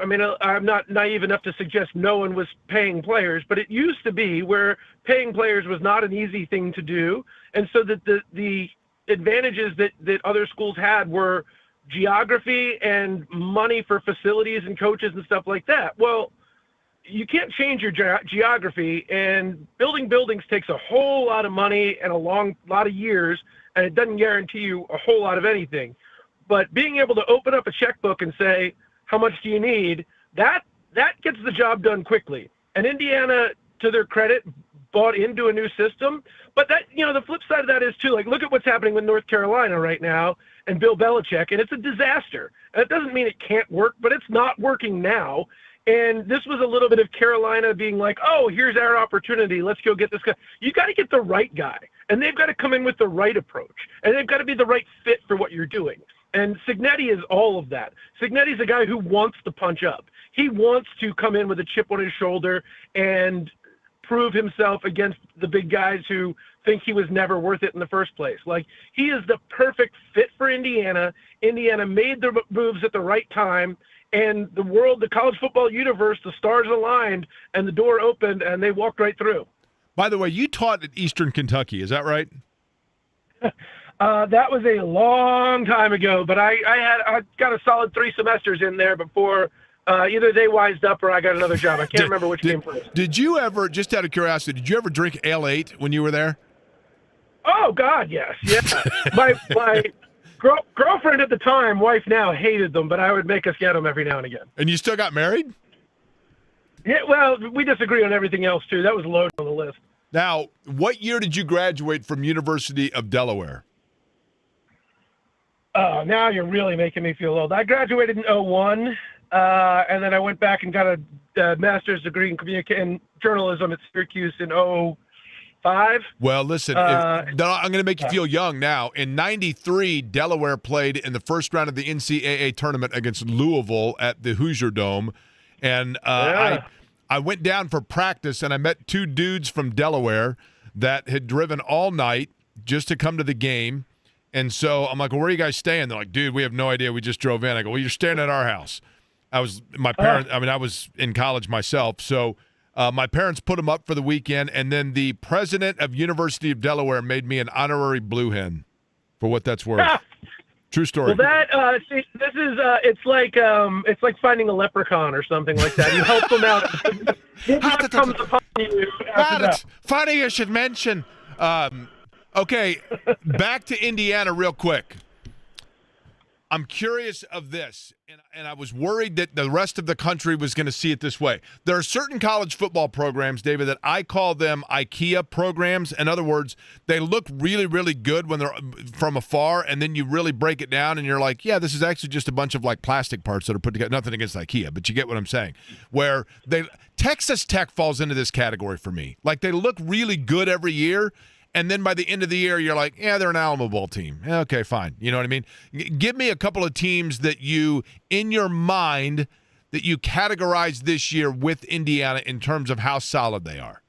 I'm not naive enough to suggest no one was paying players, but it used to be where paying players was not an easy thing to do. And so that the advantages that other schools had were geography and money for facilities and coaches and stuff like that. Well, you can't change your geography, and building buildings takes a whole lot of money and a lot of years, and it doesn't guarantee you a whole lot of anything. But being able to open up a checkbook and say, how much do you need? That gets the job done quickly. And Indiana, to their credit, bought into a new system. But that, the flip side of that is too, like, look at what's happening with North Carolina right now and Bill Belichick, and it's a disaster. And it doesn't mean it can't work, but it's not working now. And this was a little bit of Carolina being like, oh, here's our opportunity. Let's go get this guy. You got to get the right guy, and they've got to come in with the right approach, and they've got to be the right fit for what you're doing. And Cignetti is all of that. Cignetti's a guy who wants to punch up. He wants to come in with a chip on his shoulder and prove himself against the big guys who think he was never worth it in the first place. Like, he is the perfect fit for Indiana. Indiana made the moves at the right time, and the college football universe, the stars aligned, and the door opened, and they walked right through. By the way, you taught at Eastern Kentucky, is that right? That was a long time ago, but I got a solid 3 semesters in there before either they wised up or I got another job. I can't remember which came first. Did you ever, just out of curiosity, did you ever drink Ale 8 when you were there? Oh, God, yes. Yeah. My girlfriend at the time, wife now, hated them, but I would make us get them every now and again. And you still got married? Yeah, well, we disagree on everything else, too. That was low on the list. Now, what year did you graduate from University of Delaware? Oh, now you're really making me feel old. I graduated in 2001, and then I went back and got a master's degree in journalism at Syracuse in 2005. Well, listen, I'm going to make you feel young now. In 93, Delaware played in the first round of the NCAA tournament against Louisville at the Hoosier Dome, and I went down for practice, and I met 2 dudes from Delaware that had driven all night just to come to the game. And so I'm like, well, where are you guys staying? They're like, dude, we have no idea. We just drove in. I go, well, you're staying at our house. I was in college myself. So my parents put them up for the weekend. And then the president of University of Delaware made me an honorary Blue Hen for what that's worth. True story. Well, this is, it's like finding a leprechaun or something like that. You help them out. It comes upon you after that. Funny you should mention. Okay, back to Indiana real quick. I'm curious of this, and I was worried that the rest of the country was going to see it this way. There are certain college football programs, David, that I call them IKEA programs. In other words, they look really, really good when they're from afar, and then you really break it down, and you're like, yeah, this is actually just a bunch of like plastic parts that are put together. Nothing against IKEA, but you get what I'm saying. Where Texas Tech falls into this category for me. Like, they look really good every year, and then by the end of the year, you're like, yeah, they're an Alamo Bowl team. Okay, fine. You know what I mean? Give me a couple of teams that you, in your mind, that you categorize this year with Indiana in terms of how solid they are.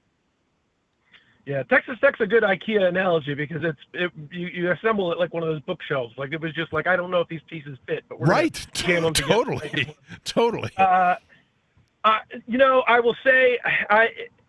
Yeah, Texas Tech's a good IKEA analogy because you assemble it like one of those bookshelves. Like, it was just like, I don't know if these pieces fit, but we're right. Jam them Totally. Totally. I will say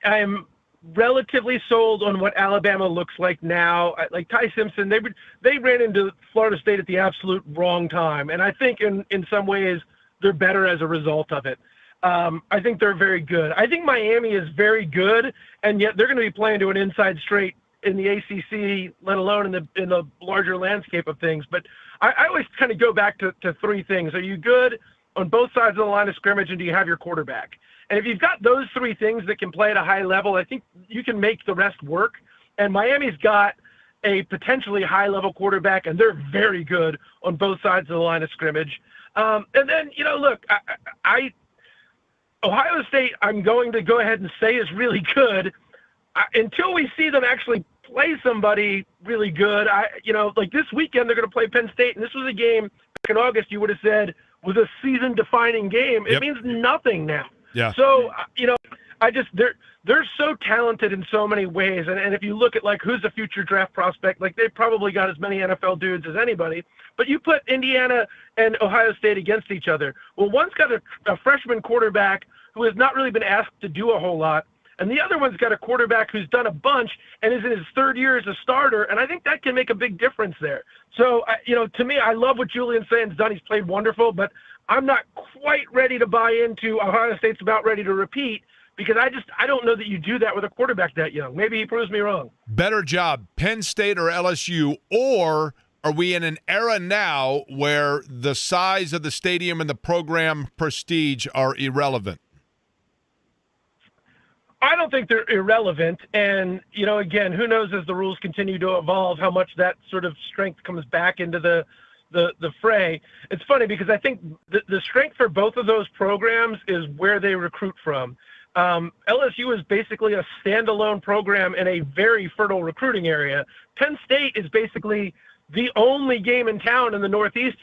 I'm relatively sold on what Alabama looks like now. Like Ty Simpson, they ran into Florida State at the absolute wrong time, and I think in some ways they're better as a result of it. I think they're very good. I think Miami is very good, and yet they're going to be playing to an inside straight in the ACC, let alone in the larger landscape of things. But I always kind of go back to 3 things. Are you good on both sides of the line of scrimmage, and do you have your quarterback? And if you've got those 3 things that can play at a high level, I think you can make the rest work. And Miami's got a potentially high-level quarterback, and they're very good on both sides of the line of scrimmage. And then, look, Ohio State, I'm going to go ahead and say is really good. Until we see them actually play somebody really good, like this weekend they're going to play Penn State, and this was a game back in August you would have said was a season-defining game. It means nothing now. Yeah. So, they're so talented in so many ways, and if you look at like who's a future draft prospect, like they've probably got as many NFL dudes as anybody. But you put Indiana and Ohio State against each other. Well, one's got a freshman quarterback who has not really been asked to do a whole lot, and the other one's got a quarterback who's done a bunch and is in his third year as a starter, and I think that can make a big difference there. So, to me, I love what Julian Saint's done. He's played wonderful, but I'm not quite ready to buy into Ohio State's about ready to repeat because I don't know that you do that with a quarterback that young. Maybe he proves me wrong. Better job, Penn State or LSU, or are we in an era now where the size of the stadium and the program prestige are irrelevant? I don't think they're irrelevant. And, again, who knows as the rules continue to evolve how much that sort of strength comes back into the fray. It's funny because I think the strength for both of those programs is where they recruit from. LSU is basically a standalone program in a very fertile recruiting area. Penn State is basically the only game in town in the Northeast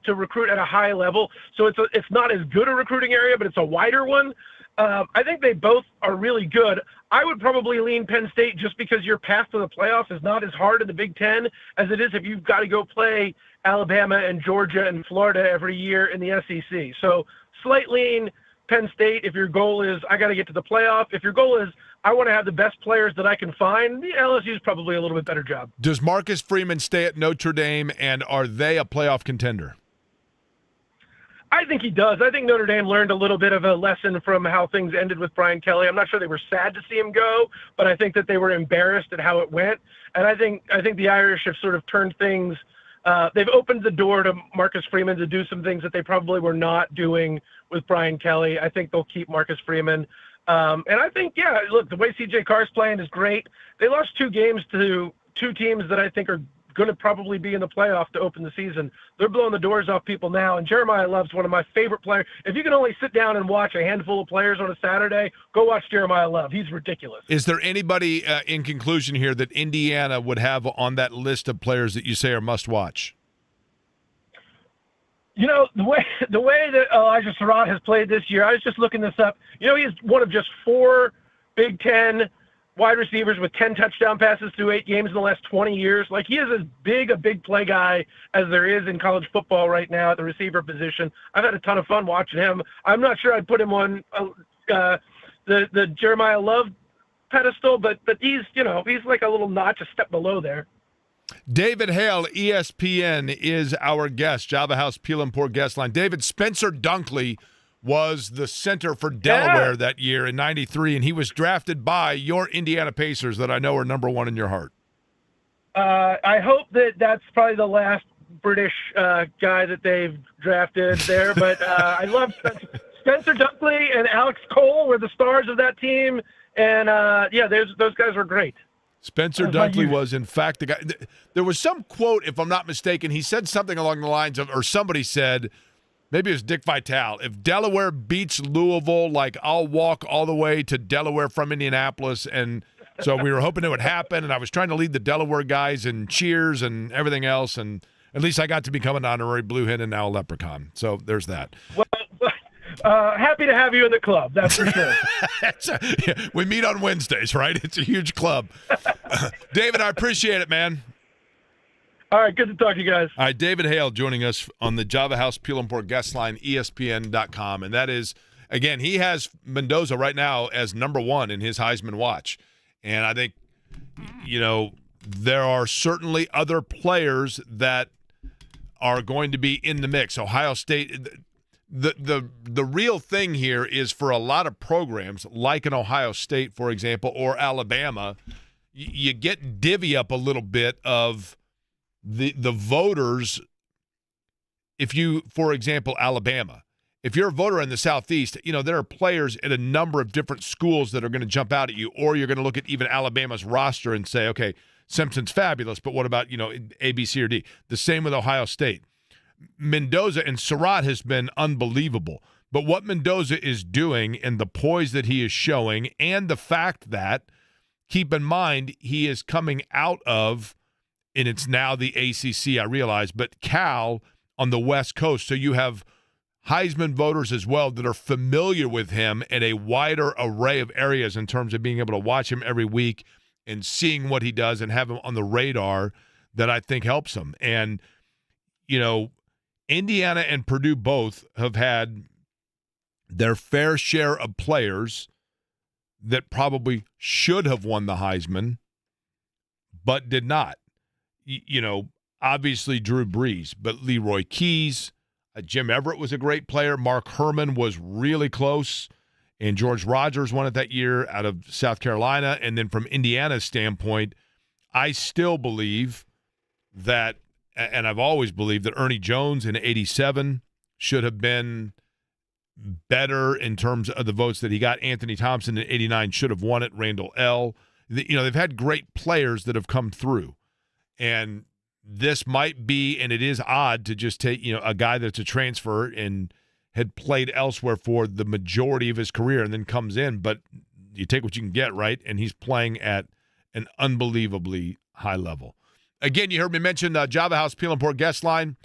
to recruit at a high level. So it's not as good a recruiting area, but it's a wider one. I think they both are really good. I would probably lean Penn State just because your path to the playoffs is not as hard in the Big Ten as it is if you've got to go play Alabama and Georgia and Florida every year in the SEC. So slight lean Penn State if your goal is I got to get to the playoff. If your goal is I want to have the best players that I can find, the LSU is probably a little bit better job. Does Marcus Freeman stay at Notre Dame, and are they a playoff contender? I think he does. I think Notre Dame learned a little bit of a lesson from how things ended with Brian Kelly. I'm not sure they were sad to see him go, but I think that they were embarrassed at how it went. And I think the Irish have sort of turned things. They've opened the door to Marcus Freeman to do some things that they probably were not doing with Brian Kelly. I think they'll keep Marcus Freeman. And I think, look, the way C.J. Carr's playing is great. They lost 2 games to 2 teams that I think are going to probably be in the playoff to open the season. They're blowing the doors off people now, and Jeremiah Love's one of my favorite players. If you can only sit down and watch a handful of players on a Saturday, go watch Jeremiah Love. He's ridiculous. Is there anybody, in conclusion here, that Indiana would have on that list of players that you say are must-watch? The way that Elijah Surratt has played this year, I was just looking this up. He's one of just 4 Big Ten wide receivers with 10 touchdown passes through 8 games in the last 20 years. Like, he is as big a big play guy as there is in college football right now at the receiver position. I've had a ton of fun watching him. I'm not sure I'd put him on the Jeremiah Love pedestal, but he's like a little notch, a step below there. David Hale, ESPN, is our guest. Java House Peel and Pour guest line. David, Spencer Dunkley was the center for Delaware that year in '93, and he was drafted by your Indiana Pacers that I know are number 1 in your heart. I hope that's probably the last British guy that they've drafted there, but I love Spencer Dunkley and Alex Cole were the stars of that team, and those guys were great. Spencer Dunkley was, in fact, the guy. There was some quote, if I'm not mistaken, he said something along the lines of, or somebody said, maybe it was Dick Vitale, if Delaware beats Louisville, like, I'll walk all the way to Delaware from Indianapolis. And so we were hoping it would happen, and I was trying to lead the Delaware guys in cheers and everything else, and at least I got to become an honorary Blue Hen and now a Leprechaun. So there's that. Well, happy to have you in the club, that's for sure. We meet on Wednesdays, right? It's a huge club. David, I appreciate it, man. All right, good to talk to you guys. All right, David Hale joining us on the Java House Peel and Pour guest line, ESPN.com. And that is, again, he has Mendoza right now as number 1 in his Heisman watch. And I think, there are certainly other players that are going to be in the mix. Ohio State, the real thing here is for a lot of programs, like an Ohio State, for example, or Alabama, you get divvy up a little bit of the voters. If you, for example, Alabama, if you're a voter in the Southeast, there are players at a number of different schools that are going to jump out at you, or you're going to look at even Alabama's roster and say, okay, Simpson's fabulous, but what about, A, B, C, or D? The same with Ohio State. Mendoza and Surratt has been unbelievable. But what Mendoza is doing and the poise that he is showing, and the fact that, keep in mind, he is coming out of, and it's now the ACC, I realize, but Cal on the West Coast. So you have Heisman voters as well that are familiar with him in a wider array of areas in terms of being able to watch him every week and seeing what he does and have him on the radar that I think helps him. And, Indiana and Purdue both have had their fair share of players that probably should have won the Heisman, but did not. Obviously Drew Brees, but Leroy Keys, Jim Everett was a great player. Mark Herman was really close, and George Rogers won it that year out of South Carolina. And then from Indiana's standpoint, I still believe that, and I've always believed that Ernie Jones in '87 should have been better in terms of the votes that he got. Anthony Thompson in '89 should have won it. Randall L. They've had great players that have come through. And this might be, and it is odd to just take, a guy that's a transfer and had played elsewhere for the majority of his career and then comes in, but you take what you can get, right? And he's playing at an unbelievably high level. Again, you heard me mention Java House Peel and Port guest line.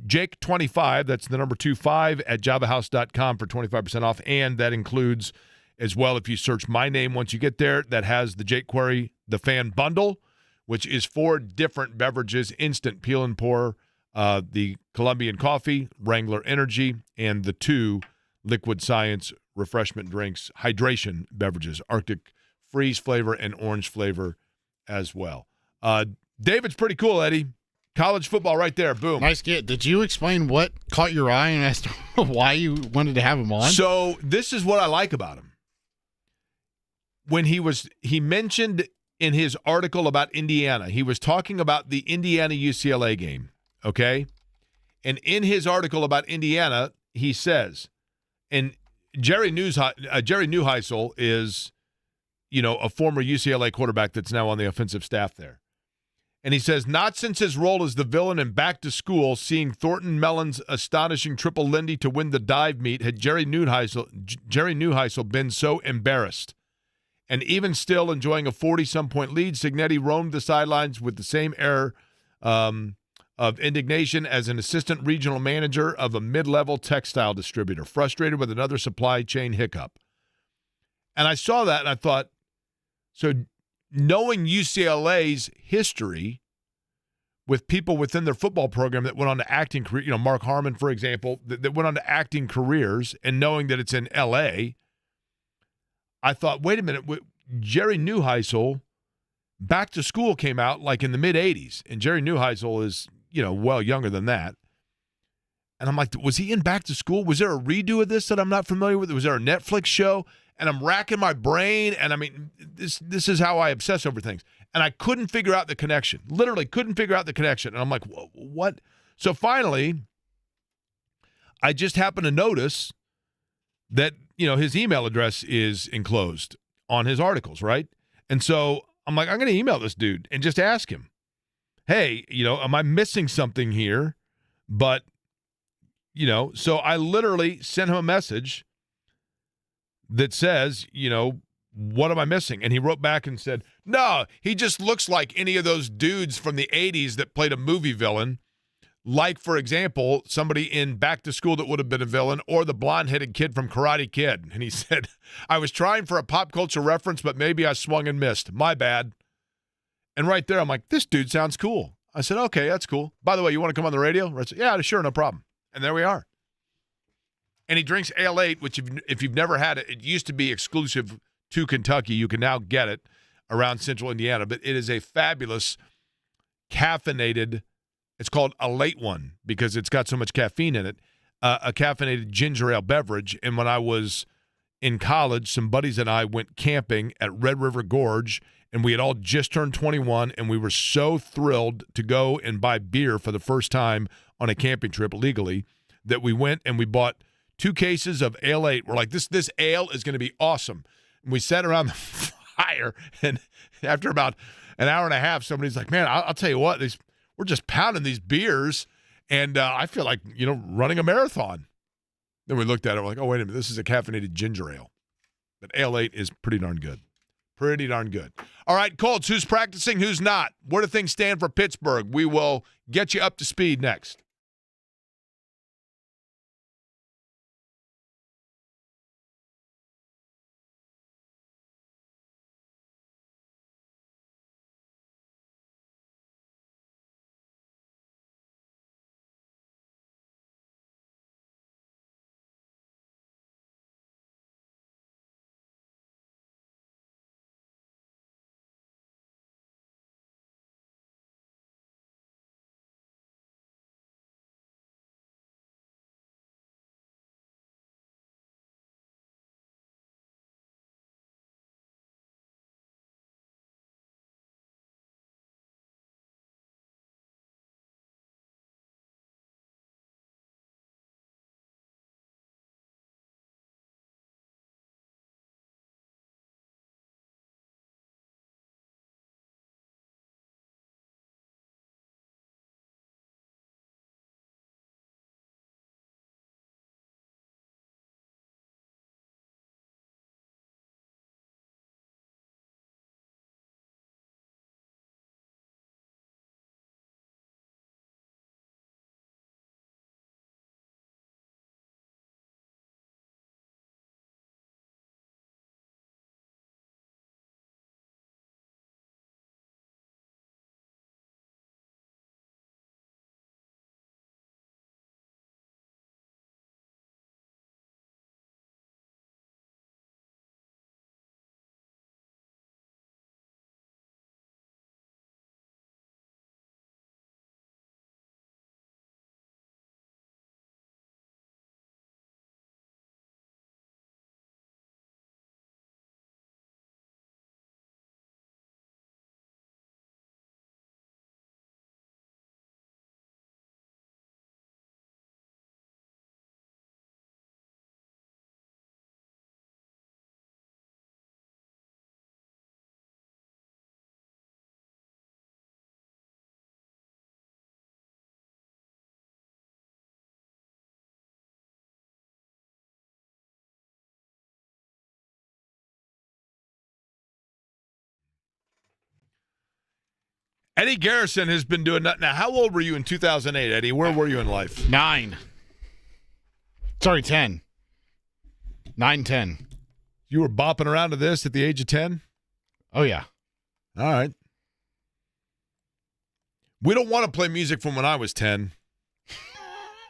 Jake25, that's the number 25 at javahouse.com for 25% off. And that includes as well, if you search my name once you get there, that has the Jake Query, the fan bundle, which is 4 different beverages, instant peel and pour, the Colombian coffee, Wrangler Energy, and the 2 Liquid Science refreshment drinks, hydration beverages, Arctic Freeze flavor and orange flavor as well. David's pretty cool, Eddie. College football right there. Boom. Nice get. Did you explain what caught your eye and as to why you wanted to have him on? So this is what I like about him. When he mentioned in his article about Indiana, he was talking about the Indiana-UCLA game, okay? And in his article about Indiana, he says, and Jerry Neuheisel is, a former UCLA quarterback that's now on the offensive staff there. And he says, not since his role as the villain in Back to School, seeing Thornton Mellon's astonishing triple Lindy to win the dive meet, had Jerry Neuheisel been so embarrassed. And even still enjoying a 40-some point lead, Cignetti roamed the sidelines with the same air of indignation as an assistant regional manager of a mid-level textile distributor, frustrated with another supply chain hiccup. And I saw that and I thought, so knowing UCLA's history with people within their football program that went on to acting career, Mark Harmon, for example, that went on to acting careers, and knowing that it's in L.A., I thought, wait a minute, Jerry Neuheisel, Back to School came out like in the mid-'80s, and Jerry Neuheisel is, well younger than that. And I'm like, was he in Back to School? Was there a redo of this that I'm not familiar with? Was there a Netflix show? And I'm racking my brain, and I mean, this is how I obsess over things. And I couldn't figure out the connection. Literally couldn't figure out the connection. And I'm like, what? So finally, I just happened to notice that, his email address is enclosed on his articles, right? And so I'm like, I'm going to email this dude and just ask him, hey, am I missing something here? But, so I literally sent him a message that says, what am I missing? And he wrote back and said, no, he just looks like any of those dudes from the 80s that played a movie villain. Like, for example, somebody in Back to School that would have been a villain, or the blonde-headed kid from Karate Kid. And he said, I was trying for a pop culture reference, but maybe I swung and missed. My bad. And right there, I'm like, this dude sounds cool. I said, okay, that's cool. By the way, you want to come on the radio? I said, yeah, sure, no problem. And there we are. And he drinks Ale-8, which if you've never had it, it used to be exclusive to Kentucky. You can now get it around central Indiana. But it is a fabulous caffeinated, it's called a late one because it's got so much caffeine in it, a caffeinated ginger ale beverage. And when I was in college, some buddies and I went camping at Red River Gorge, and we had all just turned 21, and we were so thrilled to go and buy beer for the first time on a camping trip legally that we went and we bought 2 cases of Ale-8. We're like, this ale is going to be awesome. And we sat around the fire, and after about an hour and a half, somebody's like, man, I'll tell you what, we're just pounding these beers, and I feel like, running a marathon. Then we looked at it, we're like, oh, wait a minute, this is a caffeinated ginger ale. But Ale 8 is pretty darn good. Pretty darn good. All right, Colts, who's practicing, who's not? Where do things stand for Pittsburgh? We will get you up to speed next. Eddie Garrison has been doing that. Now, how old were you in 2008, Eddie? Where were you in life? 9. Sorry, 10. 9, 10. You were bopping around to this at the age of 10? Oh, yeah. All right. We don't want to play music from when I was 10.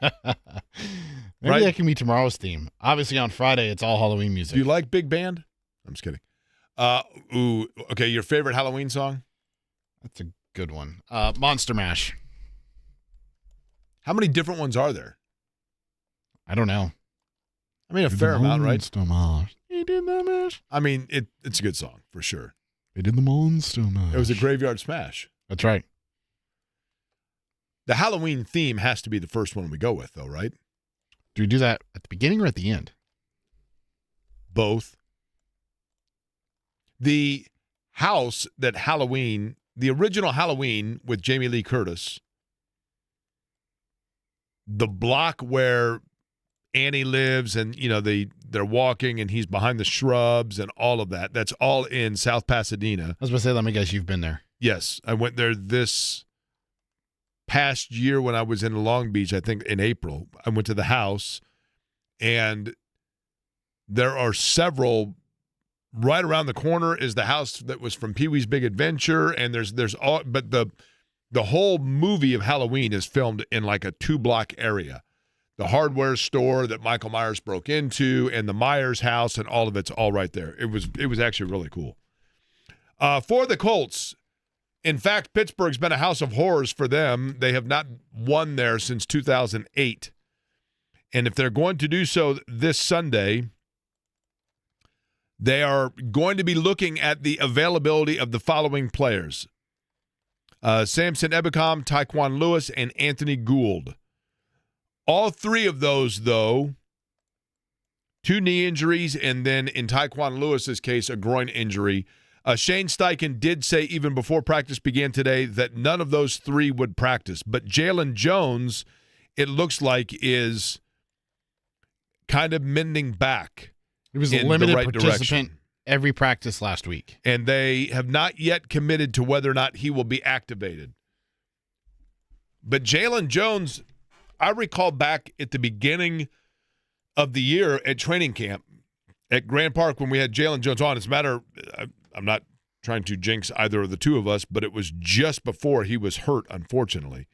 Maybe Right? that can be tomorrow's theme. Obviously, on Friday, it's all Halloween music. Do you like big band? I'm just kidding. Okay, your favorite Halloween song? That's a good one. Monster Mash. How many different ones are there? I don't know. I mean, a fair amount, right? Monster Mash. He did the mash. I mean, it's a good song, for sure. They did the Monster Mash. It was a graveyard smash. That's right. The Halloween theme has to be the first one we go with, though, right? Do we do that at the beginning or at the end? Both. The house that Halloween, the original Halloween with Jamie Lee Curtis, the block where Annie lives and, you know, they're walking and he's behind the shrubs and all of that, that's all in South Pasadena. I was going to say, let me guess, you've been there. Yes, I went there this past year when I was in Long Beach, I think in April. I went to the house, and there are several. Right around the corner is the house that was from Pee-wee's Big Adventure, and there's all, but the whole movie of Halloween is filmed in like a 2-block area. The hardware store that Michael Myers broke into, and the Myers house, and all of it's all right there. It was actually really cool. For the Colts, in fact, Pittsburgh's been a house of horrors for them. They have not won there since 2008. And if they're going to do so this Sunday, they are going to be looking at the availability of the following players. Samson Ebukam, Tyquan Lewis, and Anthony Gould. All three of those, though, 2 knee injuries, and then in Tyquan Lewis's case, a groin injury. Shane Steichen did say even before practice began today that none of those 3 would practice. But Jalen Jones, it looks like, is kind of mending back. He was a in limited the right participant direction. every practice last week. And they have not yet committed to whether or not he will be activated. But Jalen Jones, I recall back at the beginning of the year at training camp at Grand Park when we had Jalen Jones on. As a matter, I'm not trying to jinx either of the two of us, but it was just before he was hurt, unfortunately.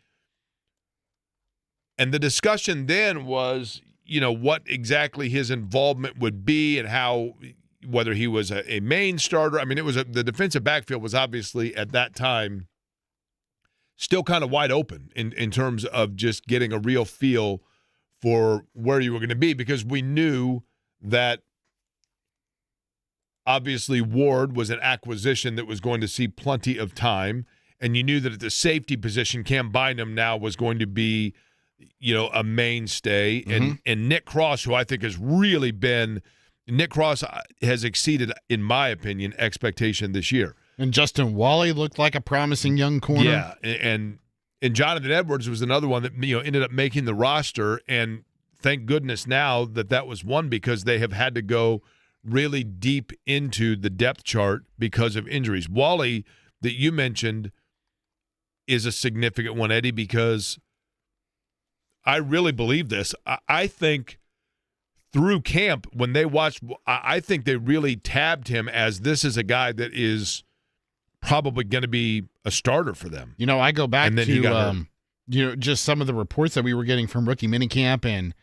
And the discussion then was, what exactly his involvement would be and how, whether he was a main starter. I mean, the defensive backfield was obviously at that time still kind of wide open in terms of just getting a real feel for where you were going to be, because we knew that obviously Ward was an acquisition that was going to see plenty of time, and you knew that at the safety position, Cam Bynum now was going to be, a mainstay. Mm-hmm. And Nick Cross, who I think has really been – Nick Cross has exceeded, in my opinion, expectation this year. And Justin Wally looked like a promising young corner. Yeah, and Jonathan Edwards was another one that ended up making the roster, and thank goodness now that was one, because they have had to go really deep into the depth chart because of injuries. Wally, that you mentioned, is a significant one, Eddie, because I really believe this. I think through camp, when they watched, I think they really tabbed him as this is a guy that is probably going to be a starter for them. I go back And then he got to just some of the reports that we were getting from rookie minicamp and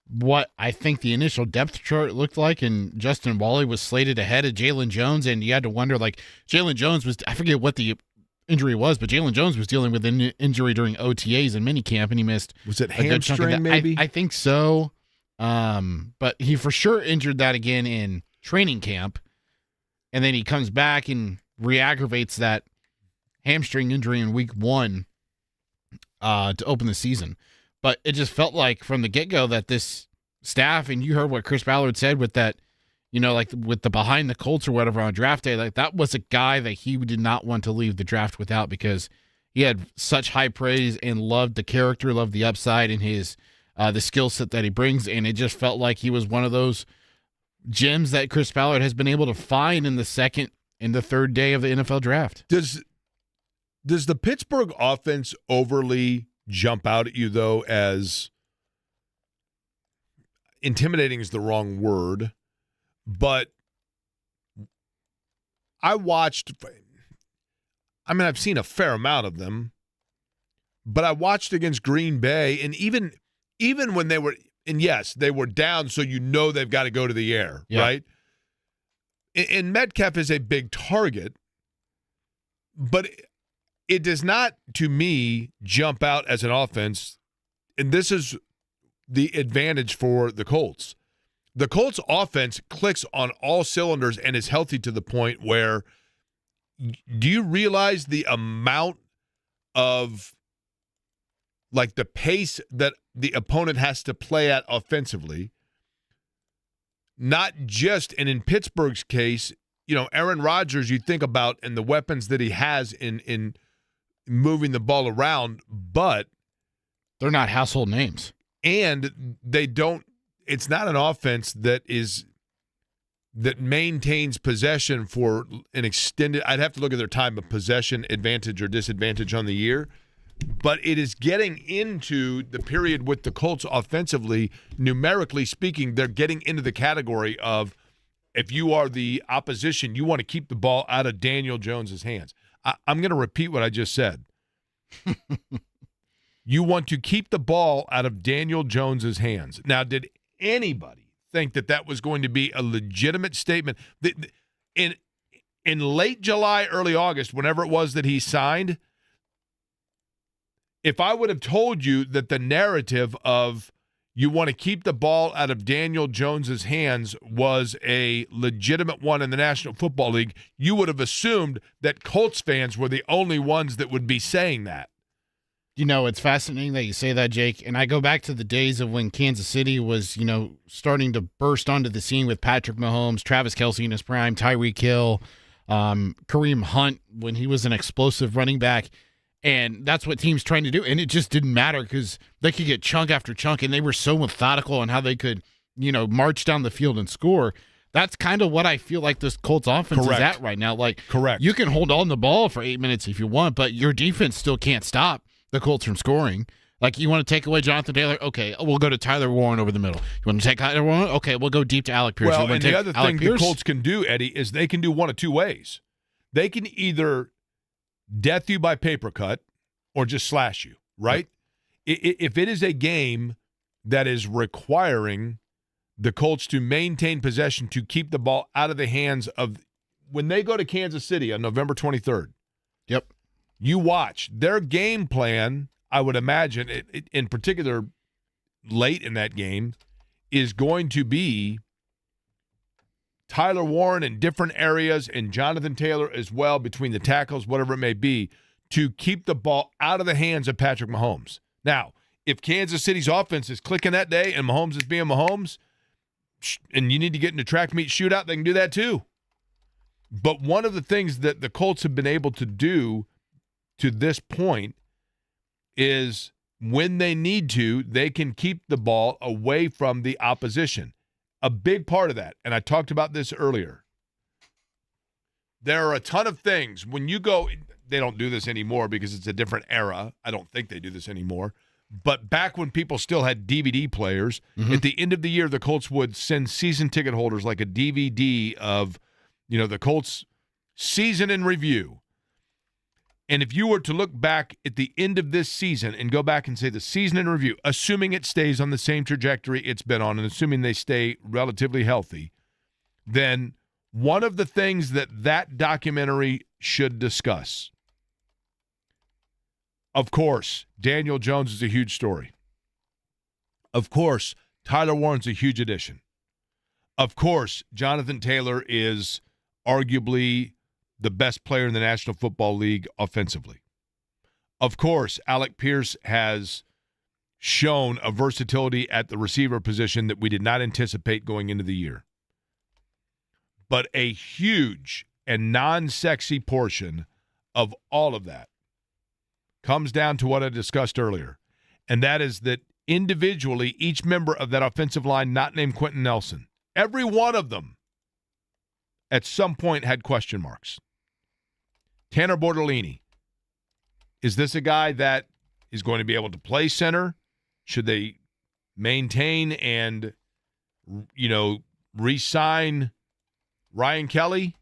what I think the initial depth chart looked like, and Justin Wally was slated ahead of Jalen Jones, and you had to wonder, Jalen Jones was, I forget what the injury was, but Jalen Jones was dealing with an injury during OTAs and minicamp, and he missed. Was it a good chunk of hamstring, that. maybe? I think so. But he for sure injured that again in training camp, and then he comes back and re-aggravates that hamstring injury in week 1 to open the season. But it just felt like from the get-go that this staff, and you heard what Chris Ballard said with that, with the behind the Colts or whatever on draft day, that was a guy that he did not want to leave the draft without, because he had such high praise and loved the character, loved the upside and his the skill set that he brings, and it just felt like he was one of those gems that Chris Ballard has been able to find in the second and the third day of the NFL draft. Does the Pittsburgh offense overly jump out at you, though, as intimidating is the wrong word, but I've seen a fair amount of them, but I watched against Green Bay, and even when they were, and yes, they were down, so they've got to go to the air, right? And Metcalf is a big target, but it does not, to me, jump out as an offense, and this is the advantage for the Colts. The Colts offense clicks on all cylinders and is healthy to the point where, do you realize the amount of, the pace that the opponent has to play at offensively? Not just, and in Pittsburgh's case, Aaron Rodgers, you think about, and the weapons that he has in moving the ball around, but they're not household names. And it's not an offense that maintains possession for an extended, I'd have to look at their time of possession, advantage or disadvantage on the year, but it is getting into the period with the Colts offensively, numerically speaking, they're getting into the category of, if you are the opposition, you want to keep the ball out of Daniel Jones's hands. I'm going to repeat what I just said. You want to keep the ball out of Daniel Jones's hands. Now, did anybody think that was going to be a legitimate statement? In late July, early August, whenever it was that he signed, if I would have told you that the narrative of you want to keep the ball out of Daniel Jones's hands was a legitimate one in the National Football League, you would have assumed that Colts fans were the only ones that would be saying that. It's fascinating that you say that, Jake. And I go back to the days of when Kansas City was, starting to burst onto the scene with Patrick Mahomes, Travis Kelce in his prime, Tyreek Hill, Kareem Hunt when he was an explosive running back. And that's what teams trying to do. And it just didn't matter because they could get chunk after chunk, and they were so methodical on how they could march down the field and score. That's kind of what I feel like this Colts offense Correct. is at right now. Like, Correct. You can hold on the ball for 8 minutes if you want, but your defense still can't stop the Colts from scoring. Like, you want to take away Jonathan Taylor? Okay, we'll go to Tyler Warren over the middle. You want to take Tyler Warren? Okay, we'll go deep to Alec Pierce. Well, and the other thing the Colts can do, Eddie, is they can do one of two ways. They can either death you by paper cut or just slash you, right? If it is a game that is requiring the Colts to maintain possession to keep the ball out of the hands of – when they go to Kansas City on November 23rd, yep, you watch. Their game plan, I would imagine, in particular late in that game, is going to be Tyler Warren in different areas and Jonathan Taylor as well between the tackles, whatever it may be, to keep the ball out of the hands of Patrick Mahomes. Now, if Kansas City's offense is clicking that day and Mahomes is being Mahomes, and you need to get into track meet shootout, they can do that too. But one of the things that the Colts have been able to do to this point is when they need to, they can keep the ball away from the opposition. A big part of that, and I talked about this earlier, there are a ton of things. When you go, they don't do this anymore because it's a different era. I don't think they do this anymore. But back when people still had DVD players, at the end of the year, the Colts would send season ticket holders like a DVD of, the Colts season in review. And if you were to look back at the end of this season and go back and say the season in review, assuming it stays on the same trajectory it's been on and assuming they stay relatively healthy, then one of the things that documentary should discuss, of course, Daniel Jones is a huge story. Of course, Tyler Warren's a huge addition. Of course, Jonathan Taylor is arguably the best player in the National Football League offensively. Of course, Alec Pierce has shown a versatility at the receiver position that we did not anticipate going into the year. But a huge and non-sexy portion of all of that comes down to what I discussed earlier, and that is that individually, each member of that offensive line not named Quentin Nelson, every one of them at some point had question marks. Tanner Bortolini, is this a guy that is going to be able to play center? Should they maintain and, re-sign Ryan Kelly?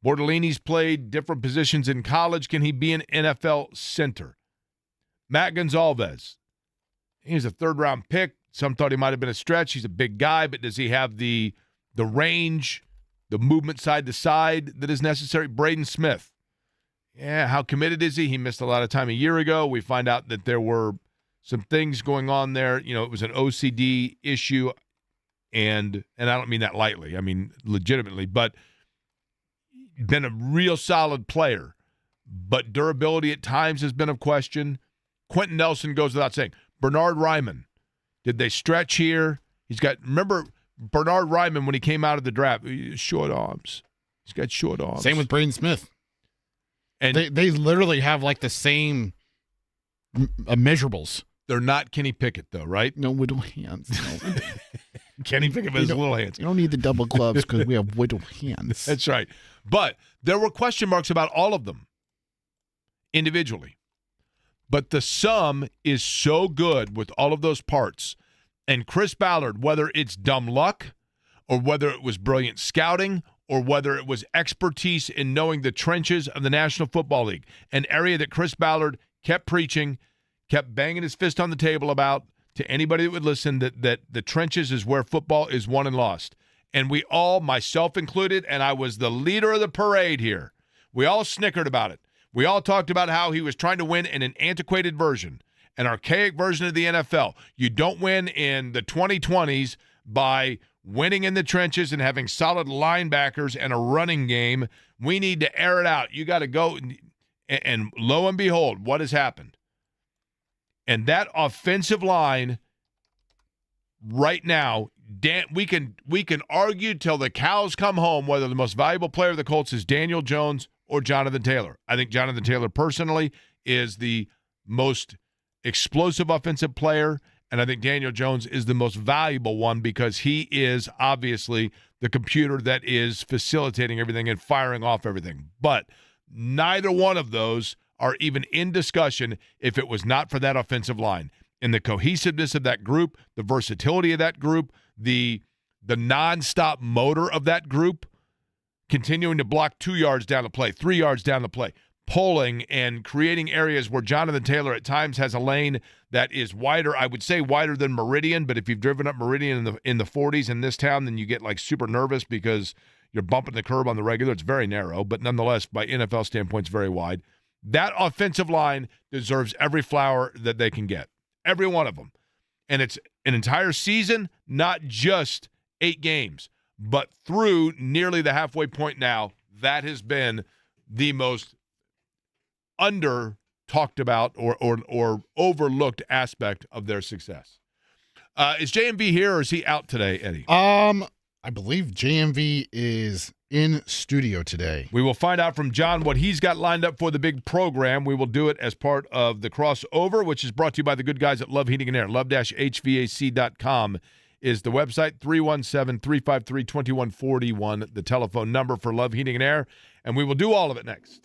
Bortolini's played different positions in college. Can he be an NFL center? Matt Gonzalez, he's a third-round pick. Some thought he might have been a stretch. He's a big guy, but does he have the range, the movement side to side that is necessary? Braden Smith, how committed is he? He missed a lot of time a year ago. We find out that there were some things going on there. It was an OCD issue, and I don't mean that lightly. I mean legitimately, but been a real solid player, but durability at times has been of question. Quentin Nelson goes without saying. Bernard Ryman, did they stretch here? Remember Bernard Ryman when he came out of the draft, short arms. He's got short arms. Same with Braden Smith. And they literally have like the same measurables. They're not Kenny Pickett though, right? No widow hands. No. Kenny Pickett has little hands. You don't need the double gloves because we have widow hands. That's right. But there were question marks about all of them individually. But the sum is so good with all of those parts. And Chris Ballard, whether it's dumb luck or whether it was brilliant scouting or whether it was expertise in knowing the trenches of the National Football League, an area that Chris Ballard kept preaching, kept banging his fist on the table about to anybody that would listen, that the trenches is where football is won and lost. And we all, myself included, and I was the leader of the parade here, we all snickered about it. We all talked about how he was trying to win in an antiquated version, an archaic version of the NFL. You don't win in the 2020s by winning in the trenches and having solid linebackers and a running game. We need to air it out. You got to go. And lo and behold, what has happened? And that offensive line right now, we can argue till the cows come home whether the most valuable player of the Colts is Daniel Jones or Jonathan Taylor. I think Jonathan Taylor personally is the most explosive offensive player, And I think Daniel Jones is the most valuable one because he is obviously the computer that is facilitating everything and firing off everything. But neither one of those are even in discussion if it was not for that offensive line. And the cohesiveness of that group, the versatility of that group, the nonstop motor of that group, continuing to block 2 yards down the play, 3 yards down the play, pulling and creating areas where Jonathan Taylor at times has a lane that is wider, I would say wider than Meridian, but if you've driven up Meridian in the 40s in this town, then you get like super nervous because you're bumping the curb on the regular. It's very narrow, but nonetheless, by NFL standpoint, it's very wide. That offensive line deserves every flower that they can get, every one of them. And it's an entire season, not just 8 games, but through nearly the halfway point now, that has been the most under talked about or overlooked aspect of their success. Is JMV here or is he out today, Eddie? I believe JMV is in studio today. We will find out from John what he's got lined up for the big program. We will do it as part of the crossover, which is brought to you by the good guys at Love Heating and Air. Love-HVAC.com is the website. 317-353-2141, the telephone number for Love Heating and Air. And we will do all of it next.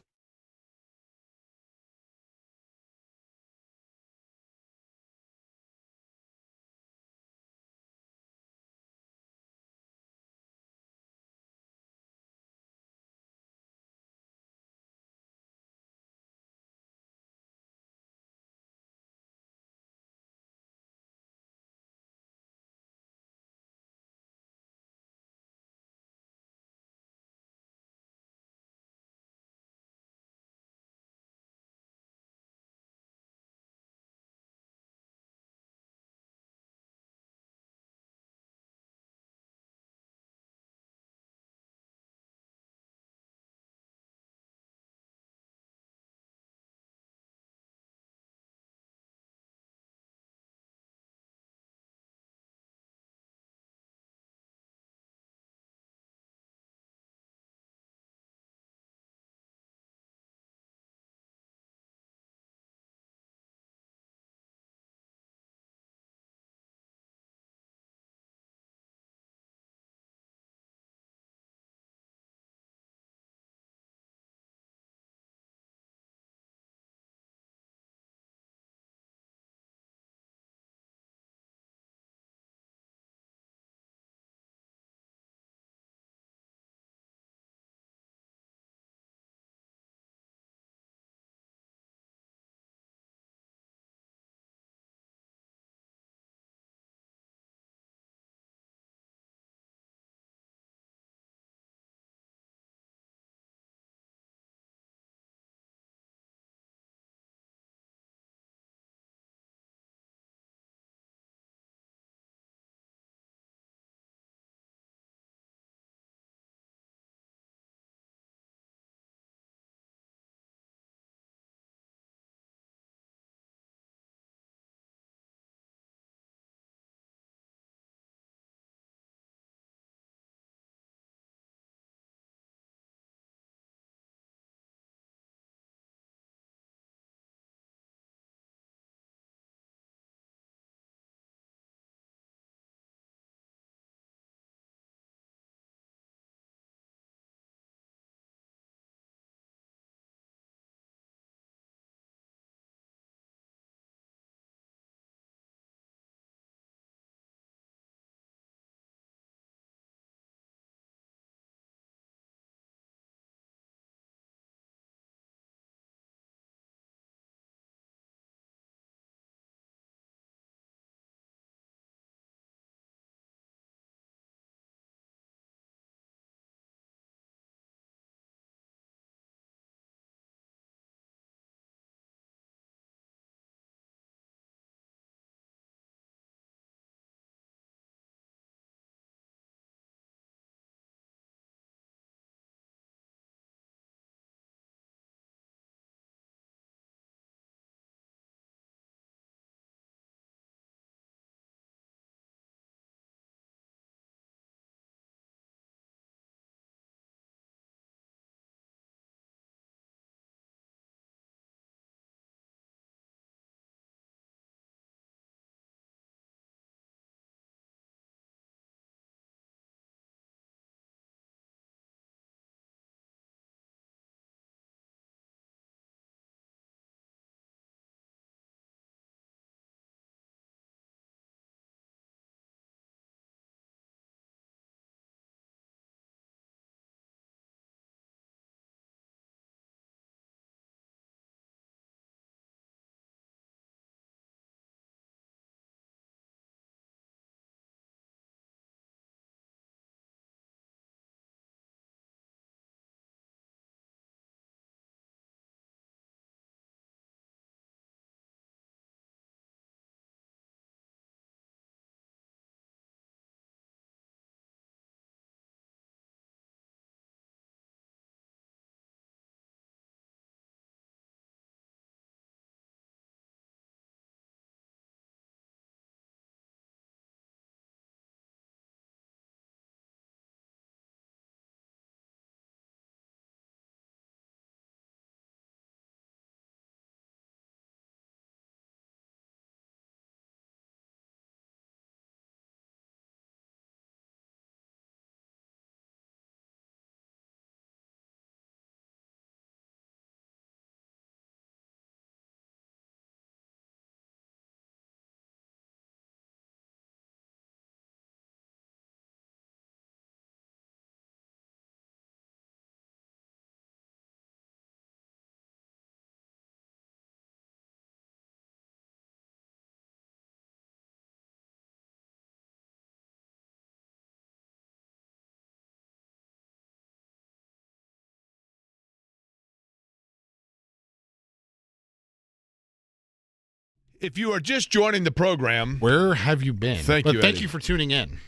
If you are just joining the program, Where have you been? Thank you, Thank Eddie. you for tuning in.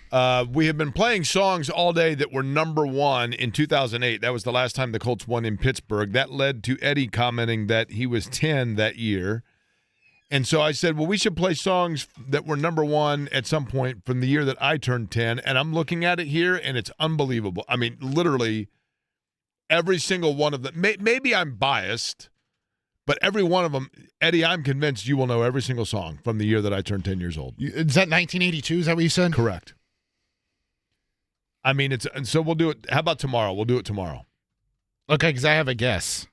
we have been playing songs all day that were number one in 2008. That was the last time the Colts won in Pittsburgh. That led to Eddie commenting that he was 10 that year. And so I said, well, we should play songs that were number one at some point from the year that I turned 10. And I'm looking at it here, and it's unbelievable. I mean, literally every single one of them. Maybe I'm biased, but every one of them, Eddie, I'm convinced you will know every single song from the year that I turned 10 years old. Is that 1982? Is that what you said? Correct. I mean, and so we'll do it. How about tomorrow? We'll do it tomorrow. Okay, because I have a guess.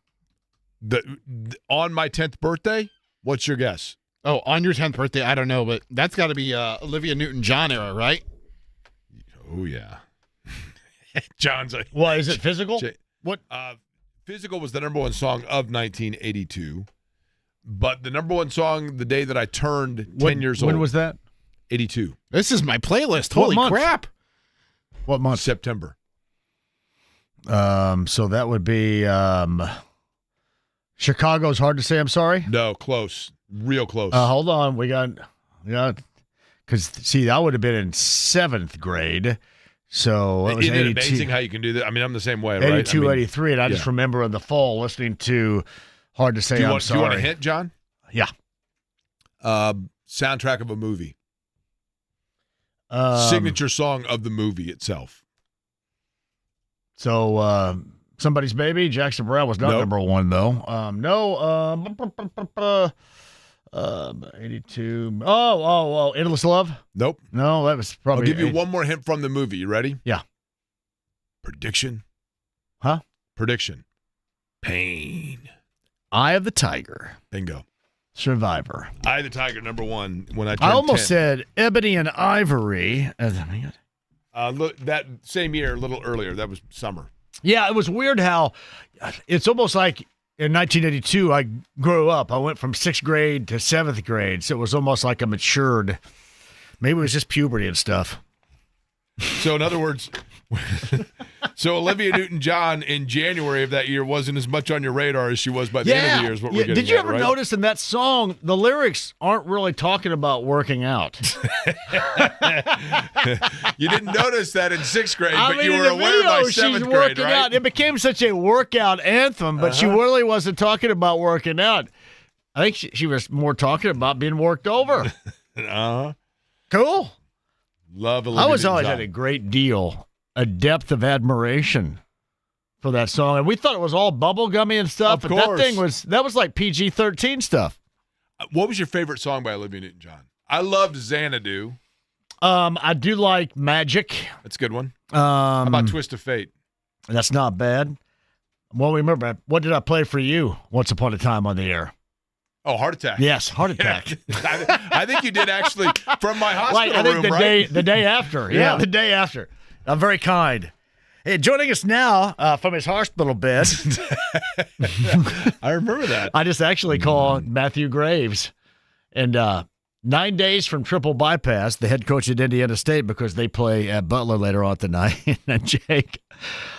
On my 10th birthday, what's your guess? Oh, on your 10th birthday, I don't know, but that's got to be Olivia Newton-John era, right? Oh, yeah. John's like, What, is it physical? What? Physical was the number one song of 1982, but the number one song the day that I turned 10 years old. When was that? 82. This is my playlist. What Holy month? crap. What month? September. So that would be Chicago's Hard to Say I'm Sorry. No, close. Real close. Hold on. We got, because, see, that would have been in 7th grade. So it was Isn't it 82, amazing how you can do that? I mean, I'm the same way, right? 82, I mean, 83. And I just remember in the fall listening to Hard to Say do you I'm want Sorry. a hint, John? Yeah. Soundtrack of a movie. Um, Signature song of the movie itself. So Somebody's Baby, Jackson Brown was not Nope. number one, though. 82. Oh, Endless Love? Nope. No, that was probably. I'll give you one more hint from the movie. You ready? Yeah. Prediction. Huh? Prediction. Pain. Eye of the Tiger. Bingo. Survivor. Eye of the Tiger, number one when I turned I almost 10. said Ebony and Ivory. Look, that same year, a little earlier. That was summer. Yeah, it was weird how it's almost like in 1982, I grew up. I went from 6th grade to 7th grade, so it was almost like I matured. Maybe it was just puberty and stuff. So, in other words, so Olivia Newton-John in January of that year wasn't as much on your radar as she was by the end of the year is what we're getting Did you at, ever right? notice in that song, the lyrics aren't really talking about working out? You didn't notice that in 6th grade, I but mean, you in were the aware by video, 7th she's grade, working right? out. It became such a workout anthem, but she really wasn't talking about working out. I think she was more talking about being worked over. Cool. Love Olivia I was always Newton-John. at a great deal, a depth of admiration for that song. And we thought it was all bubblegummy and stuff, Of but course. that was like PG-13 stuff. What was your favorite song by Olivia Newton-John? I loved Xanadu. I do like Magic. That's a good one. How about Twist of Fate? That's not bad. Well, remember, what did I play for you once upon a time on the air? Oh, Heart Attack. Yes, Heart Attack. I think you did actually from my hospital Like, I think room, the day after. Yeah, the day after. I'm very kind. Hey, joining us now from his hospital bed, I remember that. I just actually called Matthew Graves. And 9 days from triple bypass, the head coach at Indiana State, because they play at Butler later on tonight. And Jake,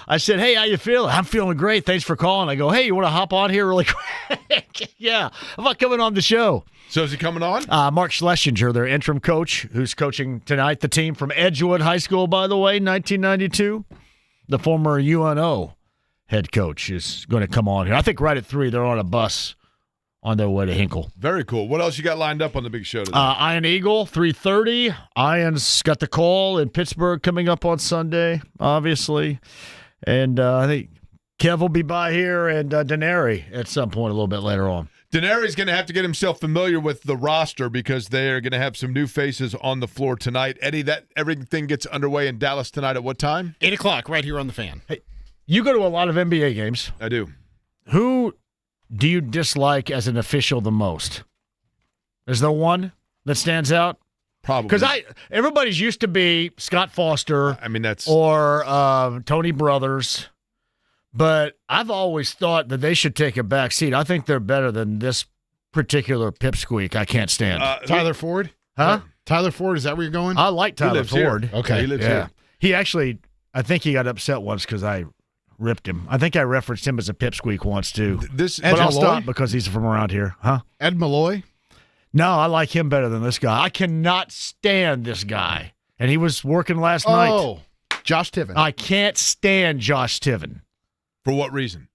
I said, hey, how you feeling? I'm feeling great. Thanks for calling. I go, hey, you want to hop on here really quick? Yeah. How about coming on the show? So is he coming on? Mark Schlesinger, their interim coach, who's coaching tonight, the team from Edgewood High School, by the way, 1992. The former UNO head coach is going to come on here. I think right at 3, they're on a bus on their way to Hinkle. Very cool. What else you got lined up on the big show today? Iron Eagle, 3:30. Iron's got the call in Pittsburgh coming up on Sunday, obviously. And I think Kev will be by here and Denary at some point a little bit later on. Denari's going to have to get himself familiar with the roster because they are going to have some new faces on the floor tonight. Eddie, that everything gets underway in Dallas tonight at what time? 8 o'clock right here on the Fan. Hey, you go to a lot of NBA games. I do. Who do you dislike as an official the most? Is there one that stands out? Probably. Because everybody's used to be Scott Foster I mean, that's or Tony Brothers, but I've always thought that they should take a back seat. I think they're better than this particular pipsqueak I can't stand. Tyler Ford? Huh? Tyler Ford, is that where you're going? I like Tyler lives here. Ford. Okay. Yeah, he lives Yeah. here. He actually, I think he got upset once because I ripped him. I think I referenced him as a pipsqueak once, too. This But I'll Malloy? stop because he's from around here. Huh? Ed Malloy? No, I like him better than this guy. I cannot stand this guy. And he was working last night. Oh, Josh Tiven. I can't stand Josh Tiven. For what reason?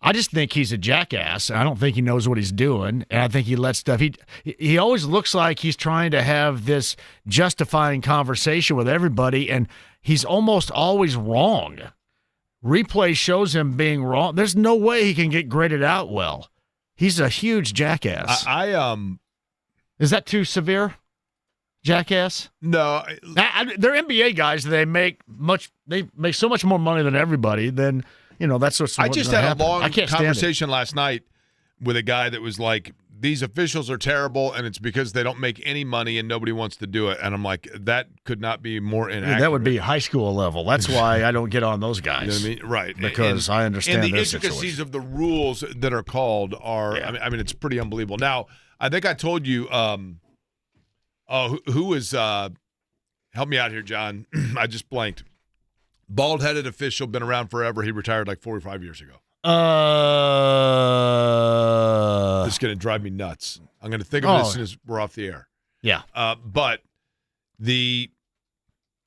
I just think he's a jackass. I don't think he knows what he's doing, and I think he lets stuff. He always looks like he's trying to have this justifying conversation with everybody, and he's almost always wrong. Replay shows him being wrong. There's no way he can get graded out well. He's a huge jackass. Is that too severe? Jackass? No. They're NBA guys. They make so much more money than everybody. Then that's what's. I just had happen. a long conversation conversation last night with a guy that was like, "These officials are terrible, and it's because they don't make any money and nobody wants to do it." And I'm like, that could not be more inaccurate. That would be high school level. That's why I don't get on those guys. You know what I mean? Right. Because I understand and the their intricacies situation. of the rules that are called are. Yeah. I mean, it's pretty unbelievable. Now, I think I told you. Who was? Help me out here, John. I just blanked. Bald-headed official, been around forever. He retired like 45 years ago. This is going to drive me nuts. I'm going to think of it as soon as we're off the air. Yeah. But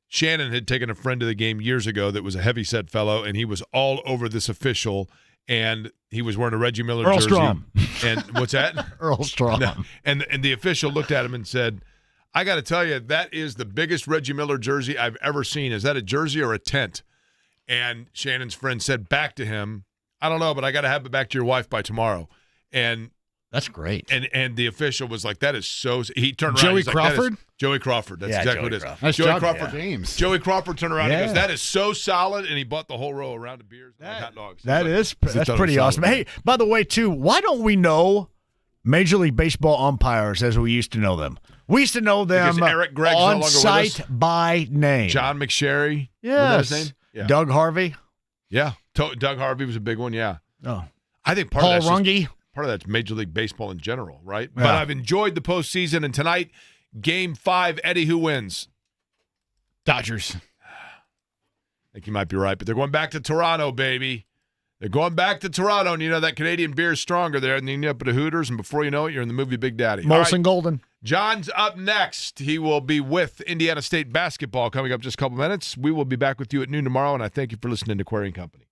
Shannon had taken a friend to the game years ago that was a heavy-set fellow, and he was all over this official, and he was wearing a Reggie Miller Earl jersey. Strom. And what's that? Earl Strom. No. And the official looked at him and said, I got to tell you, that is the biggest Reggie Miller jersey I've ever seen. Is that a jersey or a tent? And Shannon's friend said back to him, I don't know, but I got to have it back to your wife by tomorrow. And that's great. And the official was like, that is so. He turned around. Joey Like, Crawford? Joey Crawford. That's exactly what it is. Nice Joey job, Crawford. James. Joey Crawford turned around and Yeah. goes, that is so solid. And he bought the whole row around of beers and hot dogs. That's totally pretty solid. awesome. Hey, by the way, too, why don't we know Major League Baseball umpires as we used to know them? We used to know them Because Eric Gregg's no on longer with site us. by name. John McSherry. Yes. Was that his name? Yeah. Doug Harvey. Yeah. Doug Harvey was a big one. Yeah. Oh. I think part Paul of that's Runge. part of that's Major League Baseball in general, right? Yeah. But I've enjoyed the postseason, and tonight, Game 5, Eddie, who wins? Dodgers. I think you might be right, but they're going back to Toronto, baby. They're going back to Toronto, and you know that Canadian beer is stronger there, and then you get up at the Hooters, and before you know it, you're in the movie Big Daddy. All Molson right, Golden. John's up next. He will be with Indiana State basketball coming up just a couple minutes. We will be back with you at noon tomorrow, and I thank you for listening to Query & Company.